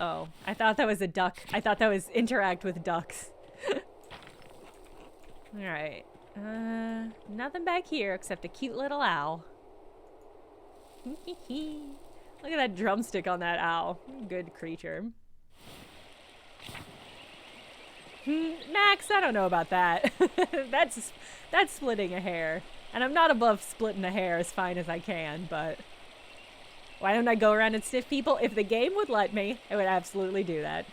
Oh, I thought that was a duck. I thought that was interact with ducks. All right. Nothing back here except a cute little owl. Look at that drumstick on that owl. Good creature. Max, I don't know about that. That's splitting a hair. And I'm not above splitting a hair as fine as I can, but why don't I go around and sniff people? If the game would let me, I would absolutely do that.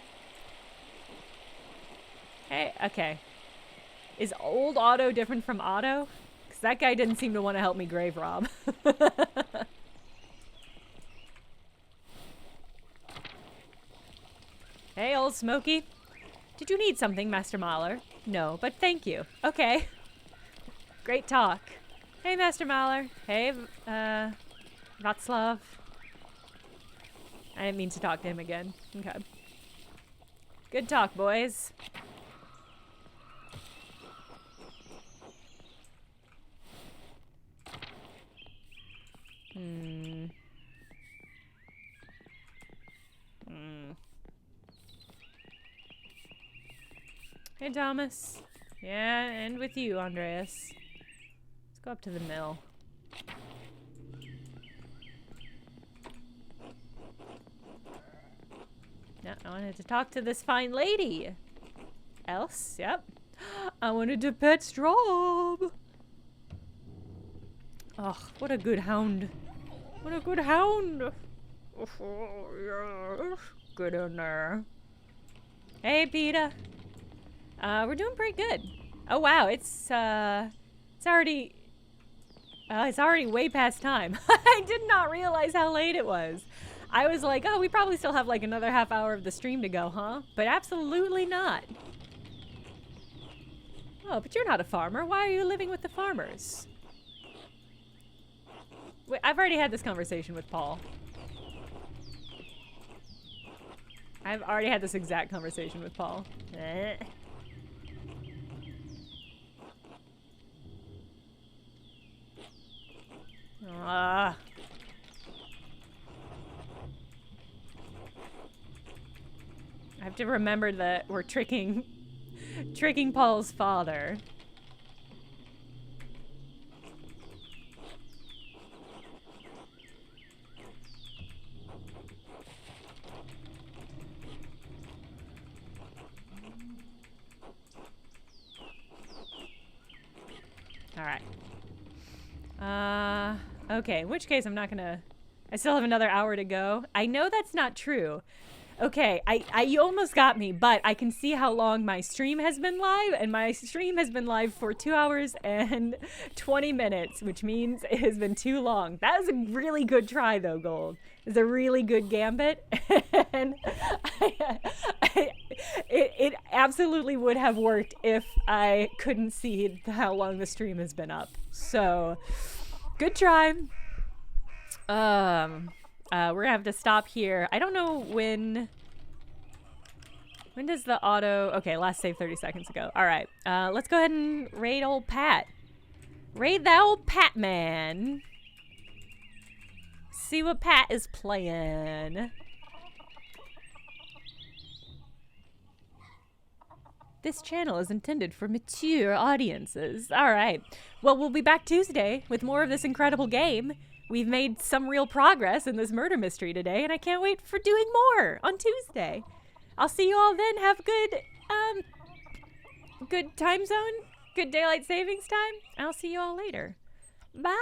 Hey, okay. Is old Otto different from Otto? Because that guy didn't seem to want to help me grave rob. Hey, old Smokey. Did you need something, Master Mahler? No, but thank you. Okay. Great talk. Hey, Master Mahler. Hey, Václav. I didn't mean to talk to him again. Okay. Good talk, boys. Hey, Thomas. Yeah, and with you, Andreas. Let's go up to the mill. Yeah, I wanted to talk to this fine lady. Else? Yep. I wanted to pet Straub. Oh, what a good hound. What a good hound. Good in there. Hey, Peter. We're doing pretty good. Oh, wow. It's already way past time. I did not realize how late it was. I was like, oh, we probably still have like another half hour of the stream to go, huh? But absolutely not. Oh, but you're not a farmer. Why are you living with the farmers? Wait, I've already had this conversation with Paul. I've already had this exact conversation with Paul. I have to remember that we're tricking Paul's father. All right. Okay, in which case I'm not gonna... I still have another hour to go. I know that's not true. Okay, you almost got me, but I can see how long my stream has been live, and my stream has been live for 2 hours and 20 minutes, which means it has been too long. That was a really good try, though, Gold. It's a really good gambit, and it absolutely would have worked if I couldn't see how long the stream has been up. So, good try. We're gonna have to stop here. I don't know when does the auto... Okay, last save 30 seconds ago. All right, let's go ahead and raid old Pat. Raid that old Pat man. See what Pat is playing. This channel is intended for mature audiences. All right. Well, we'll be back Tuesday with more of this incredible game. We've made some real progress in this murder mystery today, and I can't wait for doing more on Tuesday. I'll see you all then. Have good time zone, good daylight savings time. I'll see you all later. Bye.